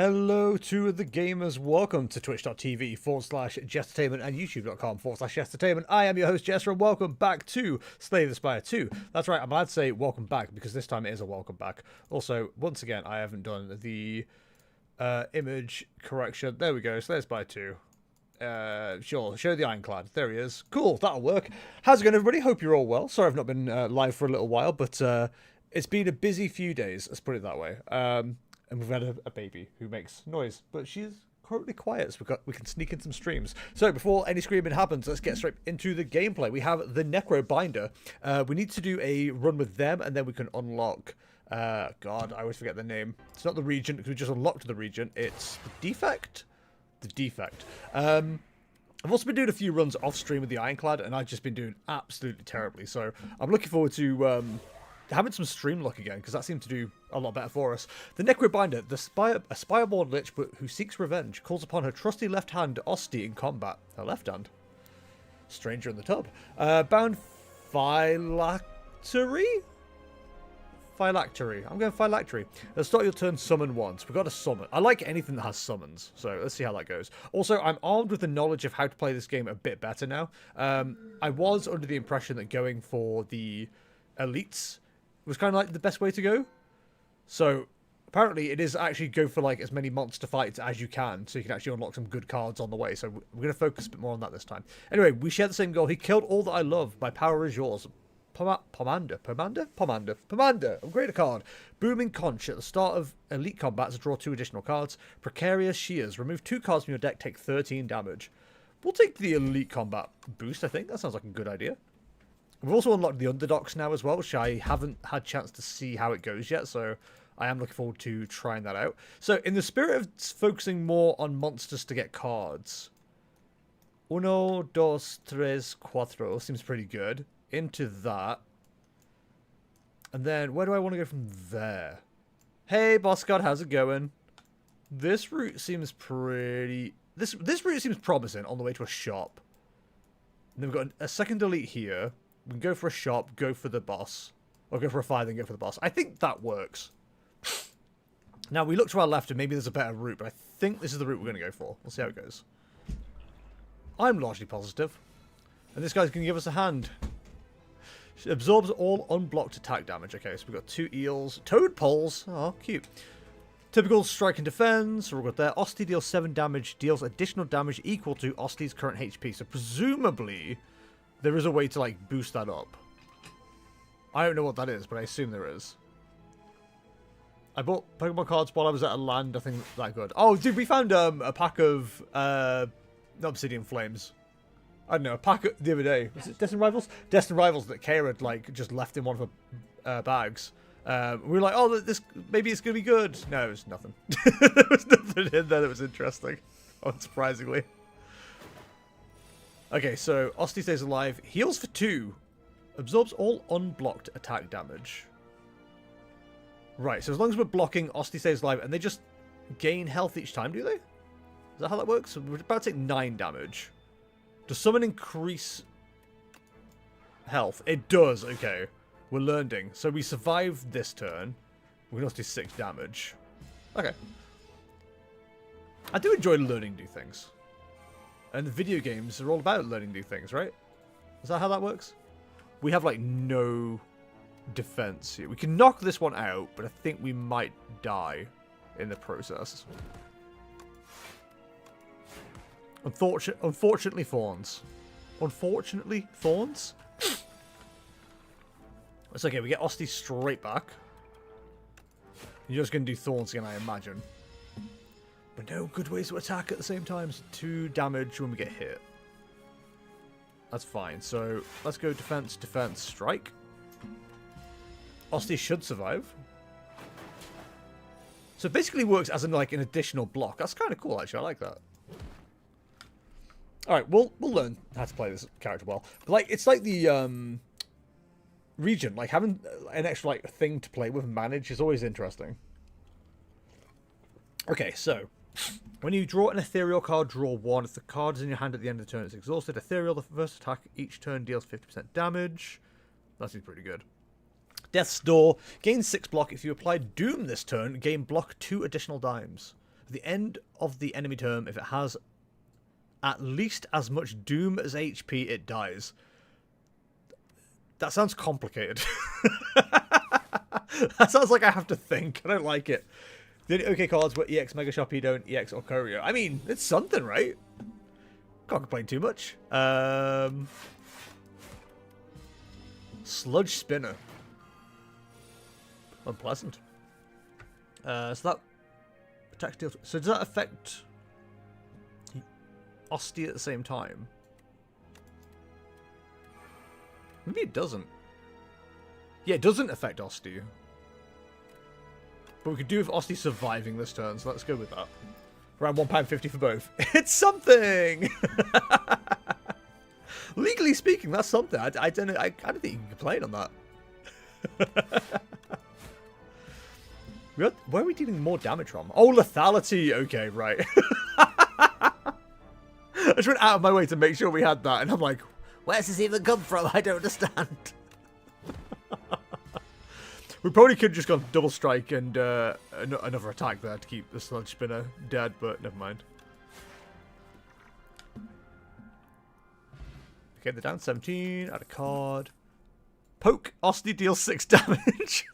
Hello to the gamers, welcome to twitch.tv/jestertainment and youtube.com/jestertainment. I am your host Jester and welcome back to Slay the Spire 2. That's right, I'm allowed to say welcome back because this time it is a welcome back. Also, once again, I haven't done the image correction. There we go, Slay the Spire 2. Sure, show the ironclad. There he is. Cool, that'll work. How's it going, everybody? Hope you're all well. Sorry I've not been live for a little while, but it's been a busy few days, let's put it that way. And we've had a baby who makes noise, but she's currently quiet, so we can sneak in some streams. So before any screaming happens, let's get straight into the gameplay. We have the Necrobinder. We need to do a run with them, and then we can unlock... God, I always forget the name. It's not the Regent, because we just unlocked the Regent. It's the Defect? The Defect. I've also been doing a few runs off stream with the Ironclad, and I've just been doing absolutely terribly. So I'm looking forward to... having some stream luck again, because that seemed to do a lot better for us. The Necrobinder, a Spireborn Lich who seeks revenge, calls upon her trusty left hand, Osti, in combat. Her left hand. Stranger in the tub. Bound Phylactery? Phylactery. I'm going Phylactery. At the start of your turn, summon once. We've got to summon. I like anything that has summons, so let's see how that goes. Also, I'm armed with the knowledge of how to play this game a bit better now. I was under the impression that going for the elites was kind of like the best way to go. So apparently it is actually go for like as many monster fights as you can, so you can actually unlock some good cards on the way. So we're going to focus a bit more on that this time. Anyway, we share the same goal. He killed all that I love. My power is yours. Pomander. Upgrade a card. Booming Conch. At the start of elite combat, to draw 2 additional cards. Precarious Shears. Remove 2 cards from your deck, take 13 damage. We'll take the elite combat boost, I think. That sounds like a good idea. We've also unlocked the Underdogs now as well, which I haven't had a chance to see how it goes yet, so I am looking forward to trying that out. So, in the spirit of focusing more on monsters to get cards, 1, 2, 3, 4 seems pretty good. Into that. And then, where do I want to go from there? Hey, Boss God, how's it going? This route seems pretty... This route seems promising on the way to a shop. And then we've got a second elite here. We can go for a shop, go for the boss. Or go for a fire, then go for the boss. I think that works. Now, we look to our left and maybe there's a better route, but I think this is the route we're going to go for. We'll see how it goes. I'm largely positive. And this guy's going to give us a hand. She absorbs all unblocked attack damage. Okay, so we've got 2 eels. Toad poles. Oh, cute. Typical strike and defense. We've got there. Osti deals 7 damage. Deals additional damage equal to Osti's current HP. So presumably... there is a way to, like, boost that up. I don't know what that is, but I assume there is. I bought Pokemon cards while I was at a land. I think that good. Oh, dude, we found a pack of Obsidian Flames. I don't know, a pack the other day. Was it Destined Rivals? Destined Rivals that Kara had, like, just left in one of her bags. We were like, oh, this maybe it's going to be good. No, it was nothing. There was nothing in there that was interesting. Unsurprisingly. Okay, so Osti stays alive. Heals for 2. Absorbs all unblocked attack damage. Right, so as long as we're blocking, Osti stays alive, and they just gain health each time, do they? Is that how that works? So we're about to take 9 damage. Does summon increase health? It does, okay. We're learning. So we survived this turn. We can also do 6 damage. Okay. I do enjoy learning new things. And the video games are all about learning new things, right? Is that how that works? We have, like, no defense here. We can knock this one out, but I think we might die in the process. Unfortunately, thorns. Unfortunately, thorns? It's okay, we get Osti straight back. You're just going to do thorns again, I imagine. But no good ways to attack at the same time. So 2 damage when we get hit. That's fine. So let's go defense, defense, strike. Osti should survive. So it basically works as like an additional block. That's kind of cool, actually. I like that. All right, we'll learn how to play this character well. But like it's like the Regent, like having an extra like thing to play with and manage is always interesting. Okay, so when you draw an ethereal card, draw 1. If the card is in your hand at the end of the turn, it's exhausted. Ethereal, the first attack each turn deals 50% damage. That seems pretty good. Death's Door. Gain 6 block. If you apply Doom this turn, gain block 2 additional dimes. At the end of the enemy turn, if it has at least as much doom as HP, it dies. That sounds complicated. That sounds like I have to think. I don't like it. The only OK cards were EX, Mega Sharpedo, and EX Orcorio. I mean, it's something, right? Can't complain too much. Sludge Spinner. Unpleasant. So that attacks deal. So does that affect Osty at the same time? Maybe it doesn't. Yeah, it doesn't affect Osty. But we could do with Osty surviving this turn, so let's go with that. Around £1.50 for both. It's something! Legally speaking, that's something. I don't know. I don't think you can complain on that. Where are we dealing more damage from? Oh, lethality. Okay, right. I just went out of my way to make sure we had that, and I'm like, where's this even come from? I don't understand. We probably could have just gone double strike and another attack there to keep the sludge spinner dead, but never mind. Okay, they're down 17. Add a card. Poke. Osty deals 6 damage.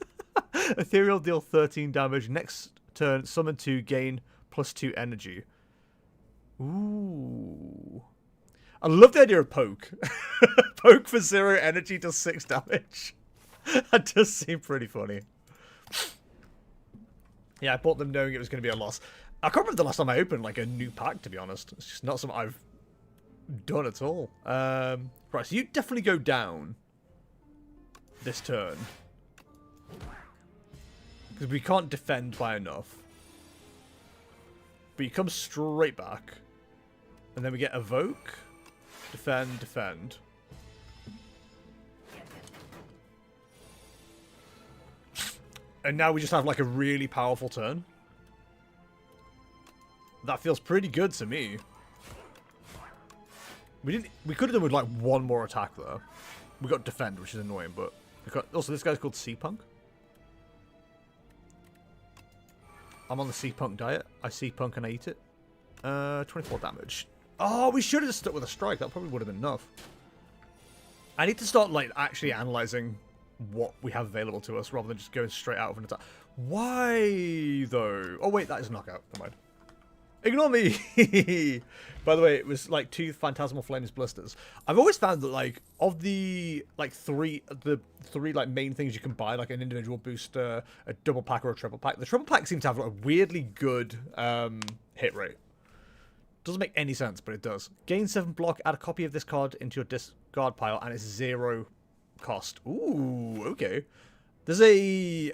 Ethereal deal 13 damage. Next turn, summon 2, gain +2 energy. Ooh. I love the idea of poke. Poke for 0 energy does 6 damage. That does seem pretty funny. Yeah, I bought them knowing it was going to be a loss. I can't remember the last time I opened like a new pack, to be honest. It's just not something I've done at all. Right, so you definitely go down this turn. Because we can't defend by enough. But you come straight back. And then we get evoke, defend, defend. And now we just have like a really powerful turn. That feels pretty good to me. We could have done with like one more attack though. We got defend, which is annoying, but we got, also this guy's called Sea Punk. I'm on the Sea Punk diet. I Sea Punk and I eat it. 24 damage. Oh, we should have just stuck with a strike. That probably would have been enough. I need to start like actually analyzing what we have available to us rather than just going straight out of an attack. Why though? Oh wait, that is a knockout. Never mind. Ignore me. By the way, it was like 2 Phantasmal Flames blisters. I've always found that like of the like three like main things you can buy, like an individual booster, a double pack, or a triple pack. The triple pack seems to have like, a weirdly good hit rate. Doesn't make any sense, but it does. Gain 7 block. Add a copy of this card into your discard pile, and it's 0 cost. Ooh, okay. There's a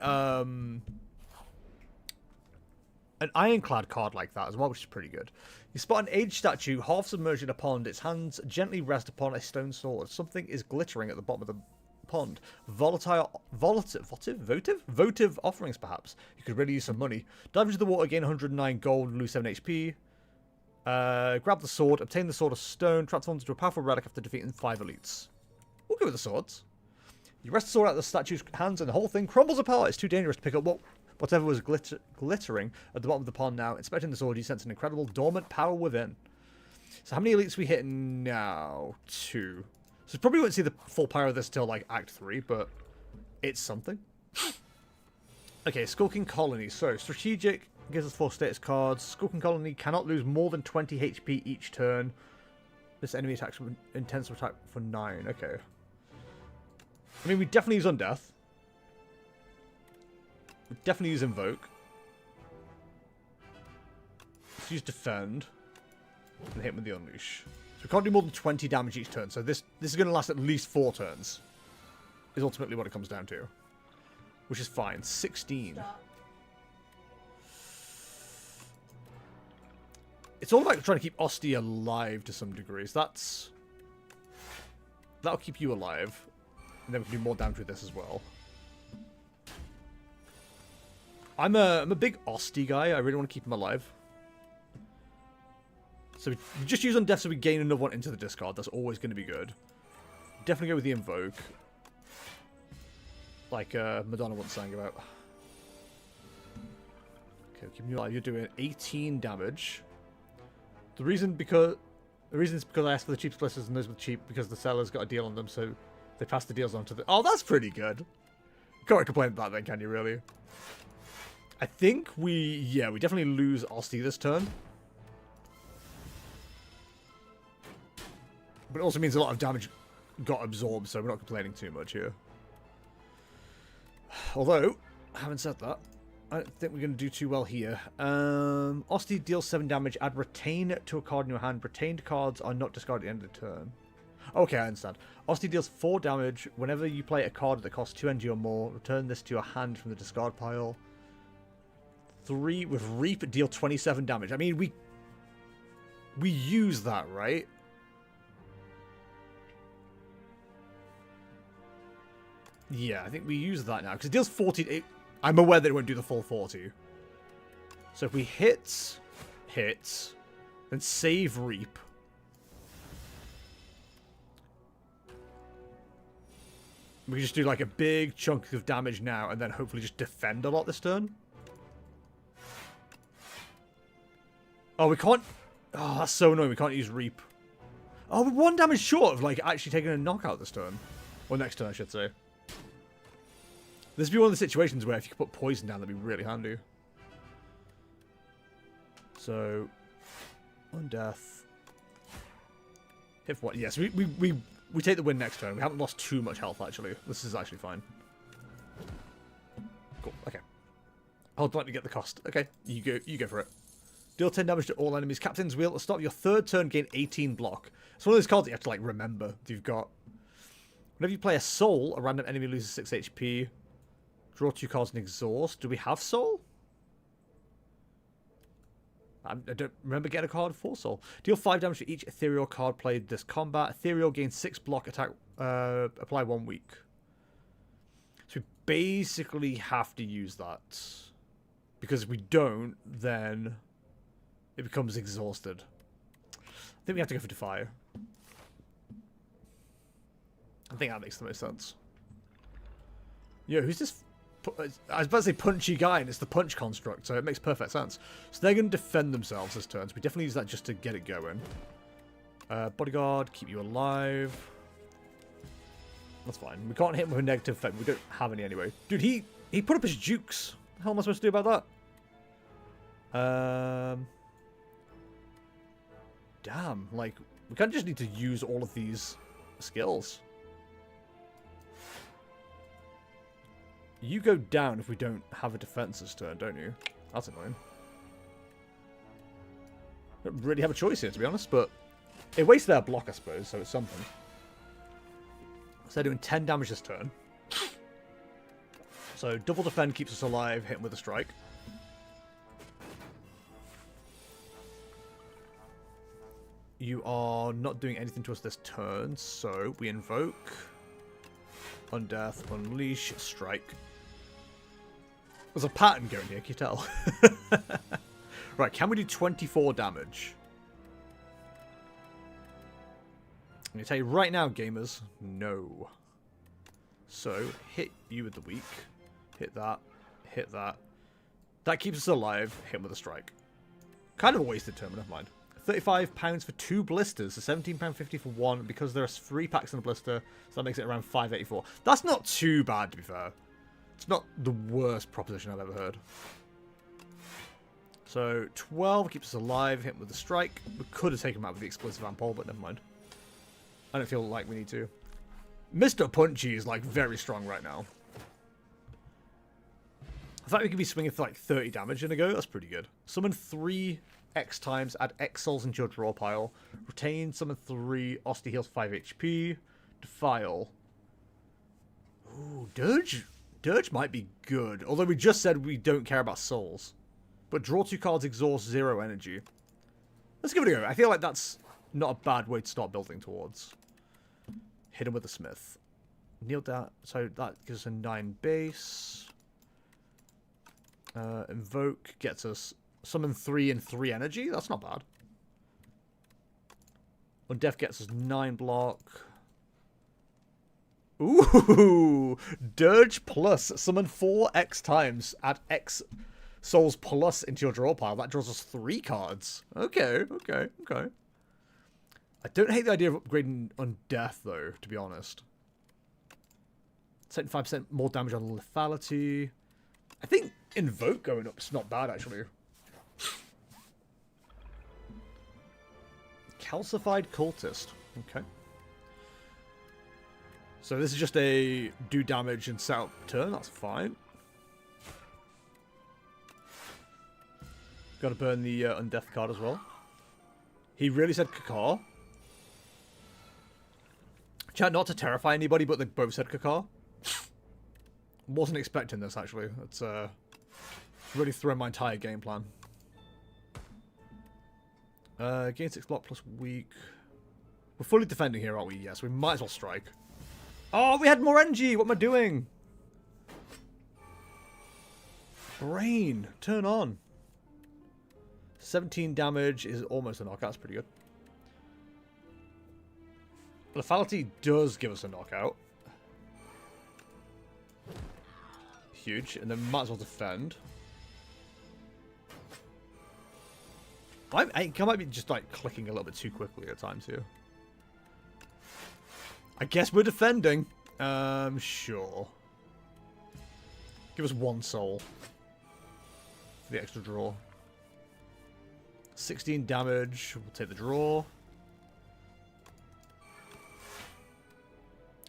an ironclad card like that as well, which is pretty good. You spot an aged statue half submerged in a pond. Its hands gently rest upon a stone sword. Something is glittering at the bottom of the pond. Votive offerings, perhaps. You could really use some money. Dive into the water, gain 109 gold, and lose 7 HP. Grab the sword, obtain the sword of stone, transform into a powerful relic after defeating 5 elites. We'll go with the swords. You wrest the sword out of the statue's hands and the whole thing crumbles apart. It's too dangerous to pick up whatever was glittering at the bottom of the pond now. Inspecting the sword, you sense an incredible dormant power within. So how many elites are we hitting now? 2. So probably won't see the full power of this till like Act 3, but it's something. Okay, Skulking Colony. So strategic gives us 4 status cards. Skulking Colony cannot lose more than 20 HP each turn. This enemy attacks with intensive attack for 9. Okay. I mean, we definitely use Undeath. We definitely use Invoke. Let's use Defend. And hit with the Unleash. So we can't do more than 20 damage each turn. So this is going to last at least 4 turns. Is ultimately what it comes down to. Which is fine. 16. It's all about trying to keep Osty alive to some degree. So that'll keep you alive. And then we can do more damage with this as well. I'm a big Osty guy. I really want to keep him alive. So we just use Undeath so we gain another one into the discard. That's always going to be good. Definitely go with the Invoke. Like Madonna once sang about. Okay, keeping you alive. You're doing 18 damage. The reason is because I asked for the cheap blisters and those were cheap because the sellers got a deal on them, so they passed the deals on to the... Oh, that's pretty good. You can't complain about that then, can you, really? I think we definitely lose Osti this turn. But it also means a lot of damage got absorbed, so we're not complaining too much here. Although, having said that, I don't think we're going to do too well here. Osti deals 7 damage. Add retain to a card in your hand. Retained cards are not discarded at the end of the turn. Okay, I understand. Osti deals 4 damage. Whenever you play a card that costs 2 energy or more, return this to your hand from the discard pile. 3 with Reap, deal 27 damage. I mean, we use that, right? Yeah, I think we use that now, because it deals 40... I'm aware that it won't do the full 40. So if we hit, then save Reap. We can just do like a big chunk of damage now, and then hopefully just defend a lot this turn. Oh, we can't... Oh, that's so annoying. We can't use Reap. Oh, we're 1 damage short of like actually taking a knockout this turn. Or next turn, I should say. This would be one of the situations where if you could put poison down, that'd be really handy. So, on death. Hit for what? Yes, we take the win next turn. We haven't lost too much health, actually. This is actually fine. Cool, okay. I'll let me get the cost. Okay, you go for it. Deal 10 damage to all enemies. Captain's Wheel. At the start of your 3rd turn, gain 18 block. It's one of those cards that you have to, like, remember. You've got... Whenever you play a soul, a random enemy loses 6 HP. Draw 2 cards and exhaust. Do we have soul? I don't remember getting a card for soul. Deal 5 damage to each ethereal card played this combat. Ethereal gains 6 block, attack, apply 1 week. So we basically have to use that. Because if we don't, then it becomes exhausted. I think we have to go for Defy. I think that makes the most sense. Yo, who's this? I was about to say punchy guy, and it's the punch construct, so it makes perfect sense. So they're going to defend themselves this turn, so we definitely use that just to get it going. Bodyguard, keep you alive. That's fine. We can't hit him with a negative effect. We don't have any anyway. Dude, he put up his jukes. What the hell am I supposed to do about that? Damn, like, we kind of just need to use all of these skills. You go down if we don't have a defense this turn, don't you? That's annoying. Don't really have a choice here, to be honest, but it wastes their block, I suppose, so it's something. So they're doing 10 damage this turn. So double defend keeps us alive, hit him with a strike. You are not doing anything to us this turn, so we invoke. Undeath, unleash, strike. There's a pattern going here, can you tell? Right, can we do 24 damage? I'm going to tell you right now, gamers, no. So, hit you with the weak. Hit that. Hit that. That keeps us alive. Hit him with a strike. Kind of a wasted turn, but never mind. £35 for 2 blisters, so £17.50 for 1, because there are 3 packs in a blister, so that makes it around £5.84. That's not too bad, to be fair. It's not the worst proposition I've ever heard. So, 12 keeps us alive, hit him with the strike. We could have taken him out with the explosive ampole, but never mind. I don't feel like we need to. Mr. Punchy is, like, very strong right now. The fact we could be swinging for, like, 30 damage in a go, that's pretty good. Summon 3... X times, add X souls into your draw pile. Retain, summon 3, Osti heals 5 HP. Defile. Ooh, Dirge. Dirge might be good. Although we just said we don't care about souls. But draw 2 cards, exhaust 0 energy. Let's give it a go. I feel like that's not a bad way to start building towards. Hit him with the smith. Kneel down. So that gives us a 9 base. Invoke gets us... Summon 3 and 3 energy? That's not bad. Undeath gets us 9 block. Ooh! Dirge plus. Summon 4 X times. Add X souls plus into your draw pile. That draws us 3 cards. Okay. I don't hate the idea of upgrading on death, though, to be honest. 75% more damage on lethality. I think Invoke going up is not bad, actually. Calcified Cultist. Okay. So this is just a do damage and set up turn. That's fine. Got to burn the Undeath card as well. He really said Kakar. Chat, not to terrify anybody, but they both said Kakar. Wasn't expecting this, actually. It's really thrown my entire game plan. Gain 6 block plus weak. We're fully defending here, aren't we? Yes, we might as well strike. Oh, we had more energy! What am I doing? Brain, turn on. 17 damage is almost a knockout. That's pretty good. Lethality does give us a knockout. Huge. And then might as well defend. I might be just like clicking a little bit too quickly at times here. I guess we're defending. Sure. Give us 1 soul. For the extra draw. 16 damage. We'll take the draw.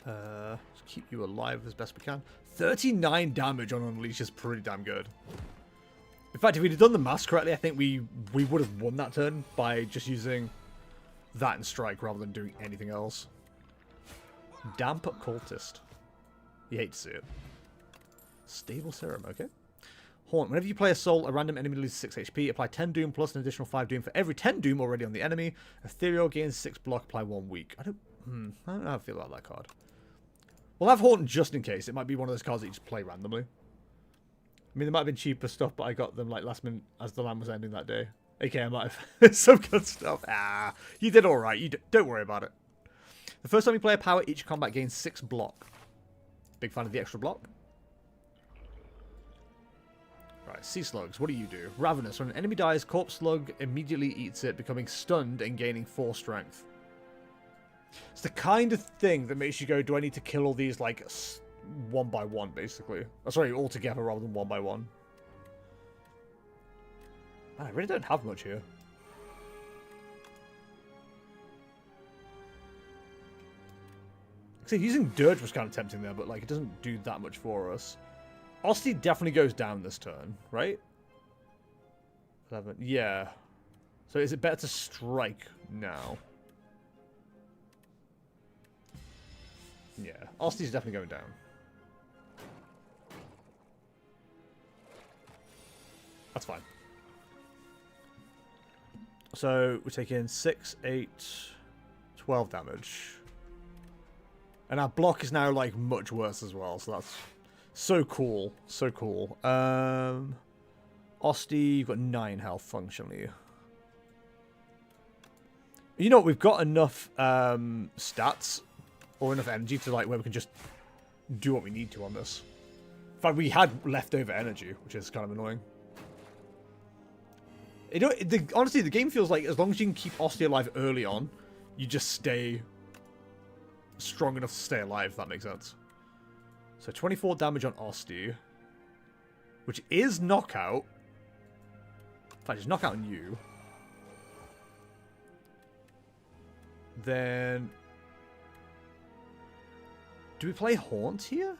Just keep you alive as best we can. 39 damage on Unleash is pretty damn good. In fact, if we'd have done the math correctly, I think we would have won that turn by just using that and strike rather than doing anything else. Damp Cultist. You hate to see it. Stable Serum, okay. Haunt. Whenever you play a soul, a random enemy loses 6 HP. Apply 10 Doom plus an additional 5 Doom for every 10 Doom already on the enemy. Ethereal gains 6 block, apply 1 weak. I don't know how I feel about that card. We'll have Haunt just in case. It might be one of those cards that you just play randomly. I mean, there might have been cheaper stuff, but I got them like last minute as the LAN was ending that day. Okay, I might have some good stuff. Ah, you did alright. Don't worry about it. The first time you play a power, each combat gains 6 block. Big fan of the extra block. Right, Sea Slugs, what do you do? Ravenous. When an enemy dies, Corpse Slug immediately eats it, becoming stunned and gaining 4 strength. It's the kind of thing that makes you go, do I need to kill all these, like, 1 by 1, basically. Oh, sorry, all together rather than 1 by 1. Man, I really don't have much here. See, using Dirge was kind of tempting there, but, like, it doesn't do that much for us. Osty definitely goes down this turn, right? 11. Yeah. So is it better to strike now? Yeah. Osty's definitely going down. That's fine. So we're taking 6, 8, 12 damage. And our block is now, like, much worse as well, so that's so cool. So cool. Osty, you've got 9 health functionally. You know what, we've got enough stats or enough energy to, like, where we can just do what we need to on this. In fact, we had leftover energy, which is kind of annoying. Honestly, the game feels like as long as you can keep Osty alive early on, you just stay strong enough to stay alive, if that makes sense. So 24 damage on Osty, which is knockout. In fact, it's knockout on you. Then, do we play Haunt here?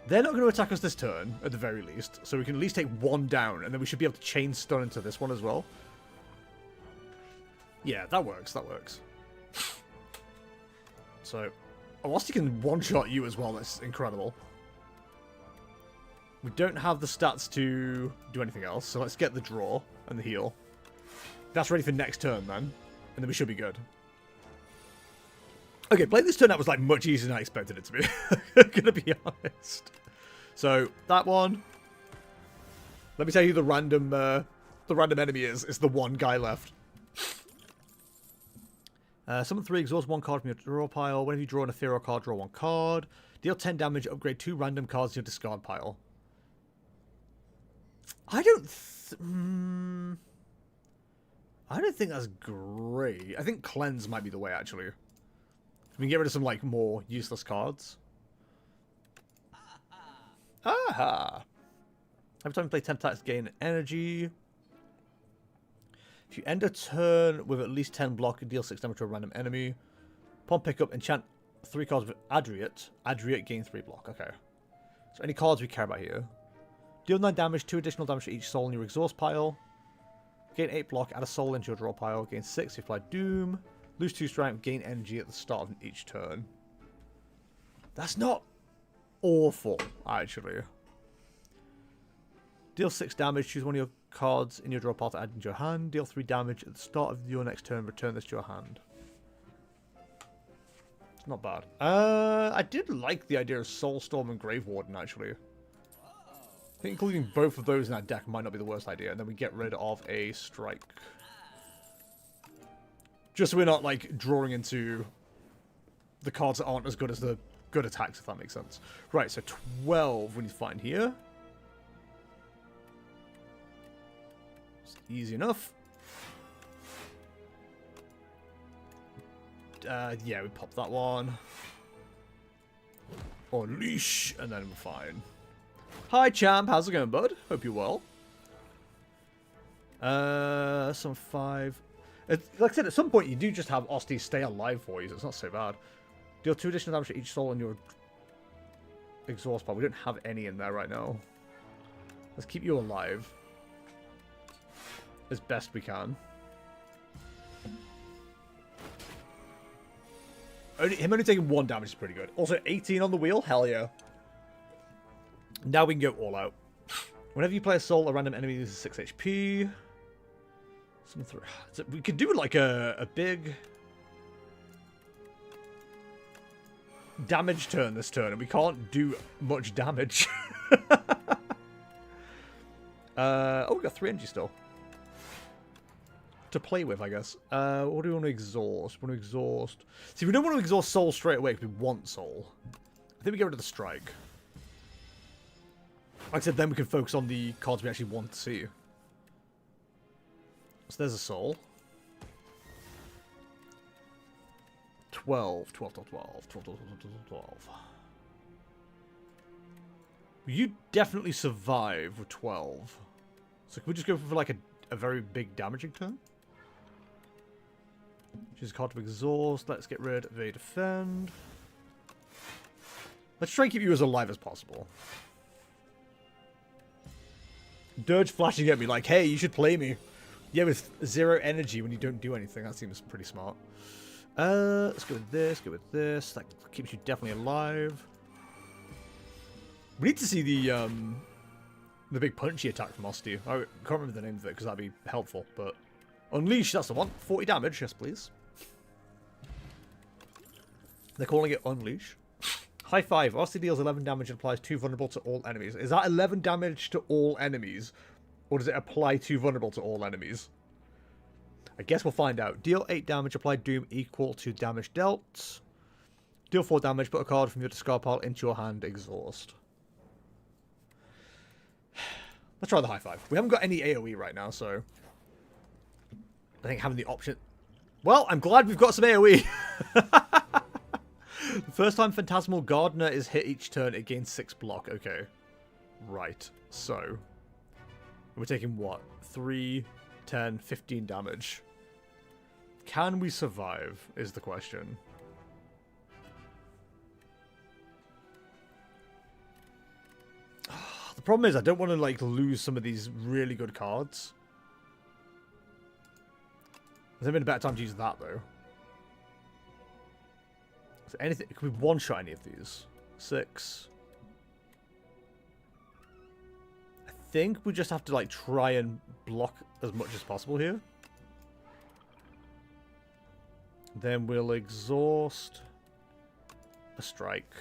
They're not going to attack us this turn, at the very least. So we can at least take 1 down, and then we should be able to chain stun into this one as well. Yeah, that works, that works. So, Osty can one-shot you as well, that's incredible. We don't have the stats to do anything else, so let's get the draw and the heal. That's ready for next turn, then. And then we should be good. Okay, playing this turn out was, like, much easier than I expected it to be. I'm gonna be honest. So, that one. Let me tell you the random enemy is. It's the one guy left. Summon 3, exhaust 1 card from your draw pile. Whenever you draw an ethereal card, draw 1 card. Deal 10 damage, upgrade 2 random cards to your discard pile. I don't think that's great. I think cleanse might be the way, actually. We can get rid of some, like, more useless cards. Aha! Every time you play 10 attacks, gain energy. If you end a turn with at least 10 block, deal 6 damage to a random enemy. Upon pickup, enchant 3 cards with Adriat. Adriat gains 3 block. Okay. So any cards we care about here. Deal 9 damage, 2 additional damage to each soul in your exhaust pile. Gain 8 block, add a soul into your draw pile. Gain 6 if you apply Doom. Lose 2 strength, gain energy at the start of each turn. That's not awful, actually. Deal 6 damage, choose one of your cards in your draw pile to add into your hand. Deal 3 damage at the start of your next turn, return this to your hand. It's not bad. I did like the idea of Soulstorm and Grave Warden, actually. I think including both of those in that deck might not be the worst idea, and then we get rid of a strike. Just so we're not, like, drawing into the cards that aren't as good as the good attacks, if that makes sense. Right, so 12 we need to find here. It's easy enough. Yeah, we pop that one. Unleash, and then we're fine. Hi, champ. How's it going, bud? Hope you're well. Some 5. Like I said, at some point you do just have Osti stay alive for you, so it's not so bad. Deal 2 additional damage to each soul in your exhaust pile. We don't have any in there right now. Let's keep you alive as best we can. Him only taking 1 damage is pretty good. Also, 18 on the wheel. Hell yeah. Now we can go all out. Whenever you play a soul, a random enemy loses 6 HP. So we could do like a big damage turn this turn, and we can't do much damage. Oh, we got 3 energy still to play with, I guess. What do we want to exhaust? We want to exhaust. See, we don't want to exhaust soul straight away because we want soul. I think we get rid of the strike. Like I said, then we can focus on the cards we actually want to see. So there's a soul. 12, 12, 12, 12, 12, 12, 12, 12. You definitely survive with 12. So can we just go for like a very big damaging turn? Choose a card to exhaust. Let's get rid of a defend. Let's try and keep you as alive as possible. Dirge flashing at me like, hey, you should play me. Yeah, with 0 energy when you don't do anything. That seems pretty smart. Let's go with this, go with this. That keeps you definitely alive. We need to see the big punchy attack from Osti. I can't remember the name of it because that'd be helpful, but Unleash, that's the one. 40 damage, yes please. They're calling it Unleash. High 5. Osti deals 11 damage and applies 2 vulnerable to all enemies. Is that 11 damage to all enemies? Or does it apply 2 vulnerable to all enemies? I guess we'll find out. Deal 8 damage, apply Doom equal to damage dealt. Deal 4 damage, put a card from your discard pile into your hand, exhaust. Let's try the high 5. We haven't got any AoE right now, so I think having the option... Well, I'm glad we've got some AoE. The first time Phantasmal Gardener is hit each turn, it gains 6 block. Okay. Right. So we're taking what? 3, 10, 15 damage. Can we survive, is the question. The problem is I don't want to like lose some of these really good cards. There's been a better time to use that though. So anything, can we one-shot any of these? 6. I think we just have to like try and block as much as possible here. Then we'll exhaust a strike.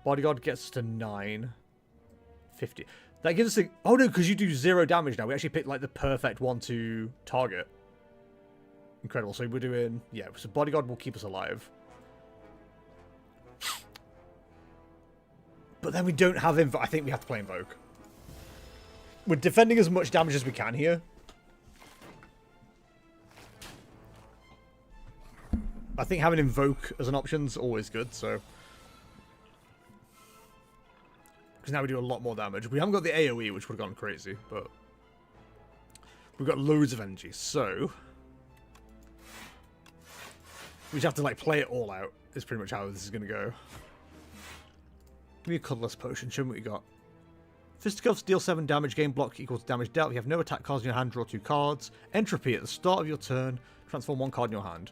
Bodyguard gets us to 9. 50. That gives us a... Oh no, because you do 0 damage now. We actually picked like the perfect one to target. Incredible. So we're doing... Yeah, so Bodyguard will keep us alive. But then we don't have Invoke. I think we have to play Invoke. We're defending as much damage as we can here. I think having Invoke as an option is always good, so... Because now we do a lot more damage. We haven't got the AoE, which would have gone crazy, but... We've got loads of energy, so... We just have to, like, play it all out, is pretty much how this is going to go. Give me a Cutlass Potion, show me what you got. Fisticuffs deal 7 damage, gain block equals damage dealt. You have no attack cards in your hand, draw 2 cards. Entropy, at the start of your turn, transform 1 card in your hand.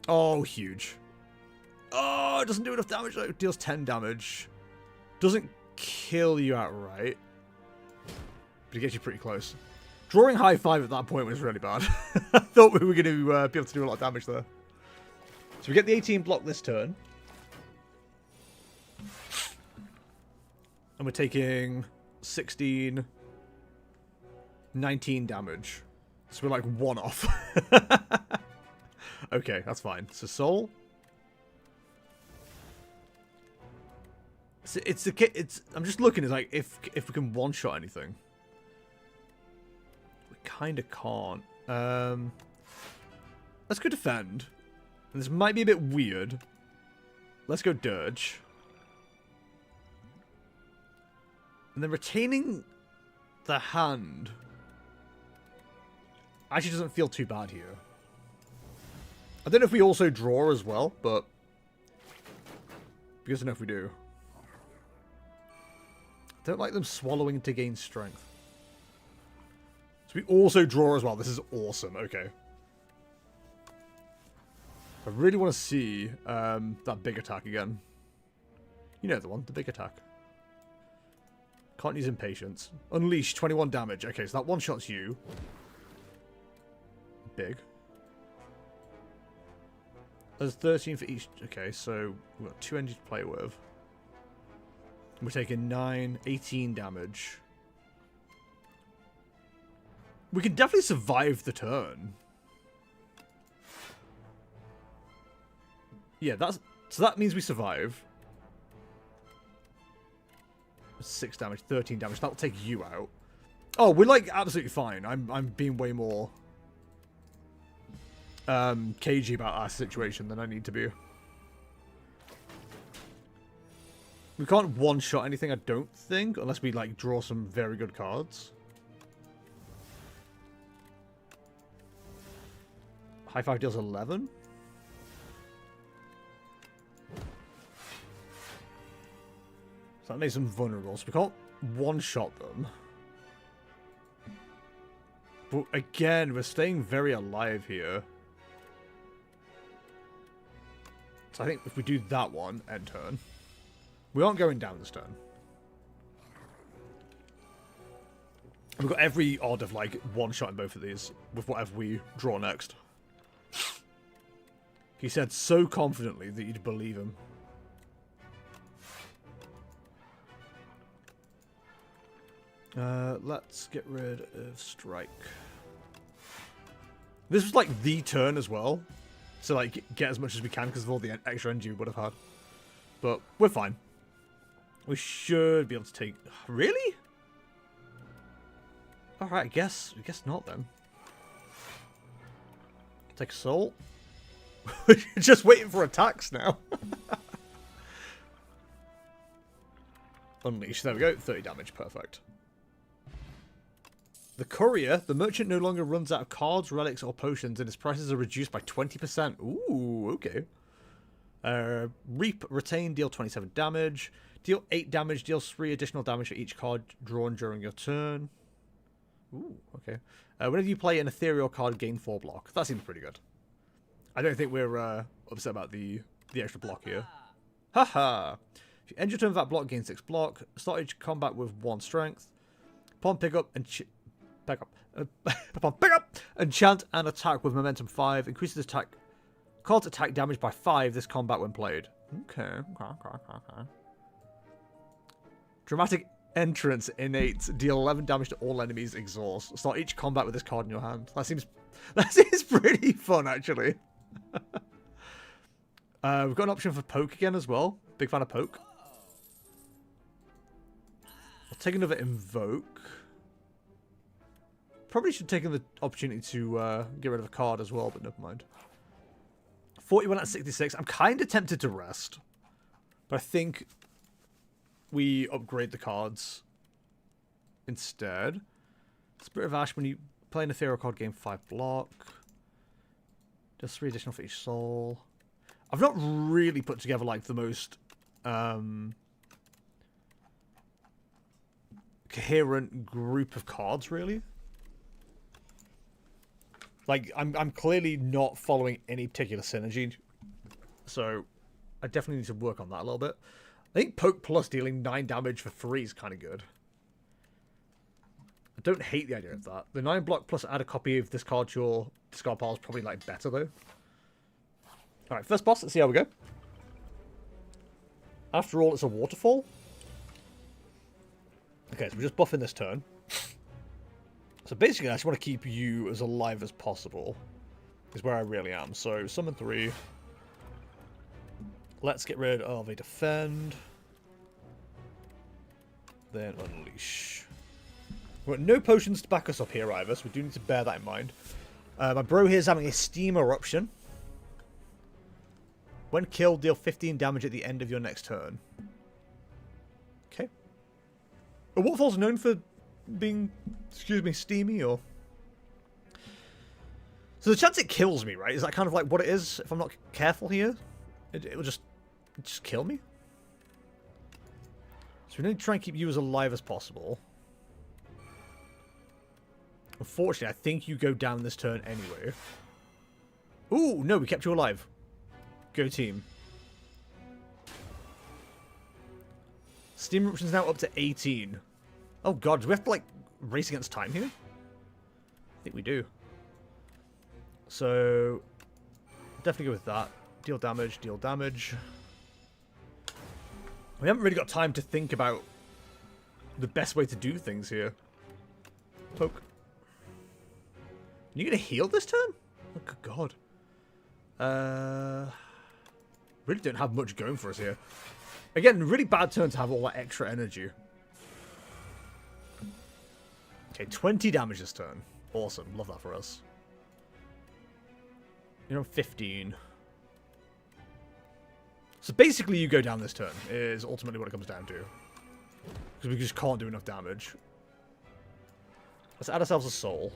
Oh, huge. Oh, it doesn't do enough damage though. It deals 10 damage. Doesn't kill you outright. But it gets you pretty close. Drawing high 5 at that point was really bad. I thought we were going to be able to do a lot of damage there. So we get the 18 block this turn. And we're taking 16, 19 damage. So we're like 1 off. Okay, that's fine. So Soul. So it's I'm just looking, it's like if we can one-shot anything. We kind of can't. Let's go defend. And this might be a bit weird. Let's go Dirge. And then retaining the hand actually doesn't feel too bad here. I don't know if we also draw as well, but because I know if we do. I don't like them swallowing to gain strength. So we also draw as well. This is awesome. Okay. I really want to see that big attack again. You know the one, the big attack. Can't use Impatience. Unleash, 21 damage. Okay, so that one-shots you. Big. There's 13 for each. Okay, so we've got 2 engines to play with. We're taking 9, 18 damage. We can definitely survive the turn. Yeah, so that means we survive. 6 damage, 13 damage. That'll take you out. Oh, we're like absolutely fine. I'm being way more cagey about our situation than I need to be. We can't one-shot anything, I don't think, unless we like draw some very good cards. High 5 deals 11. So that makes them vulnerable. So we can't one-shot them. But again, we're staying very alive here. So I think if we do that one, end turn. We aren't going down this turn. We've got every odd of like one-shot in both of these with whatever we draw next. He said so confidently that you'd believe him. Let's get rid of Strike. This was like the turn as well. So like get as much as we can because of all the extra energy we would have had. But we're fine. We should be able to take... Really? Alright, I guess not then. Take a Soul. We're just waiting for attacks now. Unleash. There we go. 30 damage. Perfect. The Courier. The merchant no longer runs out of cards, relics, or potions, and his prices are reduced by 20%. Ooh, okay. Reap. Retain. Deal 27 damage. Deal 8 damage. Deals 3 additional damage for each card drawn during your turn. Ooh, okay. Whenever you play an ethereal card, gain 4 block. That seems pretty good. I don't think we're upset about the extra block here. Haha! If you end your turn with that block, gain 6 block. Start each combat with 1 strength. Upon pick up and upon pick up, enchant and attack with momentum 5. Increases card's attack damage by 5 this combat when played. Okay. Dramatic Entrance innate. Deal 11 damage to all enemies. Exhaust. Start each combat with this card in your hand. That seems That is pretty fun, actually. We've got an option for poke again as well. Big fan of poke. I'll take another invoke. Probably should take the opportunity to get rid of a card as well, but never mind. 41 out of 66. I'm kind of tempted to rest. But I think we upgrade the cards instead. Spirit of Ash, when you play an ethereal card, gain 5 block. Does 3 additional for each soul. I've not really put together like the most coherent group of cards, really. Like, I'm clearly not following any particular synergy, so I definitely need to work on that a little bit. I think Poke Plus dealing 9 damage for 3 is kind of good. I don't hate the idea of that. The 9 block plus add a copy of this card to your discard pile is probably like better, though. Alright, first boss, let's see how we go. After all, it's a waterfall. Okay, so we're just buffing this turn. So basically, I just want to keep you as alive as possible. Is where I really am. So, summon 3. Let's get rid of a defend. Then unleash. We've got no potions to back us up here either, so we do need to bear that in mind. My bro here is having a steam eruption. When killed, deal 15 damage at the end of your next turn. Okay. A waterfall's known for being, excuse me, steamy, or... So the chance it kills me, right? Is that kind of like what it is if I'm not careful here? It will just kill me? So we need to try and keep you as alive as possible. Unfortunately, I think you go down this turn anyway. Ooh, no, we kept you alive. Go team. Steam eruption's now up to 18. Oh god, do we have to like race against time here? I think we do. So definitely go with that. Deal damage, deal damage. We haven't really got time to think about the best way to do things here. Poke. Are you gonna heal this turn? Oh good god. Really don't have much going for us here. Again, really bad turn to have all that extra energy. Okay, 20 damage this turn. Awesome. Love that for us. You're on 15. So basically you go down this turn, is ultimately what it comes down to. Because we just can't do enough damage. Let's add ourselves a soul.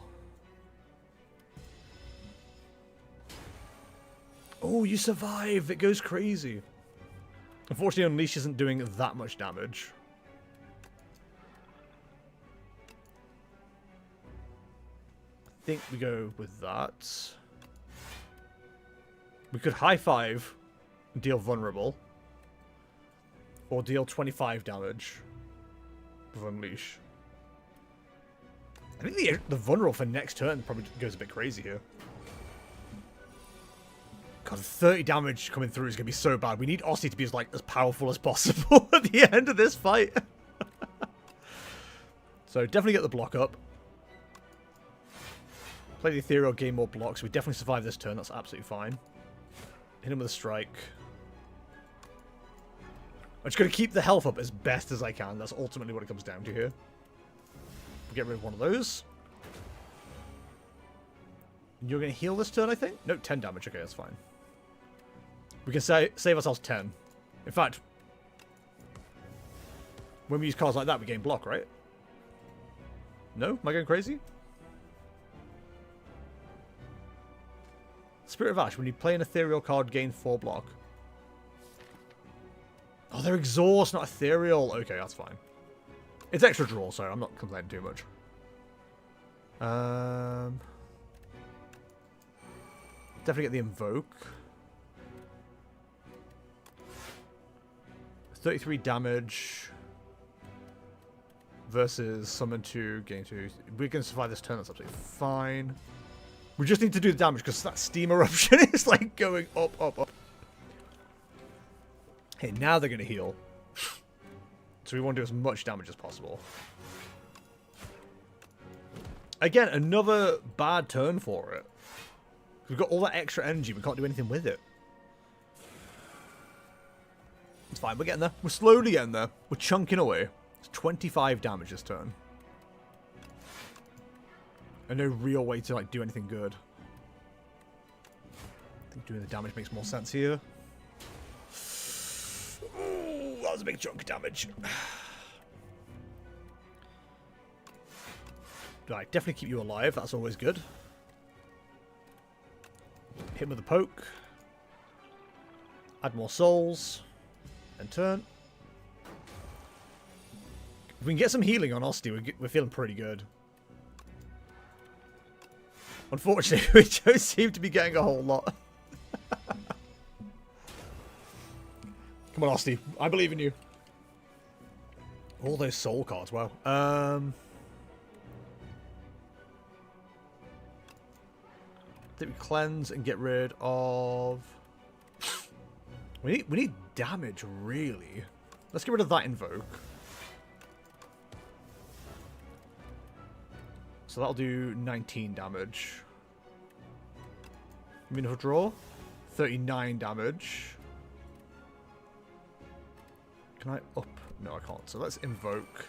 Oh, you survive! It goes crazy. Unfortunately, Unleash isn't doing that much damage. I think we go with that. We could high five and deal vulnerable. Or deal 25 damage with Unleash. I think the vulnerable for next turn probably goes a bit crazy here. God, 30 damage coming through is going to be so bad. We need Aussie to be as powerful as possible at the end of this fight. So definitely get the block up. Play the ethereal, gain more blocks. We definitely survive this turn. That's absolutely fine. Hit him with a strike. I'm just going to keep the health up as best as I can. That's ultimately what it comes down to here. We'll get rid of one of those. You're going to heal this turn, I think? No, 10 damage. Okay, that's fine. We can save ourselves 10. In fact, when we use cards like that, we gain block, right? No? Am I going crazy? Spirit of Ash. When you play an ethereal card, gain 4 block. Oh, they're exhaust, not ethereal. Okay, that's fine. It's extra draw, so I'm not complaining too much. Definitely get the invoke. 33 damage versus summon 2, gain 2. We can survive this turn, that's absolutely fine. We just need to do the damage because that steam eruption is like going up, up, up. Hey, now they're going to heal. So we want to do as much damage as possible. Again, another bad turn for it. We've got all that extra energy. We can't do anything with it. It's fine. We're getting there. We're slowly getting there. We're chunking away. It's 25 damage this turn. And no real way to like do anything good. I think doing the damage makes more sense here. Ooh, that was a big chunk of damage. Right, definitely keep you alive. That's always good. Hit him with a poke. Add more souls. And turn. If we can get some healing on Osti, we're feeling pretty good. Unfortunately, we don't seem to be getting a whole lot. Come on, Osti. I believe in you. All those soul cards, wow. I think we cleanse and get rid of... We need damage, really. Let's get rid of that invoke. So that'll do 19 damage. Meaningful draw. 39 damage. Can I up? No, I can't. So let's invoke.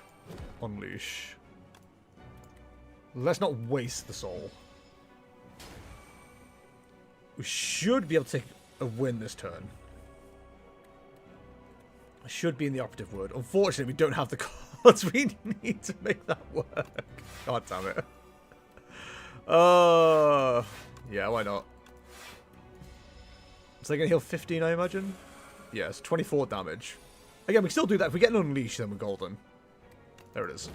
Unleash. Let's not waste the soul. We should be able to take a win this turn. I should be in the operative word. Unfortunately, we don't have the cards we need to make that work. God damn it. Yeah, why not? Is they going to heal 15, I imagine? Yes, 24 damage. Again, we can still do that. If we get an unleash, then we're golden. There it is.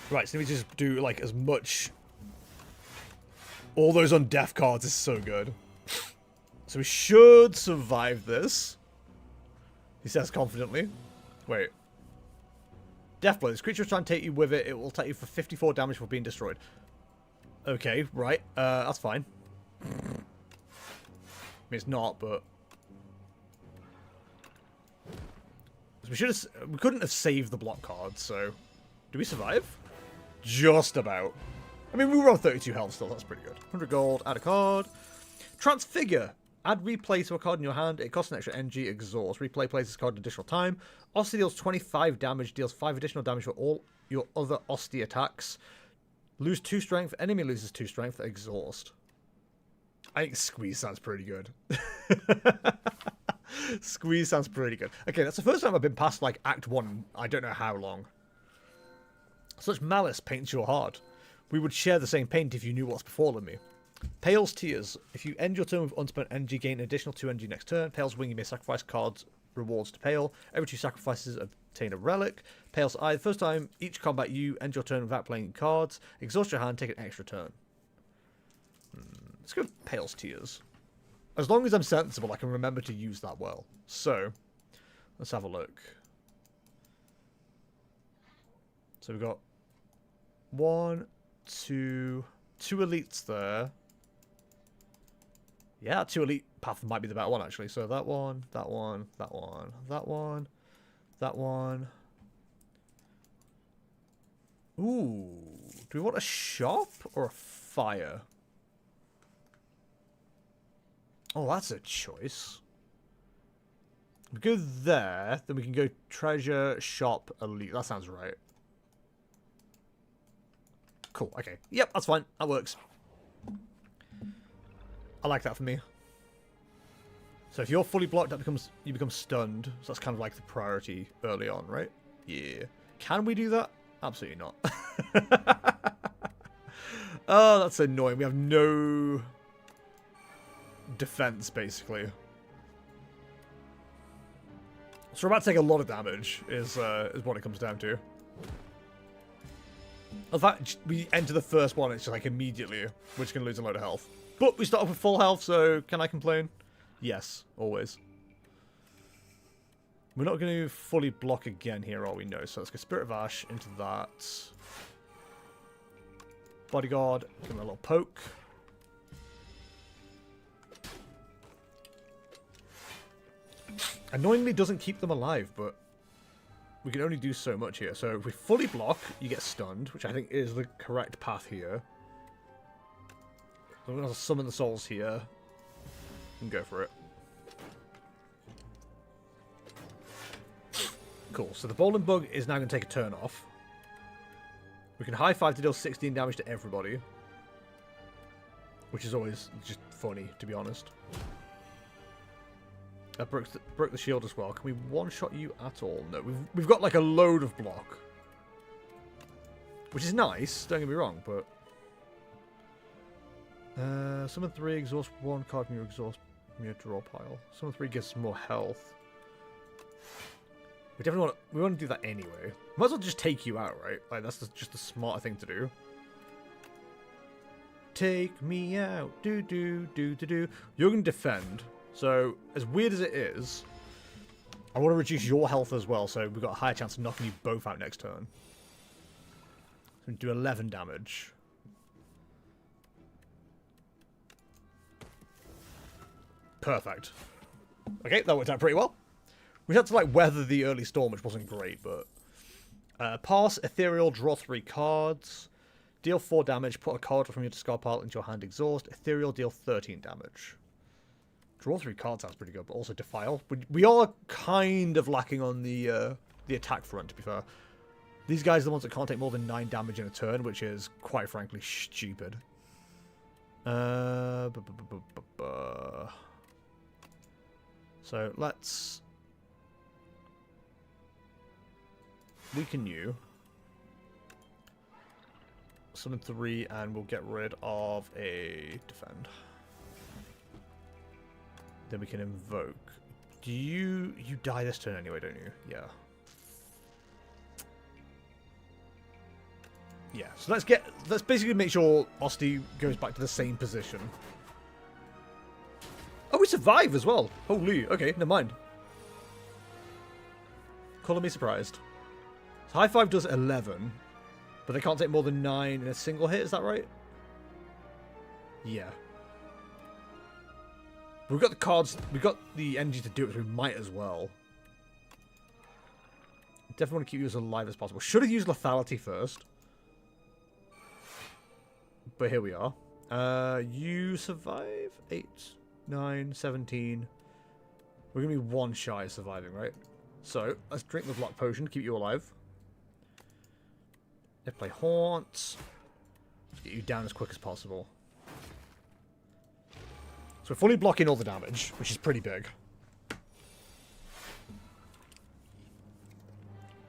Right, so we just do, like, as much... All those on death cards is so good. So we should survive this. He says confidently. Wait. Deathblow. This creature is trying to take you with it. It will take you for 54 damage for being destroyed. Okay, right. That's fine. I mean, it's not, but... So we couldn't have saved the block card, so... Do we survive? Just about. I mean, we were on 32 health still. That's pretty good. 100 gold. Add a card. Transfigure. Add replay to a card in your hand. It costs an extra energy. Exhaust. Replay plays this card an additional time. Osti deals 25 damage. Deals 5 additional damage for all your other Osti attacks. Lose 2 strength. Enemy loses 2 strength. Exhaust. I think Squeeze sounds pretty good. Squeeze sounds pretty good. Okay, that's the first time I've been past, like, Act 1. I don't know how long. Such malice paints your heart. We would share the same paint if you knew what's befallen me. Pale's Tears. If you end your turn with unspent energy, gain an additional 2 energy next turn. Pale's Wing, you may sacrifice cards rewards to Pale. Every 2 sacrifices obtain a relic. Pale's Eye. The first time each combat you end your turn without playing cards. Exhaust your hand, take an extra turn. Let's go with Pale's Tears. As long as I'm sensible, I can remember to use that well. So, let's have a look. So we've got 1, 2 elites there. Yeah, 2 elite path might be the better one, actually. So that one, that one, that one, that one, that one. Ooh. Do we want a shop or a fire? Oh, that's a choice. We go there, then we can go treasure, shop, elite. That sounds right. Cool, okay. Yep, that's fine. That works. I like that for me. So if you're fully blocked, you become stunned. So that's kind of like the priority early on, right? Yeah. Can we do that? Absolutely not. Oh, that's annoying. We have no defense, basically. So we're about to take a lot of damage, is what it comes down to. In fact, we enter the first one, it's just like immediately we're just going to lose a load of health. But we start off with full health, so can I complain? Yes, always. We're not going to fully block again here, are we? No. So let's go Spirit of Ash into that. Bodyguard, give him a little poke. Annoyingly doesn't keep them alive, but we can only do so much here. So if we fully block, you get stunned, which I think is the correct path here. So I'm going to summon the souls here and go for it. Cool. So the Bowling Bug is now going to take a turn off. We can high five to deal 16 damage to everybody, which is always just funny, to be honest. That broke the shield as well. Can we one-shot you at all? No, we've got like a load of block, which is nice. Don't get me wrong, but summon 3, exhaust 1 card from your exhaust from your draw pile. Summon 3 gives more health. We definitely want to do that anyway. Might as well just take you out, right? Like that's just the smarter thing to do. Take me out, do do do do do. You're gonna defend. So as weird as it is, I want to reduce your health as well. So we've got a higher chance of knocking you both out next turn. So we do 11 damage. Perfect. Okay, that worked out pretty well. We had to like weather the early storm, which wasn't great, but pass, ethereal, draw 3 cards, deal 4 damage, put a card from your discard pile into your hand, exhaust, ethereal, deal 13 damage. Draw 3 cards sounds pretty good, but also defile. We are kind of lacking on the attack front, to be fair. These guys are the ones that can't take more than 9 damage in a turn, which is quite frankly stupid. So let's weaken you. Summon 3 and we'll get rid of a defend. Then we can invoke. Do you die this turn anyway, don't you? Yeah. Yeah, so let's basically make sure Osti goes back to the same position. Oh, we survive as well. Holy, okay, never mind. Color me surprised. So high five does 11, but they can't take more than 9 in a single hit, is that right? Yeah. We've got the cards, we've got the energy to do it, so we might as well. Definitely want to keep you as alive as possible. Should have used lethality first. But here we are. You survive? 8, 9, 17. We're going to be 1 shy of surviving, right? So, let's drink the block potion to keep you alive. Let's play Haunt. Let's get you down as quick as possible. So we're fully blocking all the damage, which is pretty big.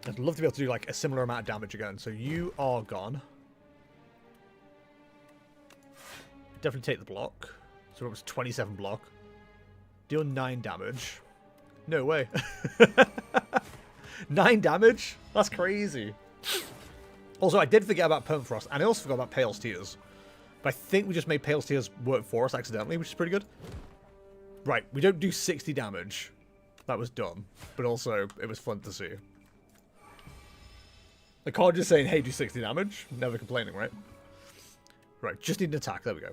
I'd love to be able to do like a similar amount of damage again. So you are gone. Definitely take the block. So it was 27 block. Deal 9 damage. No way. 9 damage? That's crazy. Also, I did forget about Permafrost, and I also forgot about Pale's Tears. But I think we just made Pale's Tears work for us accidentally, which is pretty good. Right, we don't do 60 damage. That was dumb. But also, it was fun to see. The card just saying, hey, do 60 damage. Never complaining, right? Right, just need an attack. There we go.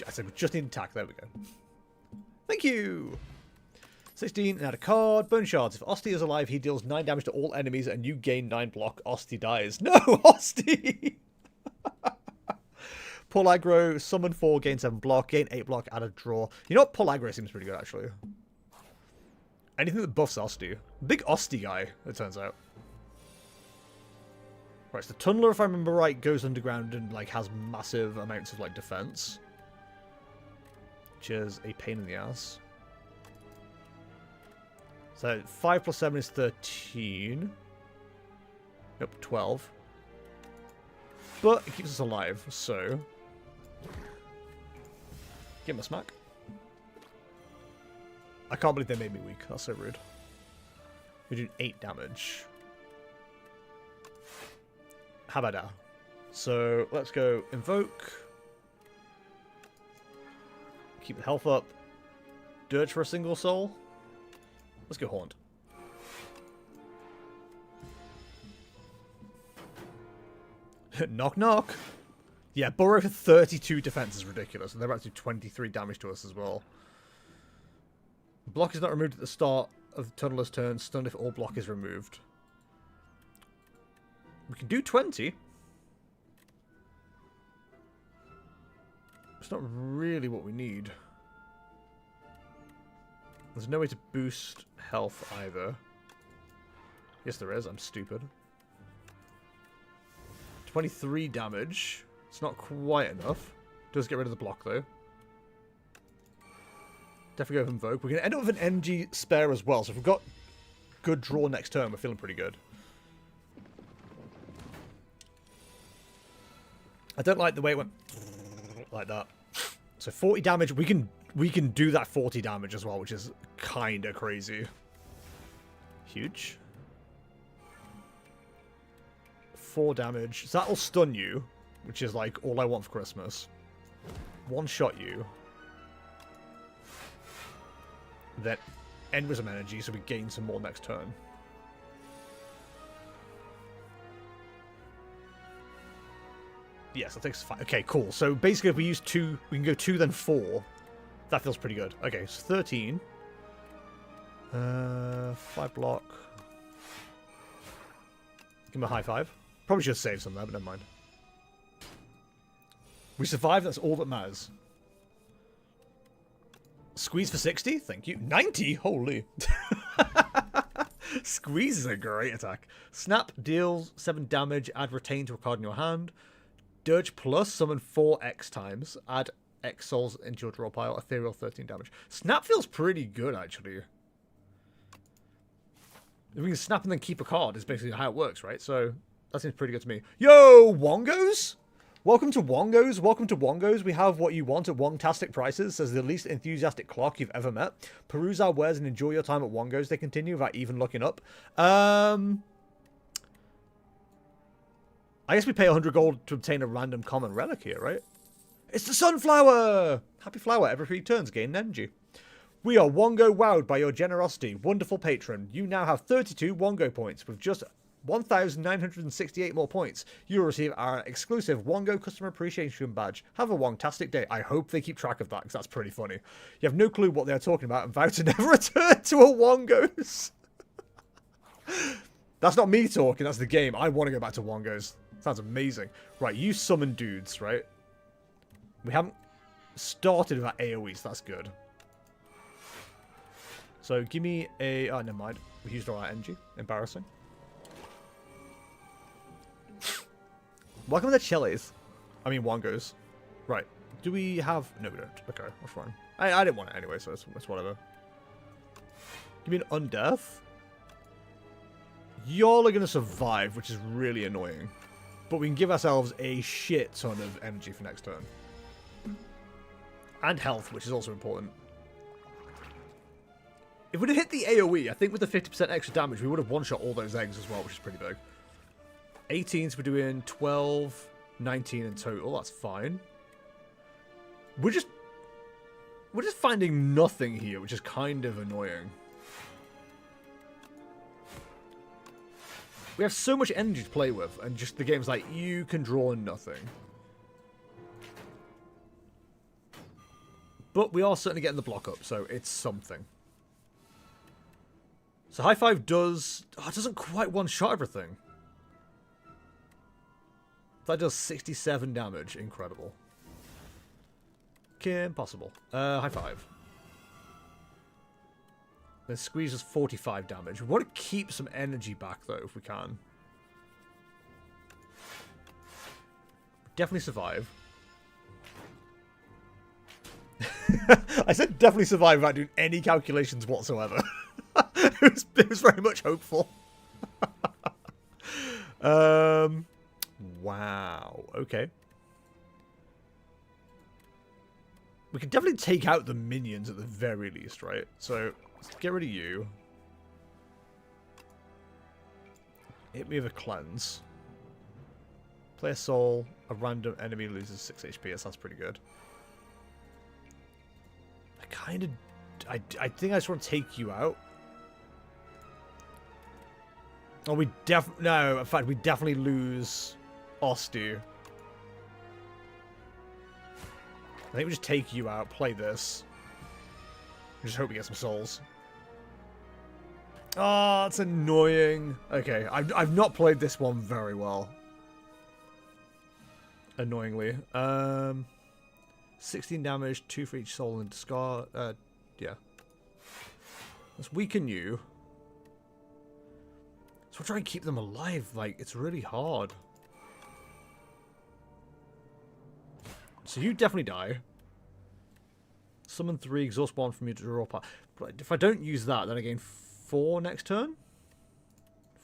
I said we just need an attack. There we go. Thank you! 16, and add a card. Bone Shards. If Osti is alive, he deals 9 damage to all enemies, and you gain 9 block. Osti dies. No, Osti! Pull aggro, summon 4, gain 7 block, gain 8 block, add a draw. You know what? Pull aggro seems pretty good, actually. Anything that buffs Osti. Big Osti guy, it turns out. Right, so the Tunneler, if I remember right, goes underground and like has massive amounts of like defense. Which is a pain in the ass. So 5 plus 7 is 13. Nope, 12. But it keeps us alive, so give him a smack. I can't believe they made me weak. That's so rude. We're doing 8 damage. How about that? So let's go invoke. Keep the health up. Dirge for a single soul. Let's go Haunt. Knock knock. Yeah, Burrow for 32 defense is ridiculous, and they're about to do 23 damage to us as well. Block is not removed at the start of Tunneler's turn. Stunned if all block is removed. We can do 20. It's not really what we need. There's no way to boost health either. Yes, there is. I'm stupid. 23 damage. It's not quite enough. Does get rid of the block, though. Definitely go with Invoke. We're going to end up with an energy spare as well. So if we've got good draw next turn, we're feeling pretty good. I don't like the way it went like that. So 40 damage. We can do that 40 damage as well, which is kind of crazy. Huge. 4 damage. So that'll stun you, which is like all I want for Christmas. One shot you. Then end with some energy, so we gain some more next turn. Yes, that takes 5. Okay, cool. So basically, if we use 2, we can go 2, then 4. That feels pretty good. Okay, so 13. 5 block. Give him a high 5. Probably should save some there, but never mind. We survived. That's all that matters. Squeeze for 60. Thank you. 90. Holy. Squeeze is a great attack. Snap deals 7 damage. Add retain to a card in your hand. Dirge plus summon 4x times. Add X souls into your draw pile. Ethereal 13 damage. Snap feels pretty good, actually. If we can snap and then keep a card is basically how it works, right? So that seems pretty good to me. Yo, Wongos! Welcome to Wongos. Welcome to Wongos. We have what you want at Wongtastic prices. Says the least enthusiastic clock you've ever met. Peruse our wares and enjoy your time at Wongos. They continue without even looking up. I guess we pay 100 gold to obtain a random common relic here, right? It's the sunflower! Happy flower. Every 3 turns, gain energy. We are Wongo wowed by your generosity. Wonderful patron. You now have 32 Wongo points. With just 1,968 more points, you'll receive our exclusive Wongo Customer Appreciation Badge. Have a Wongtastic day. I hope they keep track of that, because that's pretty funny. You have no clue what they're talking about and vow to never return to a Wongos. That's not me talking, that's the game. I want to go back to Wongos. Sounds amazing. Right, you summon dudes, right? We haven't started with that AoE, so that's good. So give me a... Oh, never mind. We used all our energy. Embarrassing. Welcome to Chili's. I mean, Wongos. Right. Do we have... No, we don't. Okay, that's fine. I didn't want it anyway, so it's whatever. Give me an Undeath. Y'all are going to survive, which is really annoying. But we can give ourselves a shit ton of energy for next turn. And health, which is also important. If we'd have hit the AoE, I think with the 50% extra damage, we would have one-shot all those eggs as well, which is pretty big. 18, so we're doing 12, 19 in total. That's fine. We're just finding nothing here, which is kind of annoying. We have so much energy to play with, and just the game's like, you can draw nothing. But we are certainly getting the block up, so it's something. So high 5 does... Oh, it doesn't quite one-shot everything. That does 67 damage. Incredible. Impossible. High 5. Then squeeze us 45 damage. We want to keep some energy back, though, if we can. Definitely survive. I said definitely survive without doing any calculations whatsoever. it was very much hopeful. Wow. Okay. We can definitely take out the minions at the very least, right? So, let's get rid of you. Hit me with a cleanse. Play a soul. A random enemy loses 6 HP. That sounds pretty good. I think I just want to take you out. Oh, no, in fact, we definitely lose Ostu. I think we just take you out, play this. Just hope we get some souls. Oh, it's annoying. Okay, I've not played this one very well. Annoyingly. 16 damage, 2 for each soul and discard. Yeah. Let's weaken you. So we'll try and keep them alive. Like, it's really hard. So you definitely die. Summon 3, exhaust 1 from your draw pile. But if I don't use that, then I gain 4 next turn?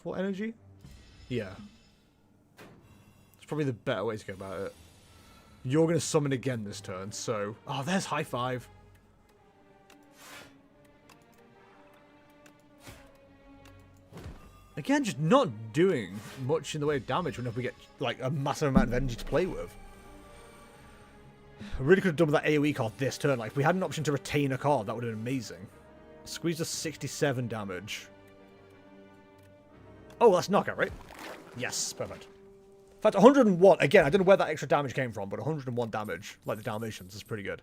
4 energy? Yeah. It's probably the better way to go about it. You're going to summon again this turn, so... Oh, there's high five. Again, just not doing much in the way of damage whenever we get, like, a massive amount of energy to play with. I really could have done with that AoE card this turn. Like, if we had an option to retain a card, that would have been amazing. Squeeze us 67 damage. Oh, that's knockout, right? Yes, perfect. In fact, 101. Again, I don't know where that extra damage came from, but 101 damage, like the Dalmatians, is pretty good.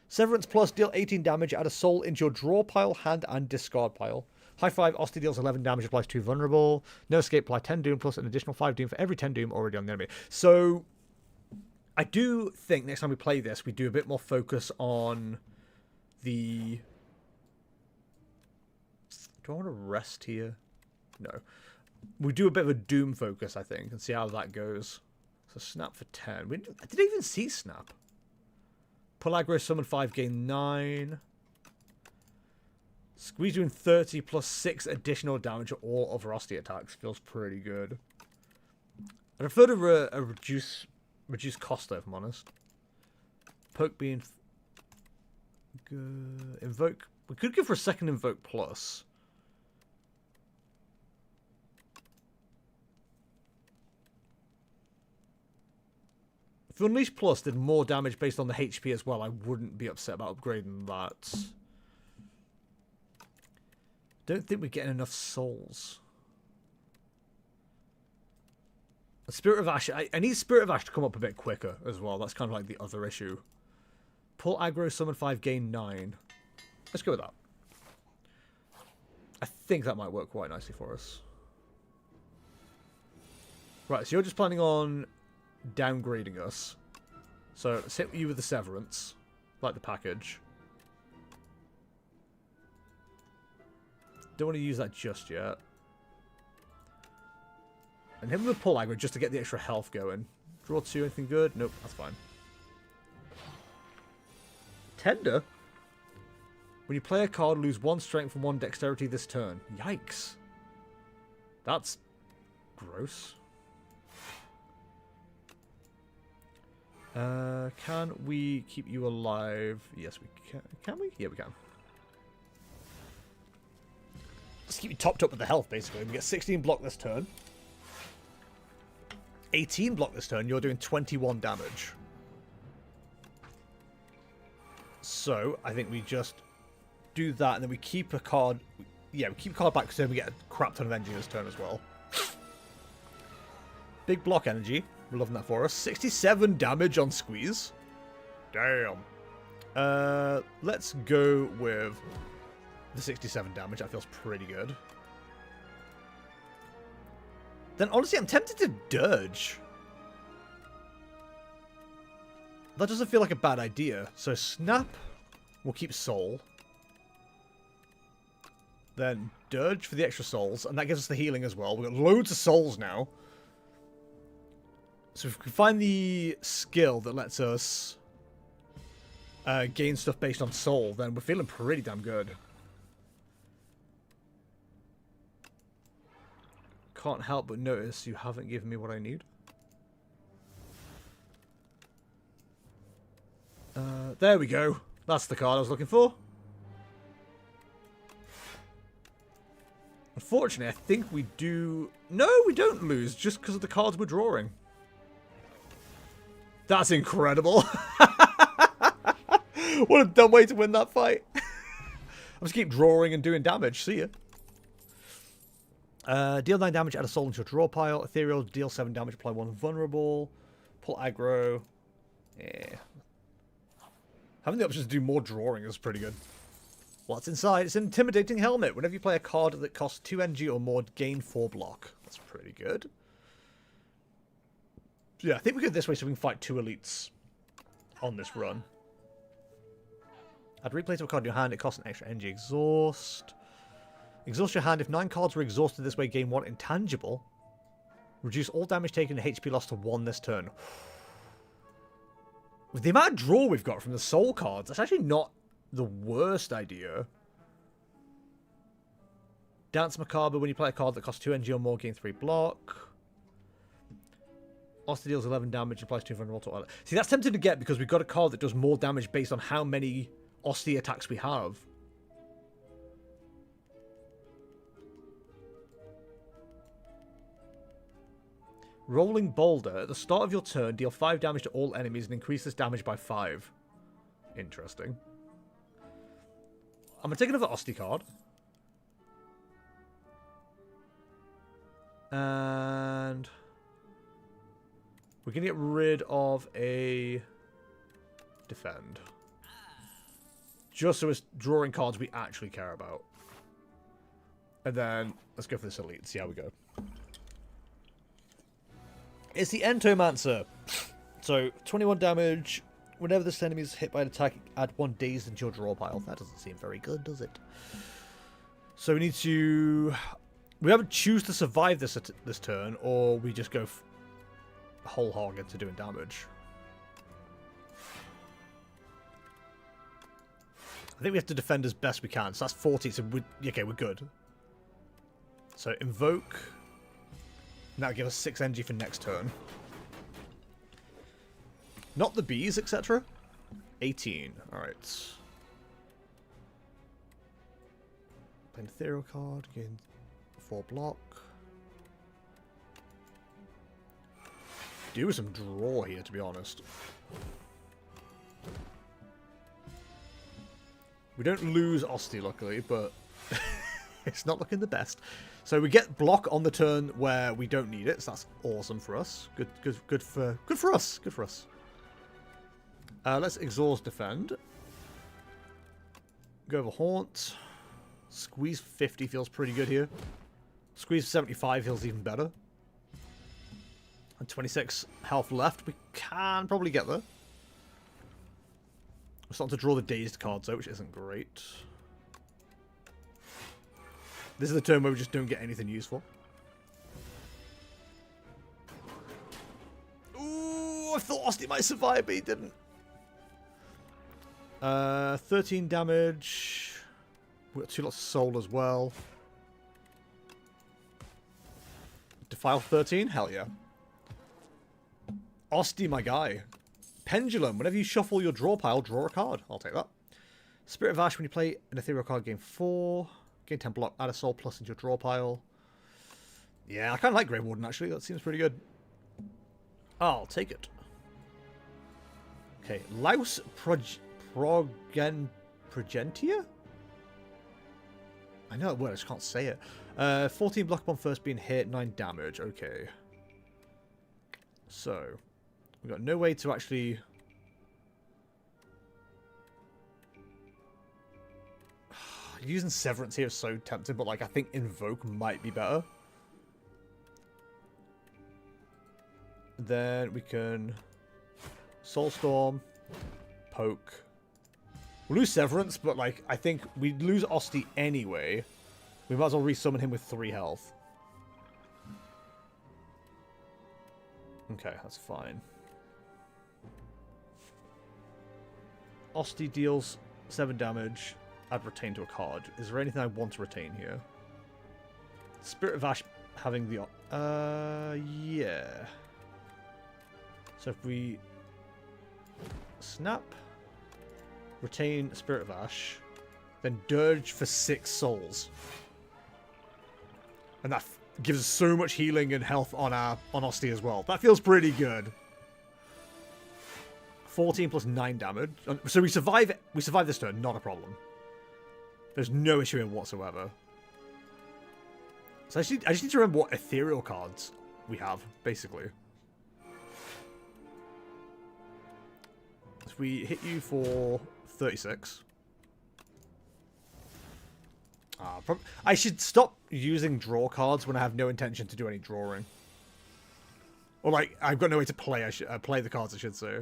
Severance plus, deal 18 damage, add a soul into your draw pile, hand, and discard pile. High 5, Osty deals 11 damage, applies 2 vulnerable. No escape, apply 10 doom, plus an additional 5 doom for every 10 doom already on the enemy. So, I do think next time we play this, we do a bit more focus on the... Do I want to rest here? No. We do a bit of a doom focus, I think, and see how that goes. So snap for 10. I didn't even see snap. Pull aggro, summon 5, gain 9. Squeeze doing 30 plus 6 additional damage to all other Osty attacks. Feels pretty good. I prefer to reduce cost though, if I'm honest. Poke being good. Invoke. We could go for a second invoke plus. If Unleash Plus did more damage based on the HP as well, I wouldn't be upset about upgrading that. Don't think we're getting enough souls. Spirit of Ash. I need Spirit of Ash to come up a bit quicker as well. That's kind of like the other issue. Pull aggro, summon 5, gain 9. Let's go with that. I think that might work quite nicely for us. Right, so you're just planning on downgrading us. So let's hit you with the Severance, like the package. Don't want to use that just yet. And hit with the pull aggro just to get the extra health going. Draw 2, anything good? Nope, that's fine. Tender? When you play a card, lose 1 strength and 1 dexterity this turn. Yikes. That's gross. Can we keep you alive? Yes, we can. Can we? Yeah, we can. Just keep you topped up with the health, basically. We get 16 block this turn. 18 block this turn. You're doing 21 damage. So, I think we just do that, and then we keep a card. Yeah, we keep a card back because then we get a crap ton of energy this turn as well. Big block energy. We're loving that for us. 67 damage on squeeze. Damn. Let's go with the 67 damage. That feels pretty good. Then, honestly, I'm tempted to dirge. That doesn't feel like a bad idea. So, snap. We'll keep soul. Then, dirge for the extra souls. And that gives us the healing as well. We've got loads of souls now. So if we can find the skill that lets us gain stuff based on soul, then we're feeling pretty damn good. Can't help but notice you haven't given me what I need. There we go. That's the card I was looking for. Unfortunately, I think we do... No, we don't lose just because of the cards we're drawing. That's incredible. What a dumb way to win that fight. I'll just keep drawing and doing damage. See ya. Deal 9 damage, add a soul into your draw pile. Ethereal, deal 7 damage, apply 1 vulnerable. Pull aggro. Yeah. Having the option to do more drawing is pretty good. What's inside? It's an intimidating helmet. Whenever you play a card that costs 2 NG or more, gain 4 block. That's pretty good. Yeah, I think we go this way so we can fight 2 elites on this run. Add replay to a card in your hand. It costs an extra NG. Exhaust. Exhaust your hand. If 9 cards were exhausted this way, gain 1 intangible. Reduce all damage taken and HP loss to 1 this turn. With the amount of draw we've got from the soul cards, that's actually not the worst idea. Dance Macabre. When you play a card that costs 2 NG or more, gain 3 block. Oster deals 11 damage, applies 2 vulnerable to... See, that's tempting to get because we've got a card that does more damage based on how many Osti attacks we have. Rolling Boulder. At the start of your turn, deal 5 damage to all enemies and increase this damage by 5. Interesting. I'm going to take another Osti card. And we're going to get rid of a defend. Just so it's drawing cards we actually care about. And then let's go for this elite and see how we go. It's the Entomancer. So 21 damage. Whenever this enemy is hit by an attack, add 1 dazed into your draw pile. That doesn't seem very good, does it? So we need to... We either choose to survive this turn, or we just go whole hog into doing damage. I think we have to defend as best we can. So that's 40. So okay, we're good. So invoke. That'll give us 6 NG for next turn. Not the bees, etc. 18. Alright. Play an ethereal card. Gain 4 block. Do some draw here, to be honest. We don't lose Osti, luckily, but it's not looking the best. So we get block on the turn where we don't need it, so that's awesome for us. Good for us. Good for us. Let's exhaust defend. Go over haunt. Squeeze 50 feels pretty good here. Squeeze 75 feels even better. And 26 health left. We can probably get there. We're starting to draw the dazed cards out, which isn't great. This is the turn where we just don't get anything useful. Ooh, I thought Osti might survive, but he didn't. 13 damage. We've got 2 lots of soul as well. Defile 13? Hell yeah. Osti, my guy. Pendulum. Whenever you shuffle your draw pile, draw a card. I'll take that. Spirit of Ash. When you play an ethereal card, gain 4. Gain 10 block. Add a soul plus into your draw pile. Yeah, I kind of like Grey Warden, actually. That seems pretty good. I'll take it. Okay. Laus Progentia? I know that word, I just can't say it. 14 block upon first being hit, 9 damage. Okay. So, we've got no way to actually... Using Severance here is so tempting, but like I think Invoke might be better. Then we can Soulstorm, Poke. We'll lose Severance, but like I think we lose Osti anyway. We might as well resummon him with 3 health. Okay, that's fine. Osti deals 7 damage. Add retain to a card. Is there anything I want to retain here? Spirit of Ash having the... yeah. So if we... Snap. Retain Spirit of Ash. Then Dirge for 6 souls. And that gives us so much healing and health on Osti as well. That feels pretty good. 14 plus 9 damage. So we survive this turn, not a problem. There's no issue here whatsoever. So I just need to remember what ethereal cards we have, basically. So we hit you for 36. I should stop using draw cards when I have no intention to do any drawing. Or like, I've got no way to play. Play the cards, I should say.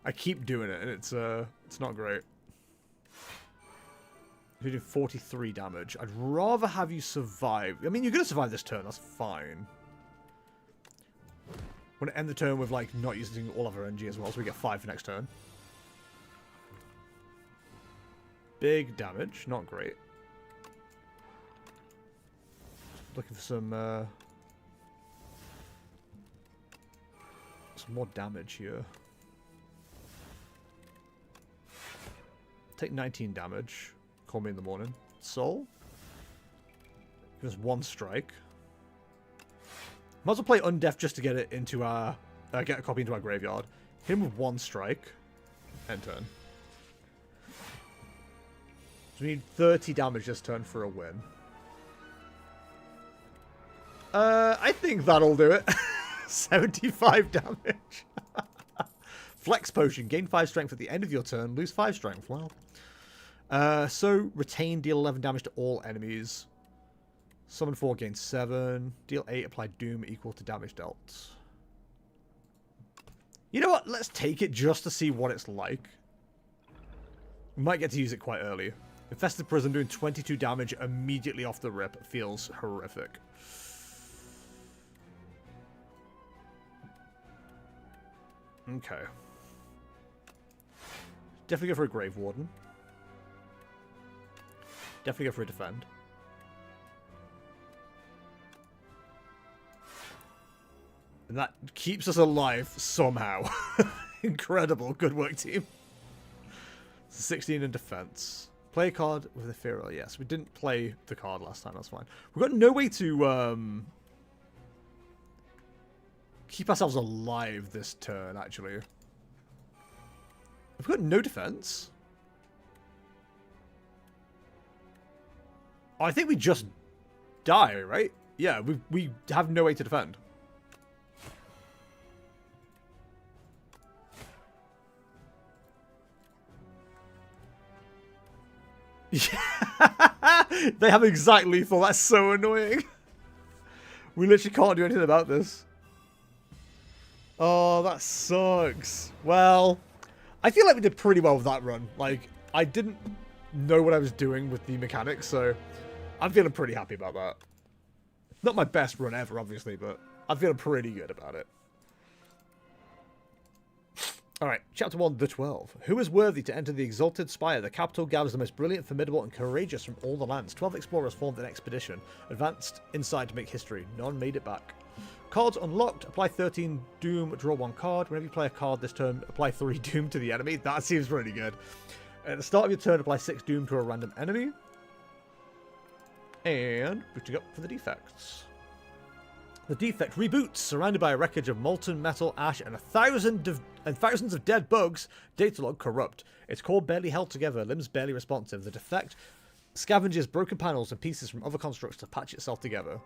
I keep doing it, and it's not great. You're doing 43 damage. I'd rather have you survive. I mean, you're gonna survive this turn. That's fine. I'm gonna end the turn with like not using all of our energy as well, so we get 5 for next turn. Big damage, not great. Looking for some more damage here. Take 19 damage. Call me in the morning. Soul. Give us 1 strike. Might as well play Undeaf just to get it into our get a copy into our graveyard. Hit him with 1 strike. End turn. So we need 30 damage this turn for a win. I think that'll do it. 75 damage. Flex Potion. Gain 5 strength at the end of your turn. Lose 5 strength. Wow. So, retain, deal 11 damage to all enemies. Summon 4, gain 7. Deal 8, apply Doom equal to damage dealt. You know what? Let's take it just to see what it's like. We might get to use it quite early. Infested Prison doing 22 damage immediately off the rip feels horrific. Okay. Definitely go for a Grave Warden. Definitely go for a Defend. And that keeps us alive somehow. Incredible. Good work, team. 16 in defense. Play a card with Ethereal. Yes, we didn't play the card last time. That's fine. We've got no way to keep ourselves alive this turn, actually. We've got no defense. Oh, I think we just die, right? Yeah, we have no way to defend. Yeah. They have exact lethal. That's so annoying. We literally can't do anything about this. Oh, that sucks. Well, I feel like we did pretty well with that run. Like, I didn't know what I was doing with the mechanics, so I'm feeling pretty happy about that. Not my best run ever, obviously, but I'm feeling pretty good about it. Alright, Chapter 1, The 12. Who is worthy to enter the Exalted Spire? The capital gathers the most brilliant, formidable, and courageous from all the lands. 12 explorers formed an expedition, advanced inside to make history. None made it back. Cards unlocked. Apply 13 Doom, draw 1 card. Whenever you play a card this turn, apply 3 Doom to the enemy. That seems pretty good. At the start of your turn, apply 6 Doom to a random enemy. And booting up for the defects. The defect reboots, surrounded by a wreckage of molten metal, ash, and thousands of dead bugs. Datalog corrupt. Its core barely held together, limbs barely responsive. The defect scavenges broken panels and pieces from other constructs to patch itself together.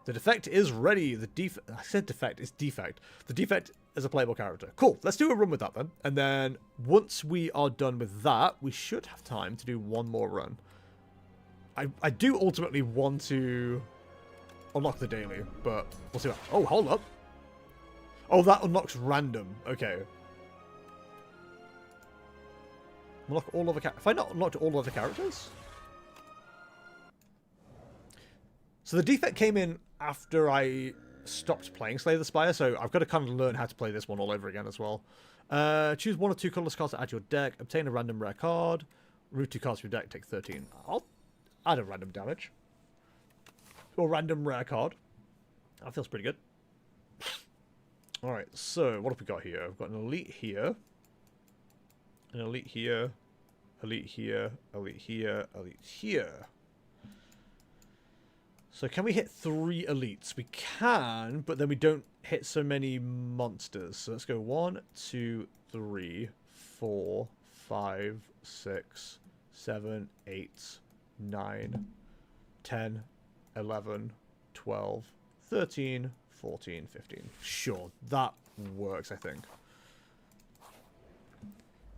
The defect is ready. I said defect, it's defect. The defect is a playable character. Cool, let's do a run with that then. And then once we are done with that, we should have time to do one more run. I do ultimately want to unlock the daily, but we'll see what... Oh, hold up. Oh, that unlocks random. Okay. Unlock all other characters. Have I not unlocked all other characters? So the defect came in after I stopped playing Slay the Spire, so I've got to kind of learn how to play this one all over again as well. Choose 1 or 2 colorless cards to add to your deck. Obtain a random rare card. Root 2 cards from your deck. Take 13. I'll add a random damage. Or random rare card. That feels pretty good. Alright, so what have we got here? We've got an elite here. An elite here. Elite here. Elite here. Elite here. So can we hit 3 elites? We can, but then we don't hit so many monsters. So let's go 1, 2, 3, 4, 5, 6, 7, 8, 9, 10, 11, 12, 13, 14, 15. Sure, that works, I think.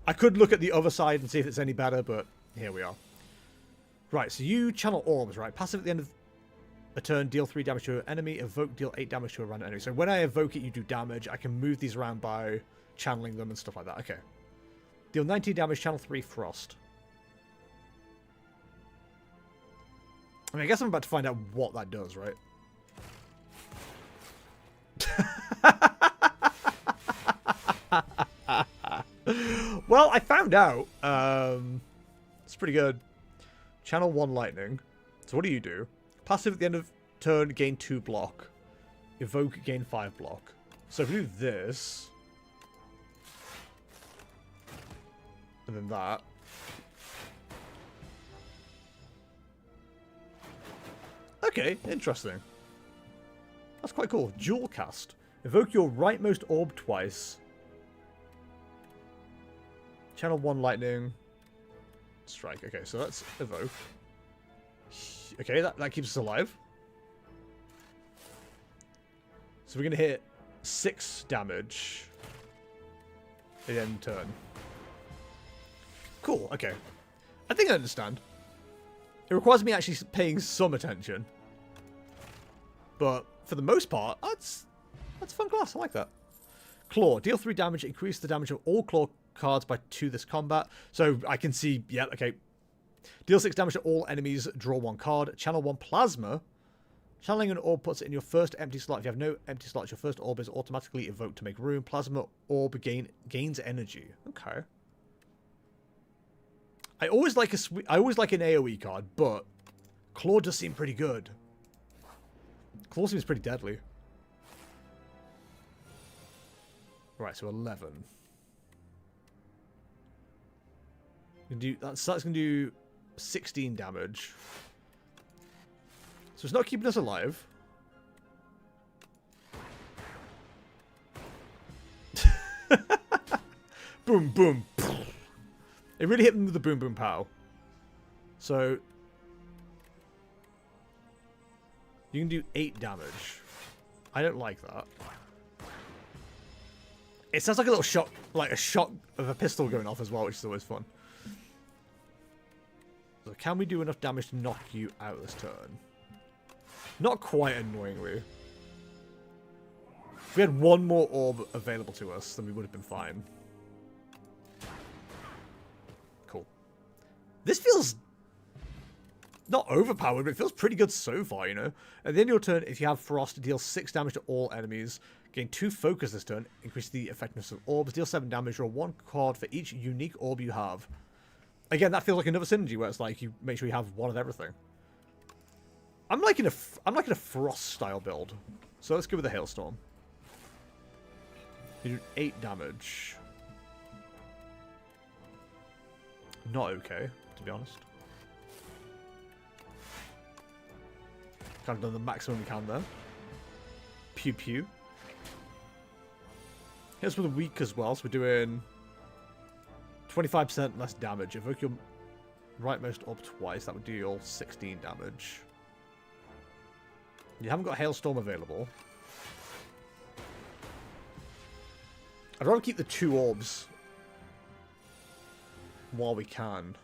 I could look at the other side and see if it's any better, but here we are. Right, so you channel orbs, right? Passive at the end of a turn, deal 3 damage to an enemy. Evoke, deal 8 damage to a random enemy. So when I evoke it, you do damage. I can move these around by channeling them and stuff like that. Okay. Deal 19 damage, channel 3 frost. I mean, I guess I'm about to find out what that does, right? Well, I found out. It's pretty good. Channel 1 lightning. So what do? Passive at the end of turn, gain 2 block. Evoke, gain 5 block. So if we do this... and then that... okay, interesting. That's quite cool. Dual cast. Evoke your rightmost orb twice. Channel 1 lightning. Strike. Okay, so let's evoke. Okay, that keeps us alive. So we're going to hit 6 damage at the end turn. Cool, okay. I think I understand. It requires me actually paying some attention. But for the most part, that's fun class. I like that. Claw. Deal 3 damage. Increase the damage of all claw cards by 2 this combat. So I can see, yeah, okay. Deal 6 damage to all enemies. Draw 1 card. Channel 1 plasma. Channeling an orb puts it in your first empty slot. If you have no empty slots, your first orb is automatically evoked to make room. Plasma orb gains energy. Okay. I always like an AoE card, but Claw does seem pretty good. Claw seems pretty deadly. Right, so 11. That's going to do 16 damage. So it's not keeping us alive. Boom, boom. It really hit them with the boom, boom, pow. So you can do 8 damage. I don't like that. It sounds like a little shot, like a shot of a pistol going off as well, which is always fun. So can we do enough damage to knock you out this turn? Not quite, annoyingly. If we had one more orb available to us, then we would have been fine. Cool. This feels not overpowered, but it feels pretty good so far, you know? At the end of your turn, if you have Frost, deal 6 damage to all enemies. Gain 2 focus this turn. Increase the effectiveness of orbs. Deal 7 damage. Draw 1 card for each unique orb you have. Again, that feels like another synergy where it's like you make sure you have one of everything. I'm liking a Frost style build. So let's go with the Hailstorm. You do 8 damage. Not okay, to be honest. Kind of done the maximum we can there. Pew pew. Here's with a weak as well, so we're doing 25% less damage. Evoke your rightmost orb twice, that would deal 16 damage. You haven't got Hailstorm available. I'd rather keep the 2 orbs while we can.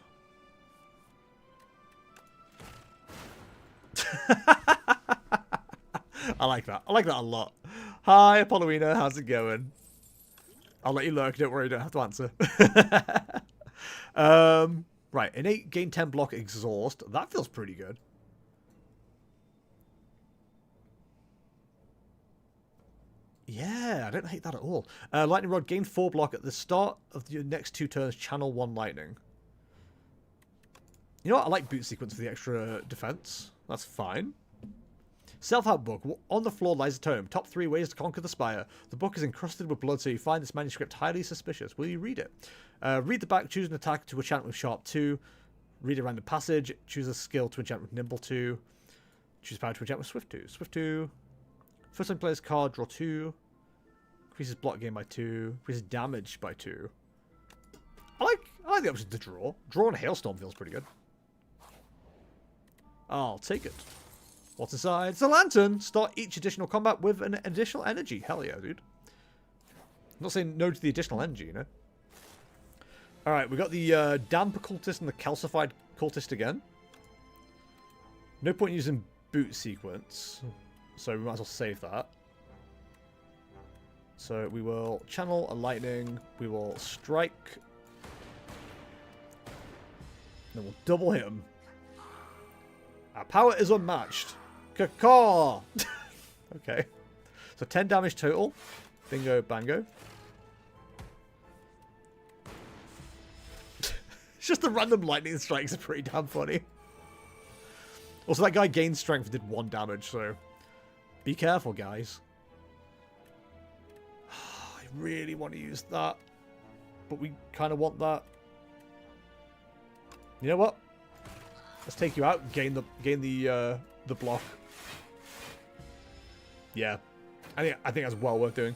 I like that. I like that a lot. Hi, Apolloina. How's it going? I'll let you lurk. Don't worry. You don't have to answer. Right. Innate gain 10 block exhaust. That feels pretty good. Yeah, I don't hate that at all. Lightning Rod, gain 4 block at the start of your next 2 turns. Channel 1 lightning. You know what? I like boot sequence for the extra defense. That's fine. Self-help book. On the floor lies a tome. Top 3 ways to conquer the spire. The book is encrusted with blood, so you find this manuscript highly suspicious. Will you read it? Read the back. Choose an attack to enchant with Sharp 2. Read a random passage. Choose a skill to enchant with Nimble 2. Choose power to enchant with Swift 2. Swift 2. First time player's card, draw 2. Increases block gain by 2. Increases damage by 2. I like the option to draw. Draw on Hailstorm feels pretty good. I'll take it. What's inside? It's a lantern! Start each additional combat with an additional energy. Hell yeah, dude. I'm not saying no to the additional energy, you know? Alright, we got the Damp Cultist and the Calcified Cultist again. No point using boot sequence. So we might as well save that. So we will channel a lightning. We will strike. Then we'll double hit him. Our power is unmatched. Caw. Okay. So 10 damage total. Bingo bango. It's just the random lightning strikes are pretty damn funny. Also, that guy gained strength and did 1 damage, so be careful, guys. I really want to use that, but we kind of want that. You know what? Let's take you out. Gain the block. Yeah, I think that's well worth doing.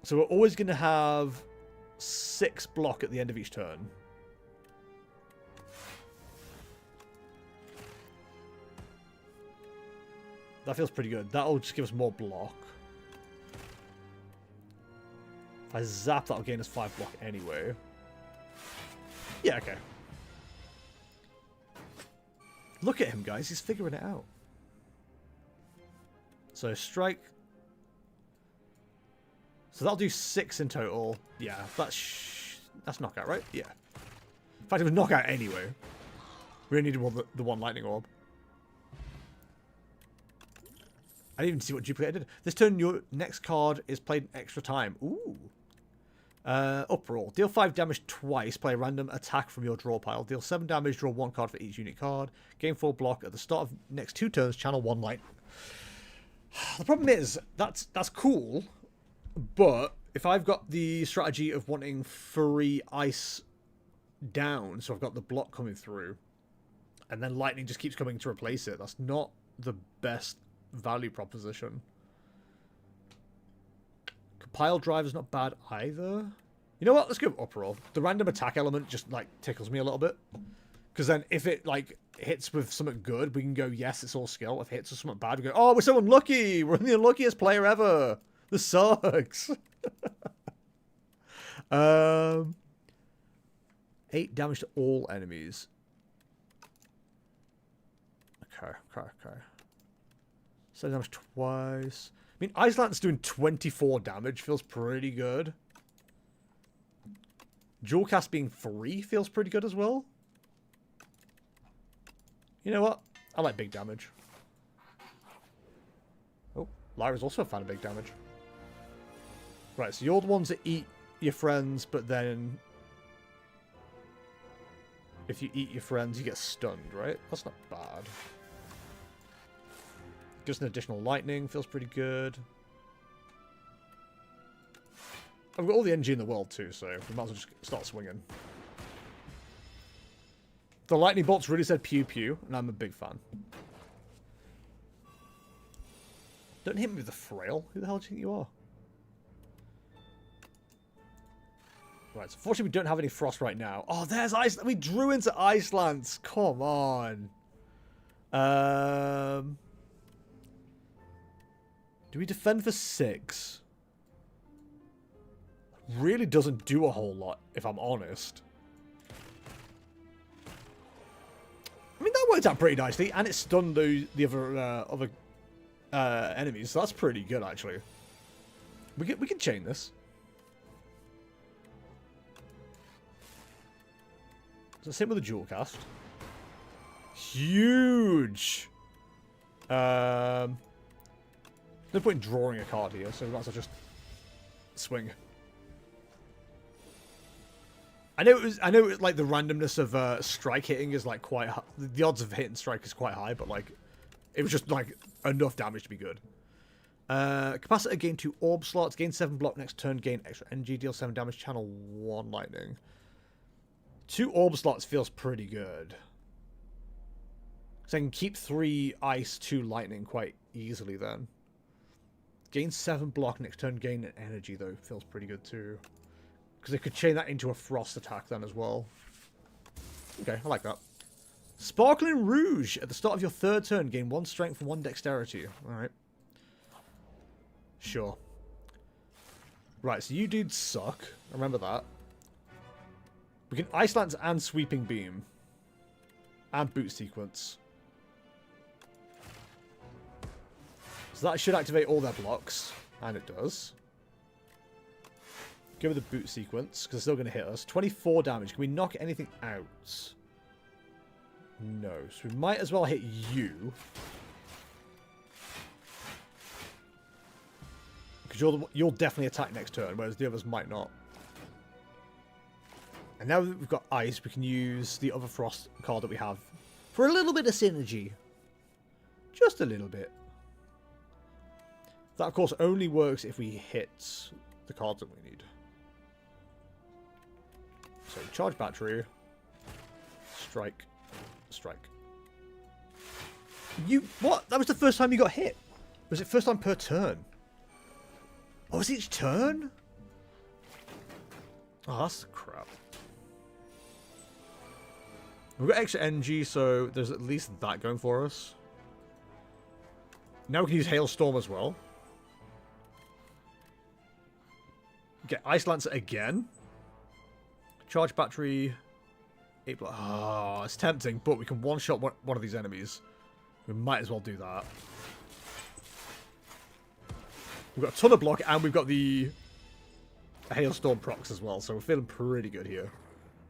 So we're always going to have 6 block at the end of each turn. That feels pretty good. That'll just give us more block. If I zap, that'll gain us 5 block anyway. Yeah, okay. Look at him, guys. He's figuring it out. So strike. So that'll do 6 in total. Yeah, that's knockout, right? Yeah. In fact, it was knockout anyway. We only needed the 1 lightning orb. I didn't even see what duplicate did. This turn, your next card is played extra time. Ooh. Uproar. Deal 5 damage twice. Play a random attack from your draw pile. Deal 7 damage. Draw 1 card for each unique card. Gain 4 block. At the start of next 2 turns, channel 1 light. The problem is, that's cool. But if I've got the strategy of wanting free ice down, so I've got the block coming through, and then lightning just keeps coming to replace it, that's not the best value proposition. Compile drive is not bad either. You know what? Let's go uproar. The random attack element just like tickles me a little bit, because then if it like hits with something good, we can go, yes, it's all skill. If it hits with something bad, we go, oh, we're so unlucky. We're the unluckiest player ever. This sucks. 8 damage to all enemies. Okay. 7 damage twice. I mean, Iceland's doing 24 damage. Feels pretty good. Dual cast being free feels pretty good as well. You know what? I like big damage. Oh, Lyra's also a fan of big damage. Right, so you're the ones that eat your friends, but then if you eat your friends, you get stunned, right? That's not bad. Gives an additional lightning, feels pretty good. I've got all the energy in the world too, so we might as well just start swinging. The lightning bolts really said pew pew, and I'm a big fan. Don't hit me with the frail. Who the hell do you think you are? Right, so fortunately we don't have any frost right now. Oh, there's ice. We drew into Icelands. Come on. Do we defend for 6? Really doesn't do a whole lot, if I'm honest. I mean, that worked out pretty nicely, and it stunned the other enemies, so that's pretty good, actually. We can chain this. So same with the dual cast. Huge! No point in drawing a card here, so we might as well just swing. I know like the randomness of strike hitting is like quite high. The odds of hitting strike is quite high, but like it was just like enough damage to be good. Capacitor gain 2 orb slots, gain 7 block next turn, gain extra energy, deal 7 damage, channel 1 lightning. 2 orb slots feels pretty good. So I can keep 3 ice, 2 lightning quite easily then. Gain 7 block next turn, gain an energy though, feels pretty good too. Because they could chain that into a frost attack then as well. Okay, I like that. Sparkling Rouge. At the start of your 3rd turn, gain 1 strength and 1 dexterity. Alright. Sure. Right, so you dudes suck. Remember that. We can Ice Lance and Sweeping Beam. and boot sequence. So that should activate all their blocks, and it does. Go with the boot sequence, because it's still going to hit us. 24 damage. Can we knock anything out? No. So we might as well hit you. Because you'll definitely attack next turn, whereas the others might not. And now that we've got ice, we can use the other frost card that we have for a little bit of synergy. Just a little bit. That, of course, only works if we hit the cards that we need. So, charge battery. Strike. Strike. What? That was the first time you got hit? Was it first time per turn? Oh, it's each turn? Oh, that's crap. We've got extra energy, so there's at least that going for us. Now we can use Hailstorm as well. Get Ice Lancer again. Charge battery. 8 block. Oh, it's tempting, but we can one-shot one of these enemies. We might as well do that. We've got a ton of block, and we've got the Hailstorm procs as well, so we're feeling pretty good here.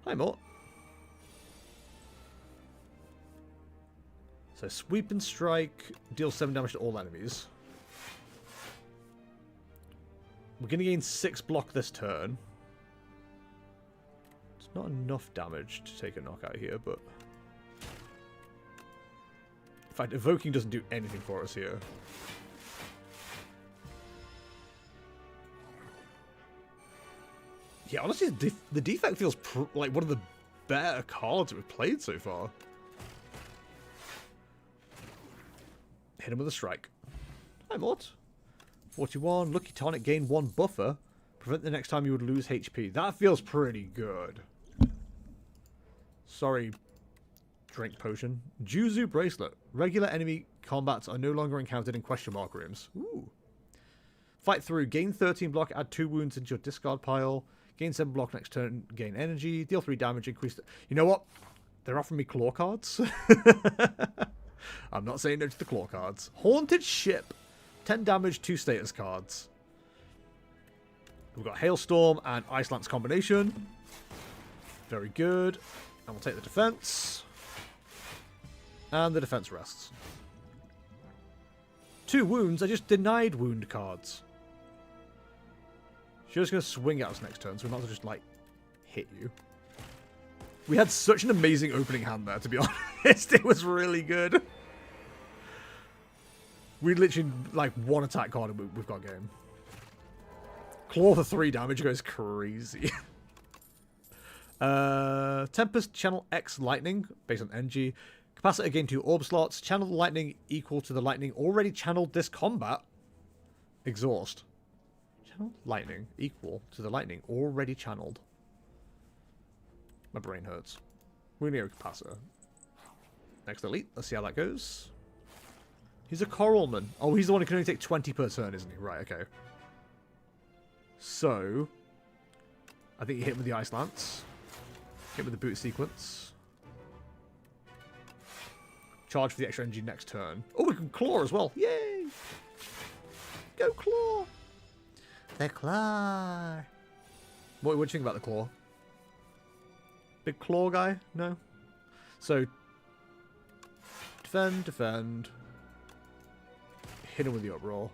Hi, Mort. So sweep and strike, deal 7 damage to all enemies. We're going to gain 6 block this turn. It's not enough damage to take a knockout here, but... In fact, evoking doesn't do anything for us here. Yeah, honestly, the defect feels like one of the better cards we've played so far. Hit him with a strike. Hi, Mort. 41. Lucky tonic. Gain 1 buffer. Prevent the next time you would lose HP. That feels pretty good. Sorry. Drink potion. Juzu bracelet. Regular enemy combats are no longer encountered in question mark rooms. Ooh. Fight through. Gain 13 block. Add 2 wounds into your discard pile. Gain 7 block next turn. Gain energy. Deal 3 damage. Increase. You know what? They're offering me claw cards. I'm not saying no to the claw cards. Haunted Ship. 10 damage, 2 status cards. We've got Hailstorm and Ice Lance combination. Very good. And we'll take the defense. And the defense rests. 2 wounds. I just denied wound cards. She's just going to swing at us next turn, so we might as well just, like, hit you. We had such an amazing opening hand there, to be honest. It was really good. We literally, like, 1 attack card and we've got game. Claw for 3 damage goes crazy. Tempest, channel X lightning, based on energy. Capacitor, gain 2 orb slots. Channel lightning equal to the lightning already channeled this combat. Exhaust. Channel lightning equal to the lightning already channeled. My brain hurts. We're going to go capacitor. Next elite. Let's see how that goes. He's a Coralman. Oh, he's the one who can only take 20 per turn, isn't he? Right, okay. So, I think you hit him with the Ice Lance. Hit with the boot sequence. Charge for the extra energy next turn. Oh, we can claw as well. Yay! Go claw! The claw! What do you think about the claw? Big claw guy? No? So, defend, defend. Hit him with the uproar.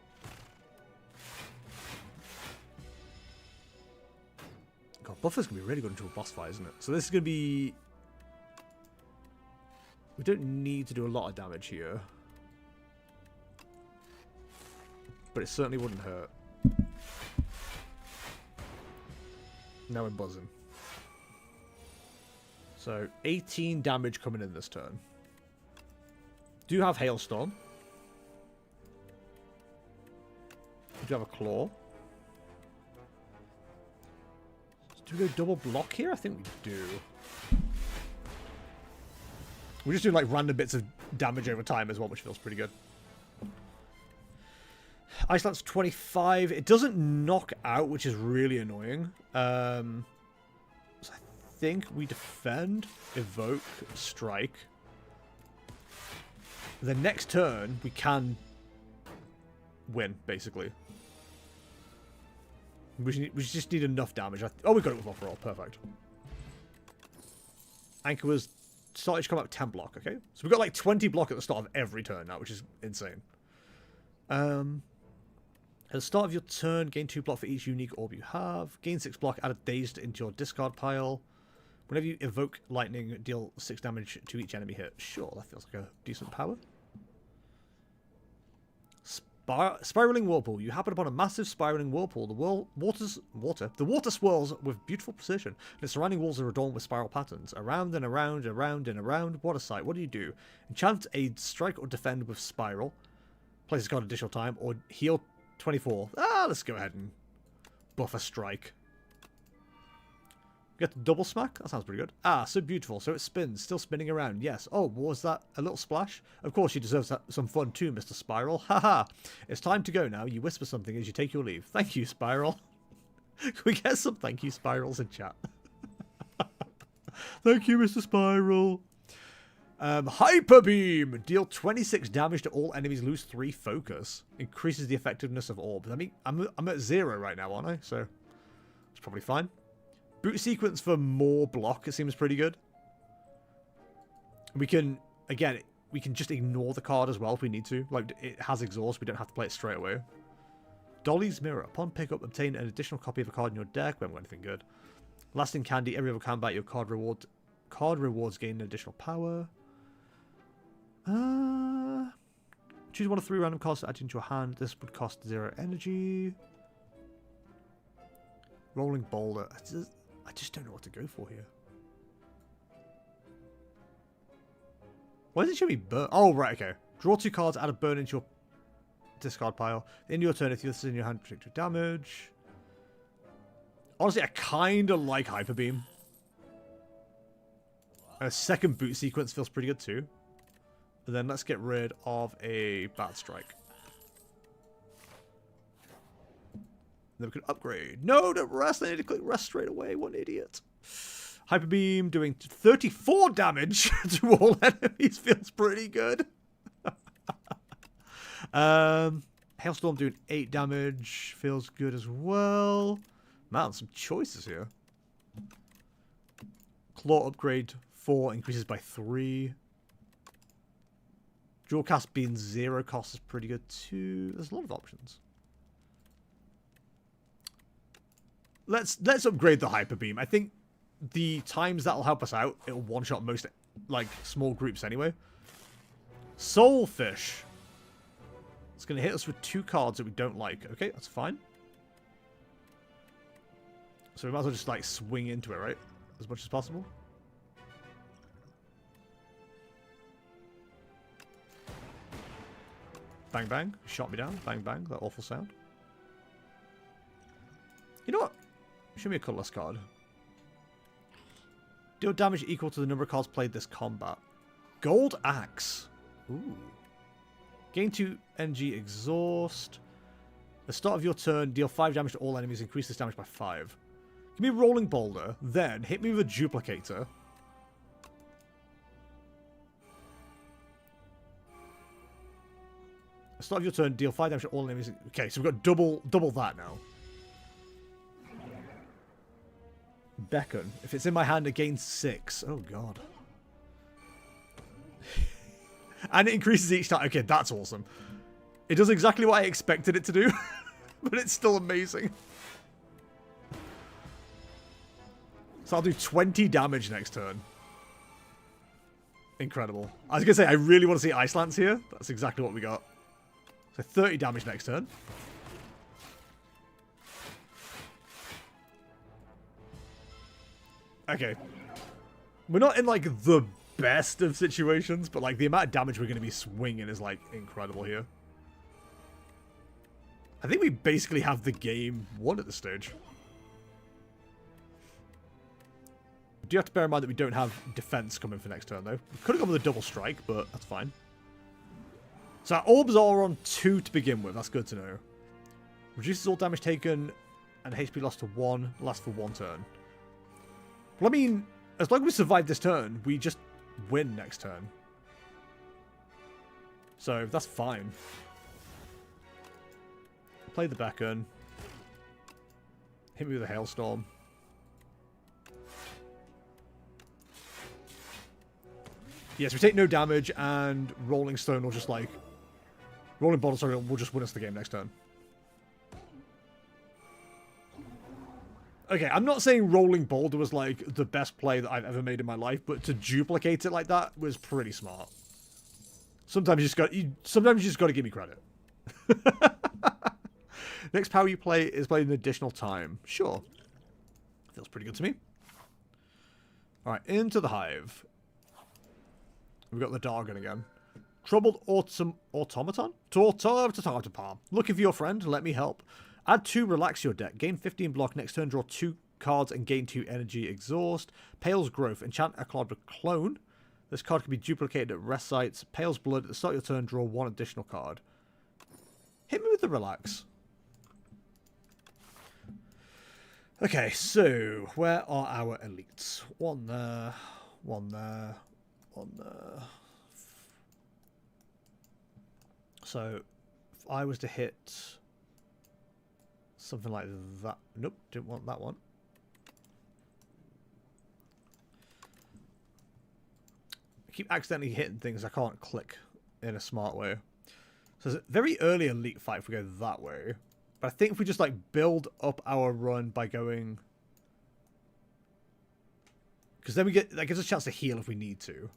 God, buffer's going to be really good into a boss fight, isn't it? So this is going to be... We don't need to do a lot of damage here. But it certainly wouldn't hurt. Now I'm buzzing. So, 18 damage coming in this turn. Do have Hailstorm. Do you have a claw? Do we go double block here? I think we do. We're just doing like random bits of damage over time as well, which feels pretty good. Ice Lance 25. It doesn't knock out, which is really annoying. So I think we defend, evoke, strike. the next turn, we can win, basically. We just need enough damage. Oh, we got it with overall. Perfect. Anchor was started to come out 10 block, okay? So we've got like 20 block at the start of every turn now, which is insane. At the start of your turn, gain 2 block for each unique orb you have. Gain 6 block, add a dazed into your discard pile. Whenever you evoke lightning, deal 6 damage to each enemy hit. Sure, that feels like a decent power. Spiraling whirlpool. You happen upon a massive spiraling whirlpool. The water swirls with beautiful precision, and its surrounding walls are adorned with spiral patterns. Around and around, around and around. What a sight. What do? Enchant a strike or defend with spiral. Place a card additional time, or heal 24. Let's go ahead and buff a strike. Get the double smack? That sounds pretty good. So beautiful. So it spins. Still spinning around. Yes. Oh, was that a little splash? Of course, you deserve some fun too, Mr. Spiral. Haha. It's time to go now. You whisper something as you take your leave. Thank you, Spiral. Can we get some thank you spirals in chat? Thank you, Mr. Spiral. Hyper Beam. Deal 26 damage to all enemies. Lose 3 focus. Increases the effectiveness of orbs. I mean, I'm at 0 right now, aren't I? So it's probably fine. Boot sequence for more block, it seems pretty good. We can, again, we can just ignore the card as well if we need to. Like, it has exhaust, we don't have to play it straight away. Dolly's Mirror. Upon pickup, obtain an additional copy of a card in your deck. We haven't got anything good. Lasting Candy. Every other combat, your card rewards gain additional power. Choose one of 3 random cards to add into your hand. This would cost 0 energy. Rolling Boulder. I just don't know what to go for here. Why does it show me burn? Oh, right, okay. Draw 2 cards, add a burn into your discard pile. In your turn, if this is in your hand, inflict damage. Honestly, I kind of like Hyper Beam. A second boot sequence feels pretty good too. And then let's get rid of a Bad Strike. Then we can upgrade. No, don't rest. I need to click rest straight away. What an idiot. Hyper Beam doing 34 damage to all enemies feels pretty good. Hailstorm doing 8 damage feels good as well. Man, some choices here. Claw upgrade 4 increases by 3. Dual cast being 0 cost is pretty good too. There's a lot of options. Let's upgrade the Hyper Beam. I think the times that'll help us out, it'll one-shot most, like, small groups anyway. Soulfish. It's going to hit us with 2 cards that we don't like. Okay, that's fine. So we might as well just, like, swing into it, right? As much as possible. Bang, bang. Shot me down. Bang, bang. That awful sound. You know what? Show me a colorless card. Deal damage equal to the number of cards played this combat. Gold Axe. Ooh. Gain 2 energy exhaust. At the start of your turn, deal 5 damage to all enemies. Increase this damage by 5. Give me a Rolling Boulder. Then hit me with a Duplicator. At the start of your turn, deal 5 damage to all enemies. Okay, so we've got double that now. Beckon. If it's in my hand, it gains 6. Oh, God. And it increases each time. Okay, that's awesome. It does exactly what I expected it to do. But it's still amazing. So I'll do 20 damage next turn. Incredible. I was going to say, I really want to see Ice Lance here. That's exactly what we got. So 30 damage next turn. Okay. We're not in, like, the best of situations, but, like, the amount of damage we're going to be swinging is, like, incredible here. I think we basically have the game won at this stage. We do have to bear in mind that we don't have defense coming for next turn, though. We could have gone with a double strike, but that's fine. So our orbs are on 2 to begin with. That's good to know. Reduces all damage taken and HP lost to 1. Lasts for 1 turn. Well, I mean, as long as we survive this turn, we just win next turn. So that's fine. Play the beacon. Hit me with a hailstorm. Yes, we take no damage, and Rolling Stone will just like... Rolling Bottle, sorry, will just win us the game next turn. Okay, I'm not saying Rolling Boulder was like the best play that I've ever made in my life, but to duplicate it like that was pretty smart. Sometimes you just got to give me credit. Next power you play is played an additional time. Sure. Feels pretty good to me. Alright, into the hive. We've got the Dargon again. Troubled Automaton? Looking for your friend? Let me help. Add 2, relax your deck. Gain 15 block. Next turn, draw 2 cards and gain 2 energy. Exhaust. Pale's Growth. Enchant a card with Clone. This card can be duplicated at rest sites. Pale's Blood. At the start of your turn, draw 1 additional card. Hit me with the relax. Okay, so where are our elites? One there. One there. One there. So, if I was to hit something like that... Nope, didn't want that one. I keep accidentally hitting things I can't click in a smart way. So it's a very early elite fight if we go that way. But I think if we just like build up our run by going... Because then we get... That gives us a chance to heal if we need to.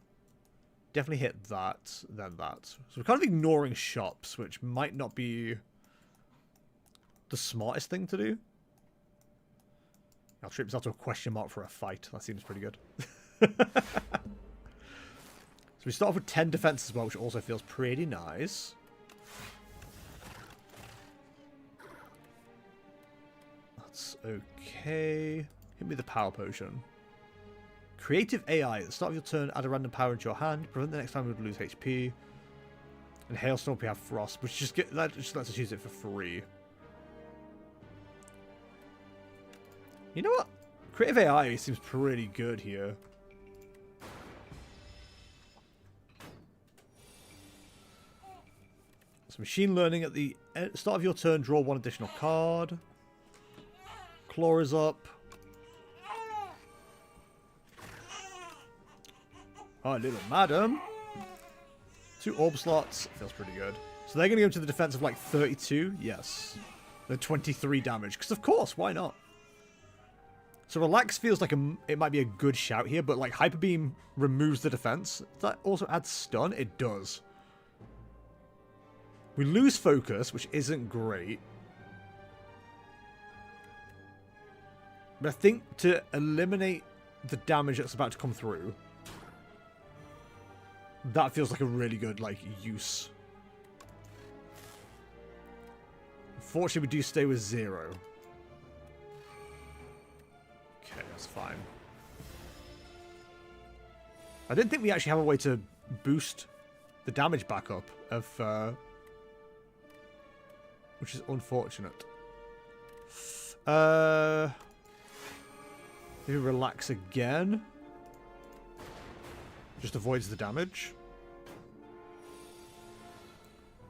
Definitely hit that, then that. So we're kind of ignoring shops, which might not be the smartest thing to do. I'll trip this out to a question mark for a fight. That seems pretty good. So we start off with 10 defense as well, which also feels pretty nice. That's okay. Hit me the power potion. Creative AI. At the start of your turn, add a random power into your hand. Prevent the next time we would lose HP. And Hailstorm, we have Frost, which just that just lets us use it for free. You know what? Creative AI seems pretty good here. So machine learning at the start of your turn, draw 1 additional card. Claw is up. Oh, little madam. 2 orb slots. Feels pretty good. So they're going to go to the defense of like 32. Yes. The 23 damage. Because of course, why not? So relax feels like it might be a good shout here, but like Hyper Beam removes the defense. Does that also add stun? It does. We lose focus, which isn't great. But I think to eliminate the damage that's about to come through, that feels like a really good, like, use. Unfortunately, we do stay with 0. Okay, that's fine. I didn't think we actually have a way to boost the damage back up, which is unfortunate. Maybe relax again. Just avoids the damage.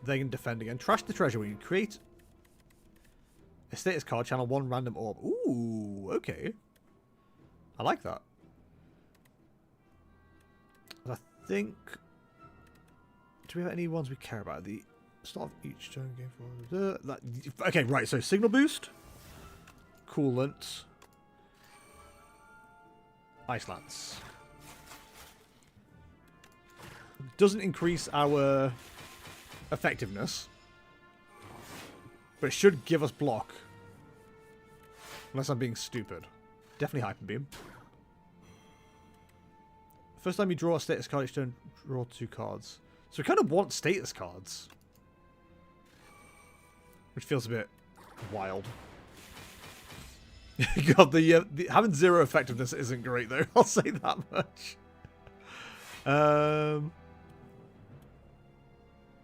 They can defend again. Trash the treasure. We create a status card, channel 1 random orb. Ooh, okay. I like that. I think... Do we have any ones we care about? The start of each turn game for... Okay, right. So signal boost. Coolant. Ice Lance. Doesn't increase our effectiveness, but it should give us block. Unless I'm being stupid. Definitely Hyper Beam. First time you draw a status card, each turn draw 2 cards. So we kind of want status cards. Which feels a bit wild. God, the having 0 effectiveness isn't great though, I'll say that much.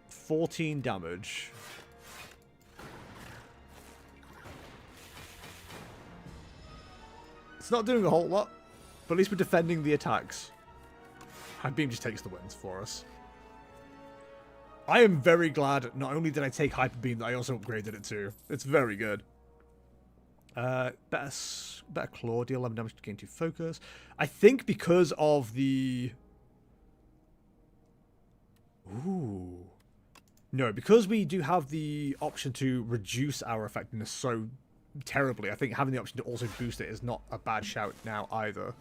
14 damage. It's not doing a whole lot, but at least we're defending the attacks. High Beam just takes the wins for us. I am very glad not only did I take Hyper Beam, that I also upgraded it too. It's very good. Better Claw, deal 11 damage to gain 2 focus. I think because of the... Ooh. No, because we do have the option to reduce our effectiveness so terribly, I think having the option to also boost it is not a bad shout now either.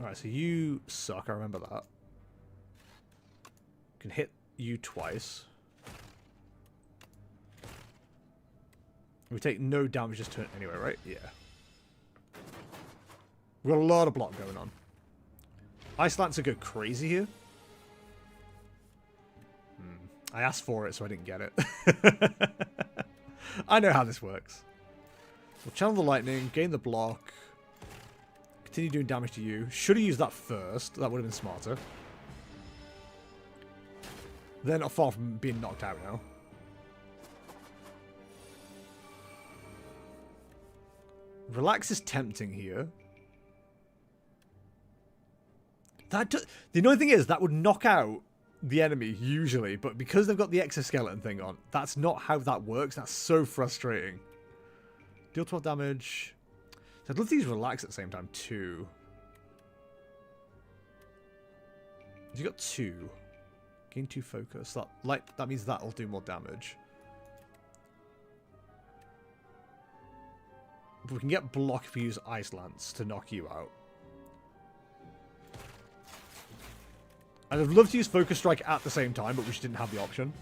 Alright, so you suck, I remember that. Can hit you twice. We take no damage this turn anyway, right? Yeah. We've got a lot of block going on. Ice Lancer go crazy here. I asked for it, so I didn't get it. I know how this works. We'll channel the lightning, gain the block. Continue doing damage to you. Should have used that first. That would have been smarter. They're not far from being knocked out now. Relax is tempting here. The annoying thing is, that would knock out the enemy, usually. But because they've got the exoskeleton thing on, that's not how that works. That's so frustrating. Deal 12 damage. So I'd love to use Relax at the same time, too. You got 2. Gain 2 focus. That means that'll do more damage. But we can get block if we use Ice Lance to knock you out. I'd have loved to use Focus Strike at the same time, but we just didn't have the option.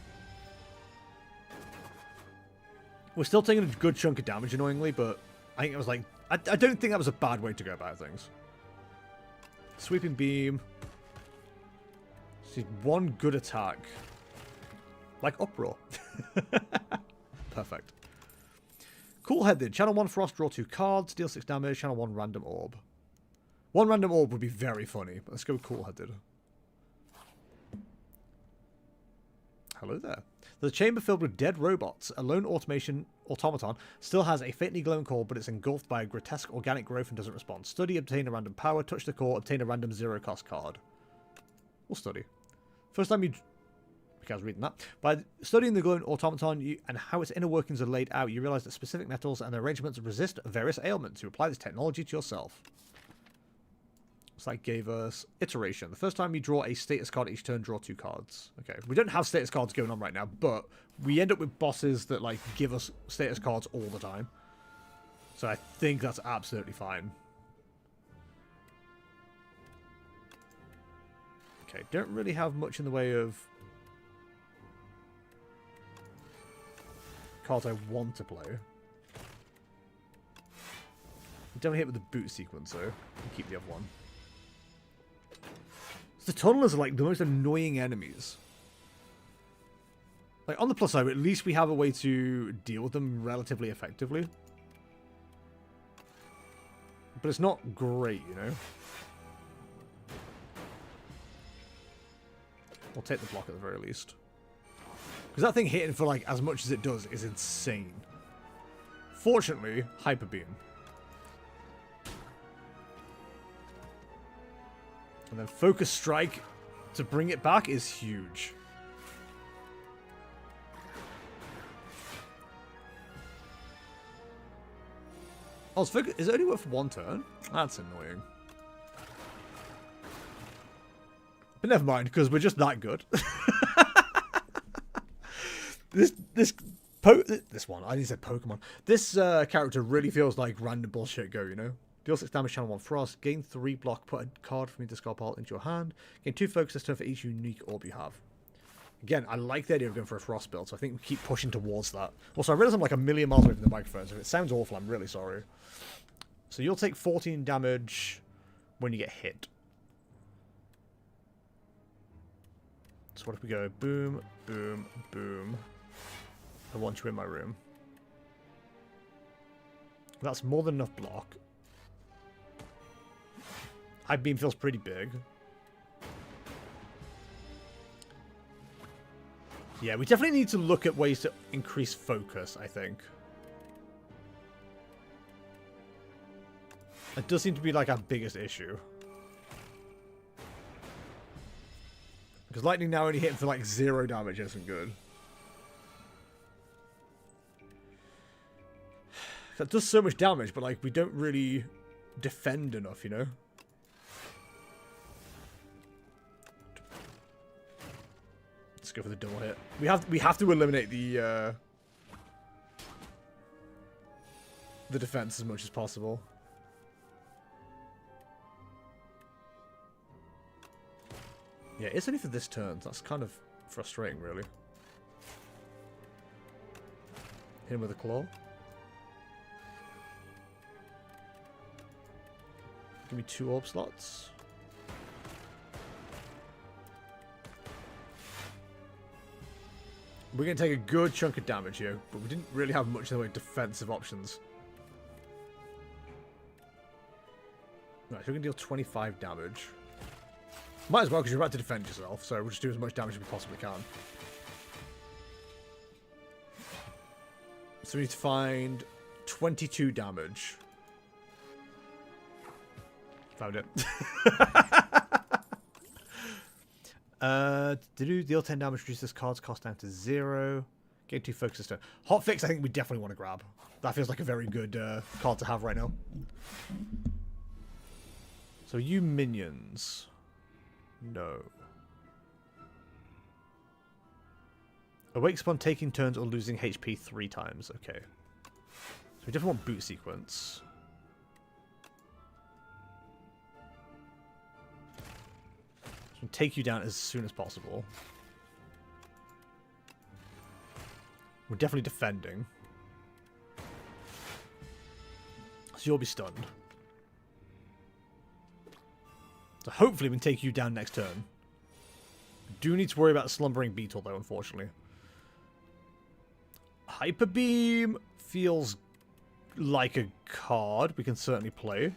We're still taking a good chunk of damage, annoyingly, but I think it was like... I don't think that was a bad way to go about things. Sweeping Beam. See, one good attack. Like Uproar. Perfect. Cool-headed. Channel 1 Frost, draw 2 cards, deal 6 damage, channel 1 Random Orb. 1 Random Orb would be very funny, but let's go cool-headed. Hello there. The chamber filled with dead robots. A lone automaton still has a faintly glowing core, but it's engulfed by a grotesque organic growth and doesn't respond. Study, obtain a random power, touch the core, obtain a random 0-cost card. We'll study. First time you... I was reading that. By studying the glowing automaton and how its inner workings are laid out, you realize that specific metals and their arrangements resist various ailments. You apply this technology to yourself. So that gave us Iteration. The first time you draw a status card each turn, draw 2 cards. Okay, we don't have status cards going on right now, but we end up with bosses that like give us status cards all the time. So I think that's absolutely fine. Okay, don't really have much in the way of cards I want to play. Don't hit with the boot sequence though. Keep the other one. The tunnelers are like the most annoying enemies. Like on the plus side, at least we have a way to deal with them relatively effectively. But it's not great, you know? We'll take the block at the very least. Because that thing hitting for like as much as it does is insane. Fortunately, Hyper Beam. And then Focus Strike to bring it back is huge. Oh, is it only worth 1 turn? That's annoying. But never mind, because we're just that good. This one, I need to say Pokemon. This character really feels like random bullshit go, you know? Deal 6 damage, channel 1 Frost, gain 3 block, put a card from your discard pile into your hand, gain 2 focus this turn for each unique orb you have. Again, I like the idea of going for a Frost build, so I think we keep pushing towards that. Also, I realize I'm like a million miles away from the microphone, so if it sounds awful, I'm really sorry. So you'll take 14 damage when you get hit. So what if we go boom, boom, boom. I want you in my room. That's more than enough block. High beam feels pretty big. Yeah, we definitely need to look at ways to increase focus, I think. That does seem to be like our biggest issue. Because lightning now only hitting for like 0 damage isn't good. That does so much damage, but like we don't really defend enough, you know? Let's go for the double hit. We have to eliminate the defense as much as possible. Yeah, it's only for this turn. That's kind of frustrating, really. Hit him with a claw. Give me 2 orb slots. We're going to take a good chunk of damage here, but we didn't really have much in the way of defensive options. Right, so we're going to deal 25 damage. Might as well, because you're about to defend yourself, so we'll just do as much damage as we possibly can. So we need to find 22 damage. Found it. Deal 10 damage, reduce this card's cost down to 0. Gain 2 focus this turn. Hotfix, I think we definitely want to grab. That feels like a very good card to have right now. So you minions. No. Awakes upon taking turns or losing HP 3 times. Okay. So we definitely want boot sequence. So take you down as soon as possible. We're definitely defending. So you'll be stunned. So hopefully we can take you down next turn. Do need to worry about Slumbering Beetle though, unfortunately. Hyper Beam feels like a card we can certainly play.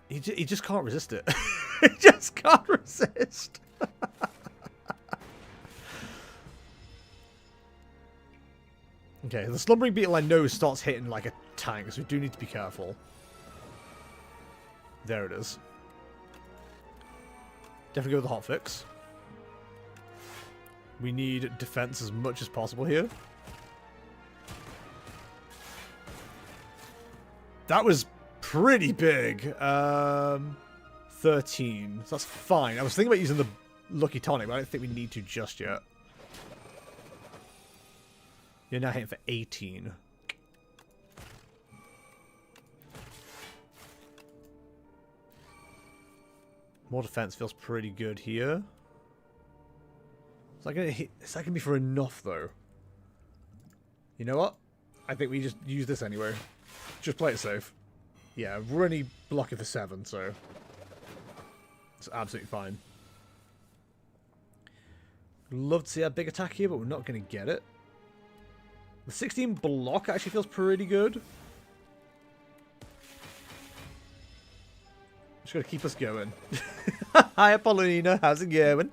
He just can't resist it. He just can't resist. Okay, the Slumbering Beetle I know starts hitting like a tank, so we do need to be careful. There it is. Definitely go with the hotfix. We need defense as much as possible here. That was pretty big. 13. So that's fine. I was thinking about using the Lucky Tonic, but I don't think we need to just yet. You're now hitting for 18. More defense feels pretty good here. Is that gonna be for enough though? You know what? I think we just use this anyway. Just play it safe. Yeah, we're only blocking for 7, so it's absolutely fine. Love to see a big attack here, but we're not going to get it. The 16 block actually feels pretty good. Just got to keep us going. Hi, Apollina. How's it going?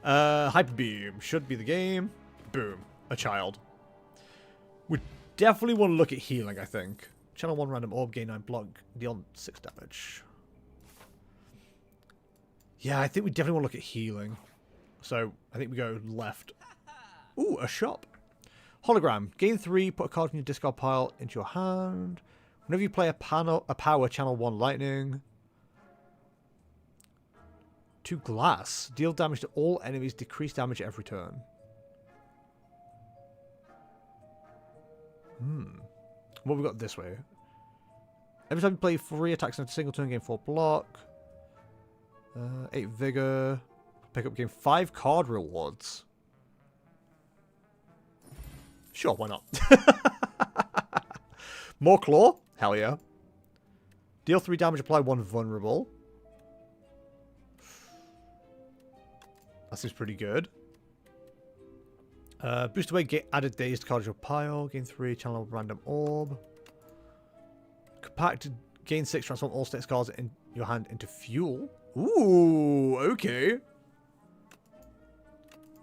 Hyper Beam should be the game. Boom. A child. We definitely want to look at healing, I think. Channel 1 random orb, gain 9 block, deal 6 damage. Yeah, I think we definitely want to look at healing. So, I think we go left. Ooh, a shop. Hologram. Gain 3, put a card from your discard pile into your hand. Whenever you play a power, channel 1 lightning. 2 glass. Deal damage to all enemies, decrease damage every turn. What have we got this way? Every time you play 3 attacks in a single turn, gain 4 block. 8 vigor. Pick up, gain 5 card rewards. Sure, why not? More claw? Hell yeah. Deal 3 damage, apply 1 vulnerable. That seems pretty good. Boost away, get added days to card your pile. Gain 3, channel random orb. Compact, gain 6, transform all status cards in your hand into fuel. Ooh, okay.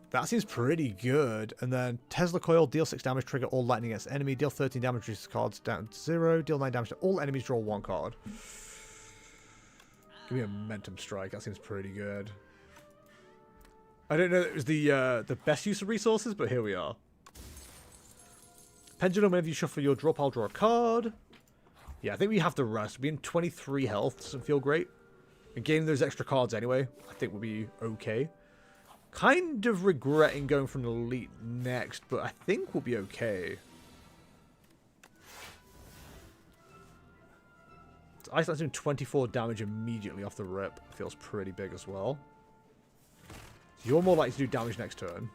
That seems pretty good. And then Tesla Coil, deal 6 damage, trigger all lightning against enemy, deal 13 damage, reduce cards down to 0, deal 9 damage to all enemies, draw 1 card. Give me a Momentum Strike, that seems pretty good. I don't know if it was the best use of resources, but here we are. Pendulum, whenever you shuffle your draw pile, draw a card. Yeah, I think we have to rest. We're in 23 health, doesn't feel great. And gaining those extra cards anyway, I think will be okay. Kind of regretting going from Elite next, but I think we'll be okay. Iceland's doing 24 damage immediately off the rip. Feels pretty big as well. So you're more likely to do damage next turn.